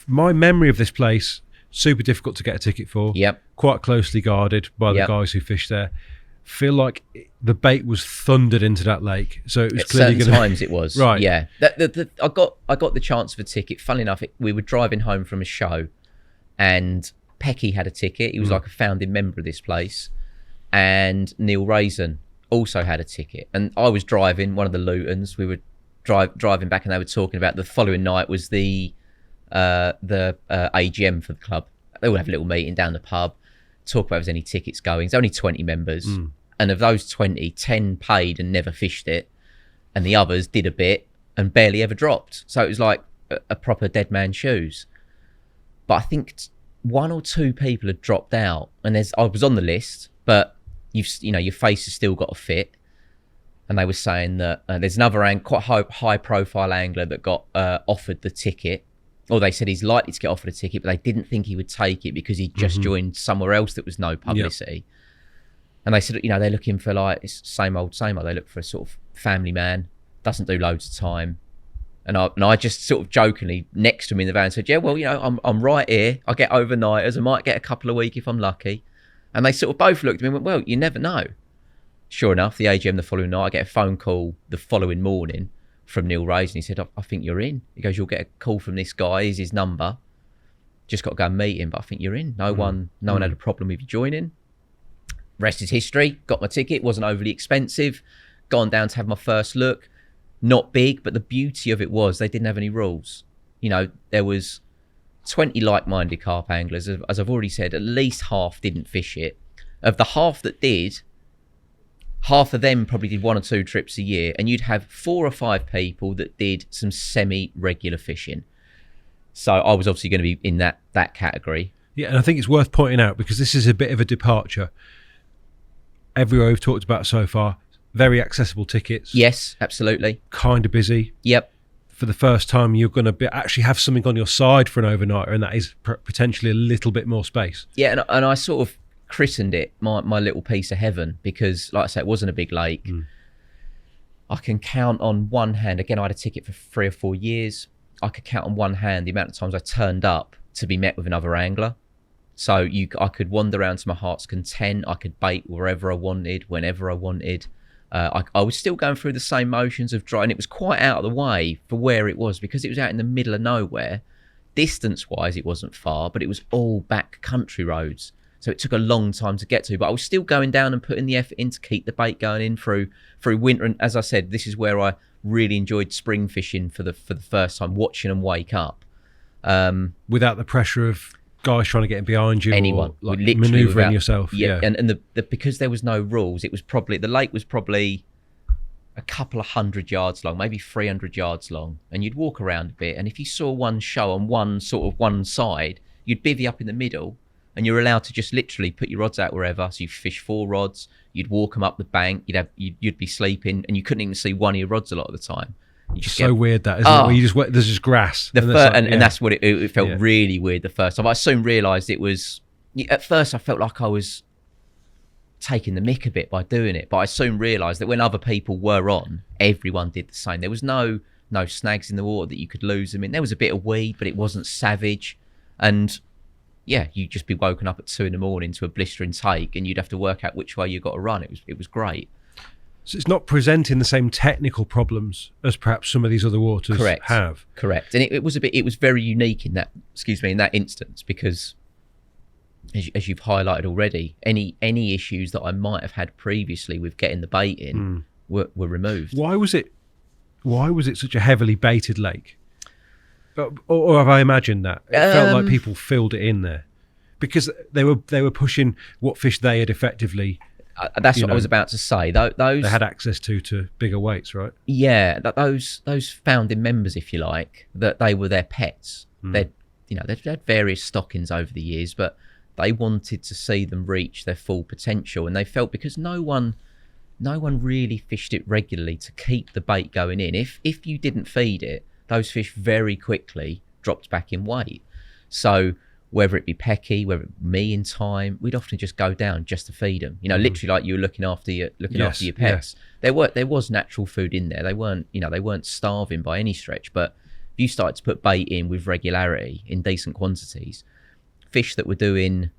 My memory of this place, super difficult to get a ticket for. Yep. Quite closely guarded by the guys who fish there. Feel like the bait was thundered into that lake, so it was clearly certain times it was right. Yeah, I got the chance of a ticket. Funnily enough, we were driving home from a show, and Pecky had a ticket. He was like a founding member of this place, and Neil Raisin also had a ticket. And I was driving one of the Lutons. We were driving back, and they were talking about the following night was the AGM for the club. They would have a little meeting down the pub. Talk about if there's any tickets going. There's only 20 members, and of those 20, 10 paid and never fished it, and the others did a bit and barely ever dropped. So it was like a proper dead man's shoes. But I think one or two people had dropped out, and I was on the list, but your face has still got to fit. And they were saying that there's another quite high profile angler that got offered the ticket or they said he's likely to get offered a ticket, but they didn't think he would take it because he'd just joined somewhere else that was no publicity. And they said, they're looking for like, it's same old. They look for a sort of family man, doesn't do loads of time. And I just sort of jokingly next to him in the van said, yeah, well, I'm right here. I get overnighters. I might get a couple a week if I'm lucky. And they sort of both looked at me and went, well, you never know. Sure enough, the AGM the following night, I get a phone call the following morning from Neil Rays, and he said, I think you're in. He goes, you'll get a call from this guy. Here's his number. Just got to go and meet him, but I think you're in. No one had a problem with you joining. Rest is history. Got my ticket. Wasn't overly expensive. Gone down to have my first look. Not big, but the beauty of it was they didn't have any rules. There was 20 like-minded carp anglers. As I've already said, at least half didn't fish it. Of the half that did, half of them probably did 1 or 2 trips a year, and you'd have 4 or 5 people that did some semi-regular fishing. So I was obviously going to be in that category. Yeah, and I think it's worth pointing out, because this is a bit of a departure. Everywhere we've talked about so far, very accessible tickets. Yes, absolutely. Kind of busy. Yep. For the first time, you're going to actually have something on your side for an overnighter, and that is potentially a little bit more space. Yeah, and I sort of christened it my little piece of heaven, because like I say, it wasn't a big lake. I can count on one hand, again, I had a ticket for 3 or 4 years. I could count on one hand the amount of times I turned up to be met with another angler. So I could wander around to my heart's content. I could bait wherever I wanted, whenever I wanted. I was still going through the same motions of dry, and it was quite out of the way for where it was, because it was out in the middle of nowhere. Distance wise, it wasn't far, but it was all back country roads. So it took a long time to get to, but I was still going down and putting the effort in to keep the bait going in through winter. And as I said, this is where I really enjoyed spring fishing for the first time, watching them wake up. Without the pressure of guys trying to get behind you, anyone, or like literally manoeuvring yourself. Yeah. And because there was no rules, it was probably, the lake was probably a couple of 100 yards long, maybe 300 yards long, and you'd walk around a bit, and if you saw one show on one side, you'd bivvy up in the middle, and you're allowed to just literally put your rods out wherever. So you fish 4 rods, you'd walk them up the bank, you'd be sleeping, and you couldn't even see one of your rods a lot of the time. Weird that, isn't it? Where you just there's just grass. And that's what it felt really weird the first time. I soon realised it was. At first, I felt like I was taking the mick a bit by doing it, but I soon realised that when other people were on, everyone did the same. There was no snags in the water that you could lose them in. There was a bit of weed, but it wasn't savage, and you'd just be woken up at 2 a.m. to a blistering take, and you'd have to work out which way you got to run. It was great. So it's not presenting the same technical problems as perhaps some of these other waters have. Correct. And it was very unique in that instance, because as you've highlighted already, any issues that I might have had previously with getting the bait in were removed. Why was it such a heavily baited lake? Or have I imagined that? It felt like people filled it in there because they were pushing what fish they had effectively. That's what I was about to say. Those they had access to bigger weights, right? Yeah, those founding members, if you like, that they were their pets. They'd had various stockings over the years, but they wanted to see them reach their full potential, and they felt because no one really fished it regularly to keep the bait going in. If you didn't feed it, those fish very quickly dropped back in weight. So whether it be Pecky, whether it be me in time, we'd often just go down just to feed them. Literally like you were looking after your pets. Yeah. There was natural food in there. They weren't starving by any stretch. But if you started to put bait in with regularity in decent quantities, fish that were doing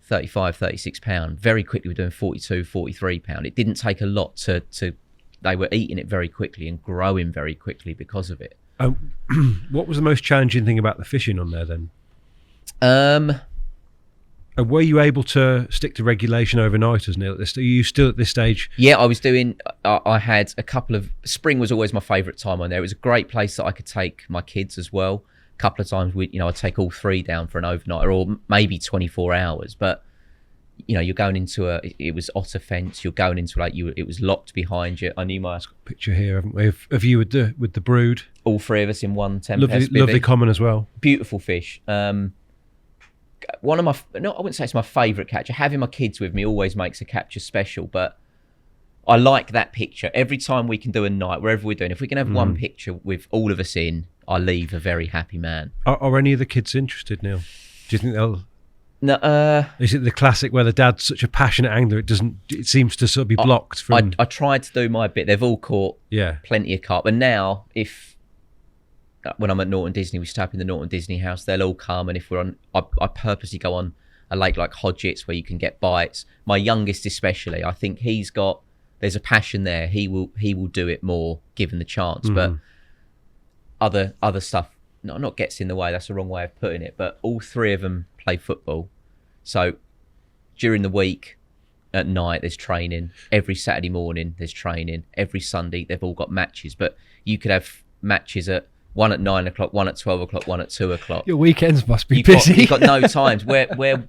35, 36 pound, very quickly were doing 42, 43 pound. It didn't take a lot to they were eating it very quickly and growing very quickly because of it. What was the most challenging thing about the fishing on there then? Were you able to stick to regulation overnighters, Neil? Are you still at this stage? Yeah, I was doing. I had a couple of. Spring was always my favourite time on there. It was a great place that I could take my kids as well. A couple of times, I'd take all 3 down for an overnighter, or maybe 24 hours. But you're going into it was otter fence. You're going into it was locked behind you. I knew my picture here, haven't we, of you with the brood. All 3 of us in one 10-pest bivvy. Lovely common as well. Beautiful fish. One of my, I wouldn't say it's my favourite catcher. Having my kids with me always makes a capture special, but I like that picture. Every time we can do a night, wherever we're doing, if we can have one picture with all of us in, I leave a very happy man. Are any of the kids interested, Neil? Do you think they'll? No, Is it the classic where the dad's such a passionate angler it seems to sort of be blocked from? I tried to do my bit. They've all caught plenty of carp, and now when I'm at Norton Disney, we stay up in the Norton Disney house. They'll all come, and if we're on, I purposely go on a lake like Hodgetts where you can get bites. My youngest especially, I think there's a passion there. He will do it more given the chance, but other stuff not gets in the way. That's the wrong way of putting it. But all three of them play football, so during the week at night there's training. Every Saturday morning there's training. Every Sunday they've all got matches. But you could have matches at one at 9 o'clock, one at 12 o'clock, one at 2 o'clock. Your weekends must be busy. You've got no times. Where when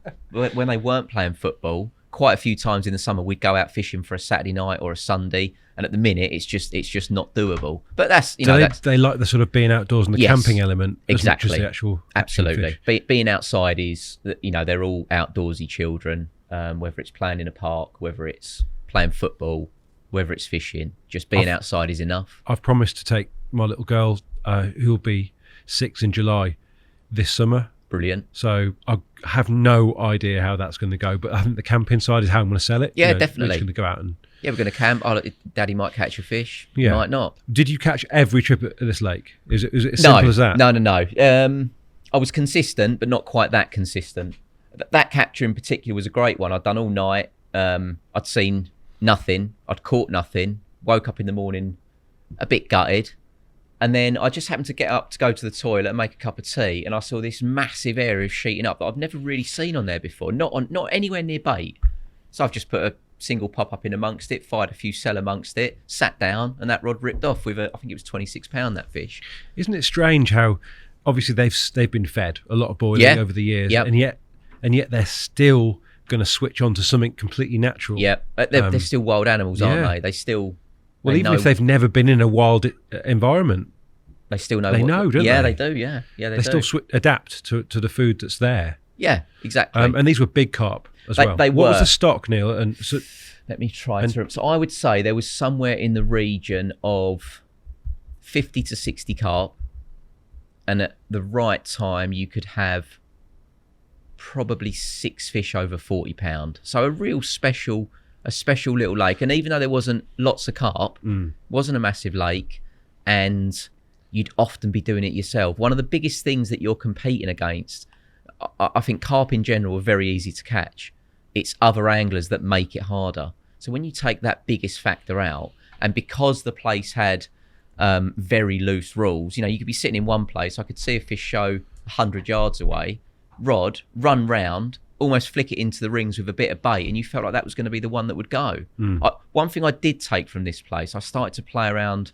they weren't playing football, quite a few times in the summer we'd go out fishing for a Saturday night or a Sunday, and at the minute it's just not doable. But that's they like the sort of being outdoors and the camping element, exactly. Just the actual absolutely being outside is they're all outdoorsy children, whether it's playing in a park, whether it's playing football, whether it's fishing. Just being outside is enough. I've promised to take my little girl who'll be 6 in July this summer. Brilliant. So I have no idea how that's going to go, but I think the camping side is how I'm going to sell it. Yeah, definitely. We're just going to go out and we're going to camp. Daddy might catch a fish. Yeah. Might not. Did you catch every trip at this lake? Is it as simple as that? No. I was consistent, but not quite that consistent. That capture in particular was a great one. I'd done all night. I'd seen nothing. I'd caught nothing. Woke up in the morning a bit gutted. And then I just happened to get up to go to the toilet and make a cup of tea, and I saw this massive area sheeting up that I've never really seen on there before, not anywhere near bait. So I've just put a single pop-up in amongst it, fired a few cell amongst it, sat down, and that rod ripped off with I think it was 26 £, that fish. Isn't it strange how obviously they've been fed a lot of boiling over the years, and yet they're still going to switch on to something completely natural. Yeah, they're still wild animals, aren't they? They still... Well, even if they've never been in a wild environment, they still know. Don't they? Yeah, they do. Yeah, they still adapt to the food that's there. Yeah, exactly. And these were big carp as well. What was the stock, Neil? And so, let me try to. So I would say there was somewhere in the region of 50 to 60 carp, and at the right time you could have probably 6 fish over 40 £. So a real special little lake. And even though there wasn't lots of carp, wasn't a massive lake, and you'd often be doing it yourself. One of the biggest things that you're competing against, I think carp in general are very easy to catch. It's other anglers that make it harder. So when you take that biggest factor out, and because the place had very loose rules, you could be sitting in one place, I could see a fish show 100 yards away, rod, run round, almost flick it into the rings with a bit of bait, and you felt like that was going to be the one that would go. One thing I did take from this place, I started to play around.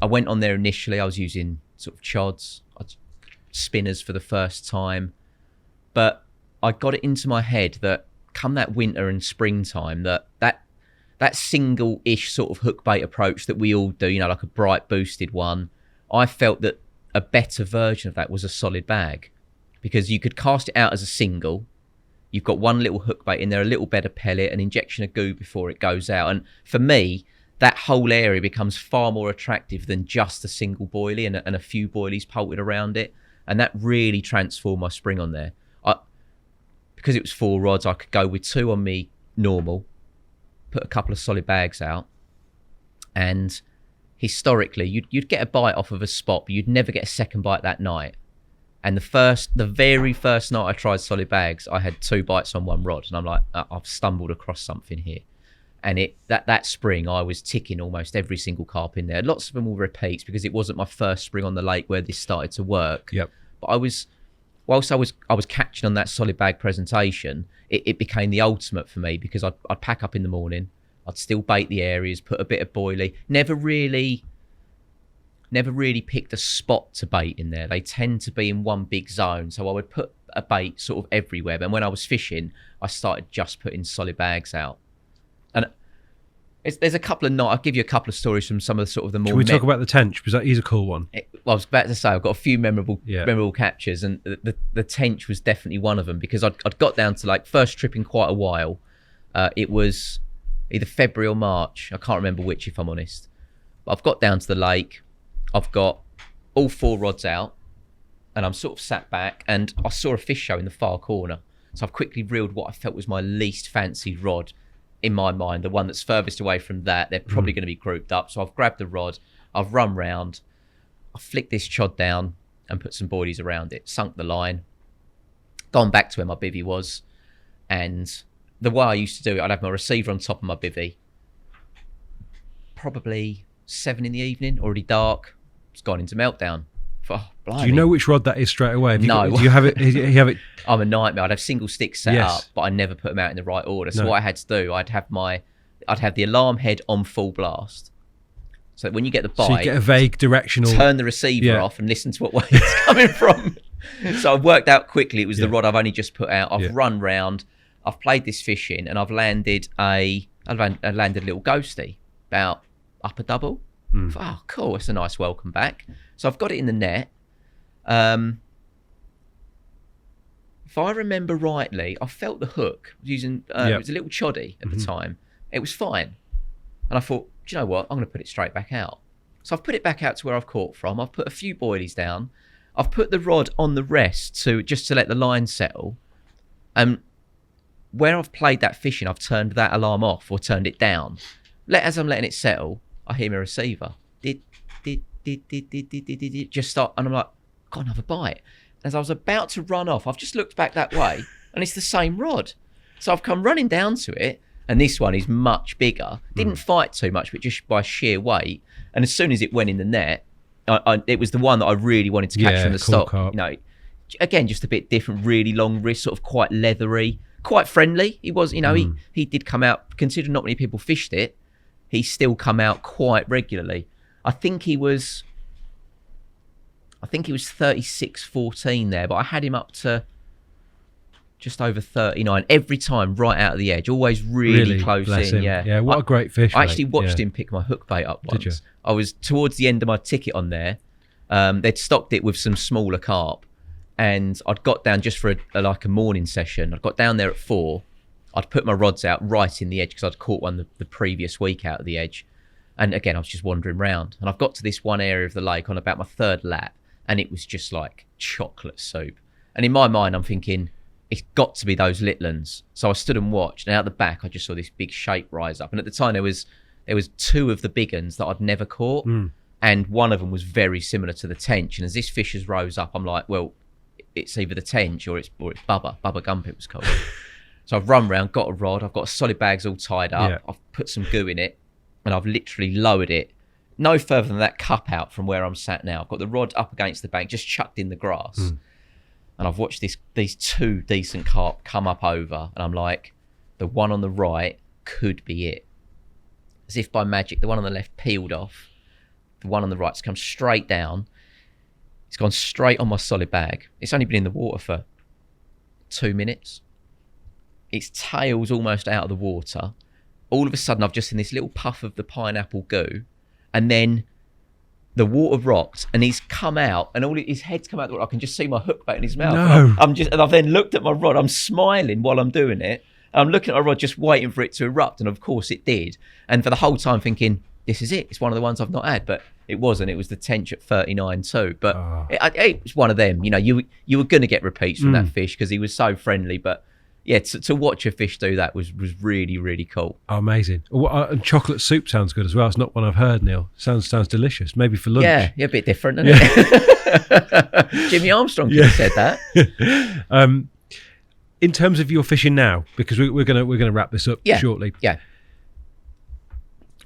I went on there initially, I was using sort of chods, spinners for the first time, but I got it into my head that come that winter and springtime, that single-ish sort of hook bait approach that we all do, like a bright boosted one, I felt that a better version of that was a solid bag, because you could cast it out as a single. You've got one little hook bait in there, a little bed of pellet, an injection of goo before it goes out. And for me, that whole area becomes far more attractive than just a single boilie and a few boilies polted around it. And that really transformed my spring on there. Because it was 4 rods, I could go with 2 on me normal, put a couple of solid bags out. And historically, you'd get a bite off of a spot, but you'd never get a second bite that night. And the very first night I tried solid bags, I had 2 bites on 1 rod, and I'm like, I've stumbled across something here. And that spring, I was ticking almost every single carp in there. Lots of them were repeats because it wasn't my first spring on the lake where this started to work. Yep. But whilst I was catching on that solid bag presentation, it became the ultimate for me, because I'd pack up in the morning, I'd still bait the areas, put a bit of boilie. Never really picked a spot to bait in there. They tend to be in one big zone. So I would put a bait sort of everywhere. But when I was fishing, I started just putting solid bags out. And there's a couple of I'll give you a couple of stories from some of the sort of the more... Can we talk about the tench? Because that is a cool one. I was about to say, I've got a few memorable captures, and the tench was definitely one of them, because I'd got down to like first trip in quite a while. It was either February or March. I can't remember which, if I'm honest. But I've got down to the lake. I've got all 4 rods out, and I'm sort of sat back, and I saw a fish show in the far corner. So I've quickly reeled what I felt was my least fancied rod in my mind, the one that's furthest away from that. They're probably going to be grouped up. So I've grabbed the rod, I've run round, I flicked this chod down and put some boilies around it, sunk the line, gone back to where my bivvy was. And the way I used to do it, I'd have my receiver on top of my bivvy. Probably 7 in the evening, already dark. It's gone into meltdown. Oh, do you know which rod that is straight away? No. Do you have it? You have it? I'm a nightmare. I'd have single sticks set up, but I never put them out in the right order. So what I had to do, I'd have the alarm head on full blast. So when you get the bite, so you get a vague directional. Turn the receiver off and listen to what way it's coming from. So I've worked out quickly. It was the rod I've only just put out. I've run round. I've played this fish in, and I've landed a little ghosty, about upper double. Oh, cool! It's a nice welcome back. So I've got it in the net. If I remember rightly, I felt the hook using it was a little choddy at the time. It was fine, and I thought, do you know what? I'm going to put it straight back out. So I've put it back out to where I've caught from. I've put a few boilies down. I've put the rod on the rest to let the line settle. And where I've played that fishing, I've turned that alarm off or turned it down. As I'm letting it settle, I hear my receiver. Just start, and I'm like, got another bite. As I was about to run off, I've just looked back that way, and it's the same rod. So I've come running down to it, and this one is much bigger. Didn't fight too much, but just by sheer weight. And as soon as it went in the net, it was the one that I really wanted to catch from the stock. Carp. You know, again, just a bit different, really long wrist, sort of quite leathery, quite friendly. He was, you know, he did come out, considering not many people fished it, he still come out quite regularly. I think he was 36.14 there, but I had him up to just over 39 every time, right out of the edge, always really close in. Yeah, what a great fish. I actually watched him pick my hook bait up once. Did you? I was towards the end of my ticket on there. They'd stocked it with some smaller carp, and I'd got down just for a morning session. I'd got down there at 4. I'd put my rods out right in the edge because I'd caught one the previous week out of the edge. And again, I was just wandering around, and I've got to this one area of the lake on about my 3rd lap, and it was just like chocolate soup. And in my mind, I'm thinking, it's got to be those litlins. So I stood and watched, and out the back, I just saw this big shape rise up. And at the time, there was 2 of the big uns that I'd never caught, and one of them was very similar to the tench. And as this fish has rose up, I'm like, well, it's either the tench or it's Bubba Gump, it was called. So I've run round, got a rod, I've got solid bags all tied up, I've put some goo in it, and I've literally lowered it no further than that cup out from where I'm sat now. I've got the rod up against the bank, just chucked in the grass. And I've watched these 2 decent carp come up over, and I'm like, the one on the right could be it. As if by magic, the one on the left peeled off. The one on the right's come straight down. It's gone straight on my solid bag. It's only been in the water for 2 minutes. Its tail's almost out of the water. All of a sudden, I've just seen this little puff of the pineapple goo, and then the water rocked, and he's come out, and his head's come out the water. I can just see my hook bait in his mouth. No. And I've then looked at my rod. I'm smiling while I'm doing it. And I'm looking at my rod, just waiting for it to erupt, and of course it did. And for the whole time, thinking, this is it. It's one of the ones I've not had, but it wasn't. It was the tench at 39 too. But it was one of them. You know, you were going to get repeats from that fish because he was so friendly, but. Yeah, to watch a fish do that was really, really cool. Oh, amazing. And chocolate soup sounds good as well. It's not one I've heard, Neil. Sounds delicious. Maybe for lunch. Yeah, a bit different, isn't it? Jimmy Armstrong could have said that. In terms of your fishing now, because we're gonna wrap this up shortly. Yeah.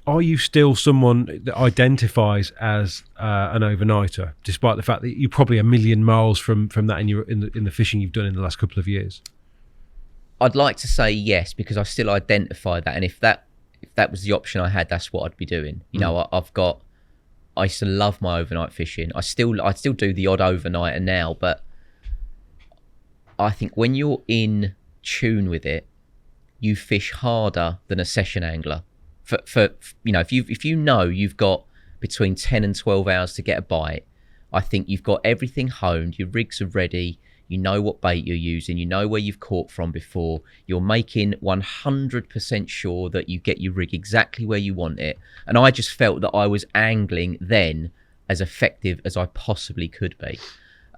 Are you still someone that identifies as an overnighter, despite the fact that you're probably a million miles from that in the fishing you've done in the last couple of years? I'd like to say yes, because I still identify that, and if that was the option I had, that's what I'd be doing. You know, I used to love my overnight fishing. I still do the odd overnighter now, but I think when you're in tune with it, you fish harder than a session angler. For you know, if you know you've got between 10 and 12 hours to get a bite, I think you've got everything honed, your rigs are ready. You know what bait you're using. You know where you've caught from before. You're making 100% sure that you get your rig exactly where you want it. And I just felt that I was angling then as effective as I possibly could be.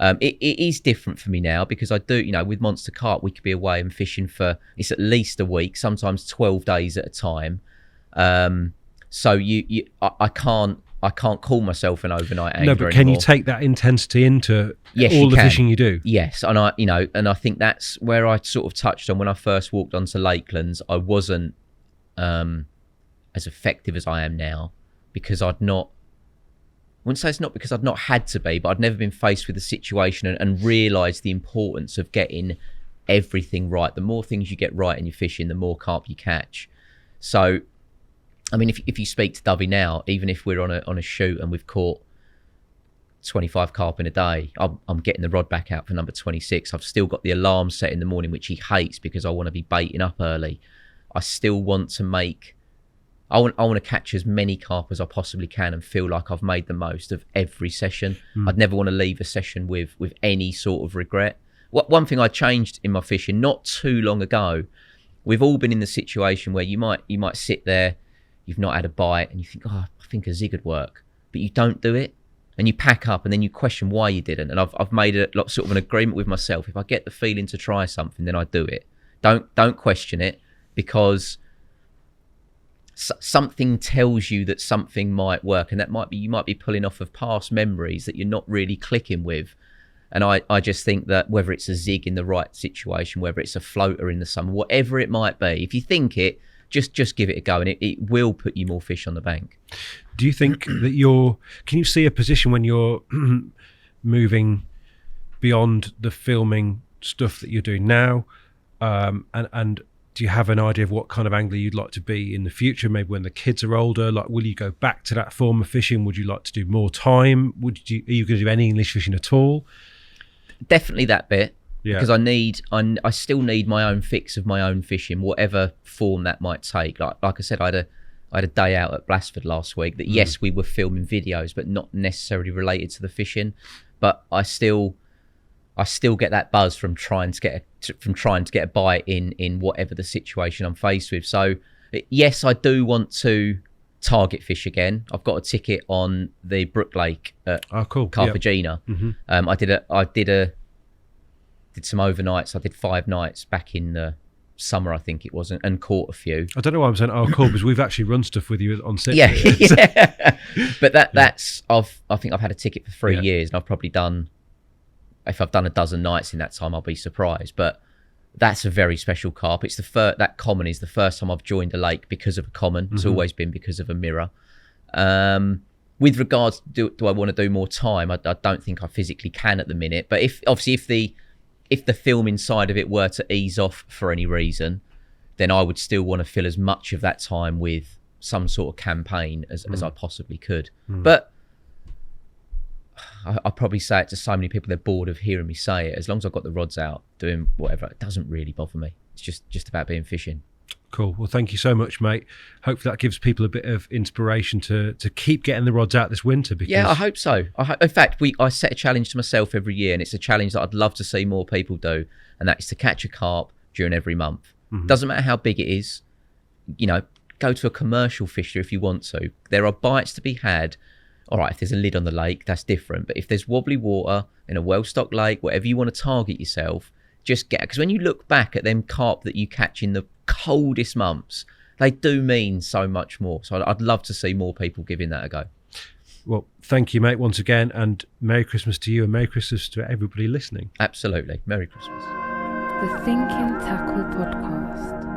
It is different for me now because I do, with Monster Carp, we could be away and fishing for, it's at least a week, sometimes 12 days at a time. So I can't call myself an overnight angler. No, but can anymore. you take that intensity into Yes, all you the can. fishing you do? Yes, and I think that's where I sort of touched on when I first walked onto Lakelands. I wasn't as effective as I am now because I wouldn't say it's not because I'd not had to be, but I'd never been faced with the situation and realised the importance of getting everything right. The more things you get right in your fishing, the more carp you catch. So, I mean, if you speak to Dovey now, even if we're on a shoot and we've caught 25 carp in a day, I'm getting the rod back out for number 26. I've still got the alarm set in the morning, which he hates because I want to be baiting up early. I still want to I want to catch as many carp as I possibly can and feel like I've made the most of every session. I'd never want to leave a session with any sort of regret. One thing I changed in my fishing not too long ago, we've all been in the situation where you might sit there, you've not had a bite, and you think, I think a zig would work, but you don't do it, and you pack up, and then you question why you didn't. And I've made a sort of an agreement with myself: if I get the feeling to try something, then I do it. Don't question it, because something tells you that something might work, and you might be pulling off of past memories that you're not really clicking with. And I just think that whether it's a zig in the right situation, whether it's a floater in the summer, whatever it might be, if you think it, just give it a go, and it will put you more fish on the bank. Do you think that can you see a position when you're moving beyond the filming stuff that you're doing now, and do you have an idea of what kind of angler you'd like to be in the future, maybe when the kids are older? Like, will you go back to that form of fishing? Would you like to do more time? Are you going to do any English fishing at all? Definitely that bit, Yeah. because I still need my own fix of my own fishing, whatever form that might take. Like I said, I had a day out at Blasford last week that yes, we were filming videos, but not necessarily related to the fishing. But I still get that buzz from trying to get a bite in whatever the situation I'm faced with. So yes, I do want to target fish again. I've got a ticket on the Brook Lake at Cartagena. Yep. Mm-hmm. I did some overnights. I did 5 nights back in the summer, I think it was, and caught a few. I don't know why I'm saying cool, because we've actually run stuff with you on set. Yeah. But that's I think I've had a ticket for 3 years, and I've probably done, if I've done a dozen nights in that time, I'll be surprised. But that's a very special carp. It's that common is the first time I've joined a lake because of a common. It's always been because of a mirror. With regards to do I want to do more time, I don't think I physically can at the minute. But if the filming side of it were to ease off for any reason, then I would still want to fill as much of that time with some sort of campaign as I possibly could. But I probably say it to so many people, they're bored of hearing me say it. As long as I've got the rods out doing whatever, it doesn't really bother me. It's just about being fishing. Cool. Well, thank you so much, mate. Hopefully that gives people a bit of inspiration to keep getting the rods out this winter. Because yeah, I hope so. In fact, I set a challenge to myself every year, and it's a challenge that I'd love to see more people do, and that is to catch a carp during every month. Doesn't matter how big it is. Go to a commercial fisher if you want to. There are bites to be had. All right, if there's a lid on the lake, that's different. But if there's wobbly water in a well-stocked lake, whatever you want to target yourself, just get it. Because when you look back at them carp that you catch in the coldest months, they do mean so much more. So I'd love to see more people giving that a go. Well, thank you, mate, once again, and Merry Christmas to you and Merry Christmas to everybody listening. Absolutely. Merry Christmas. The Thinking Tackle Podcast.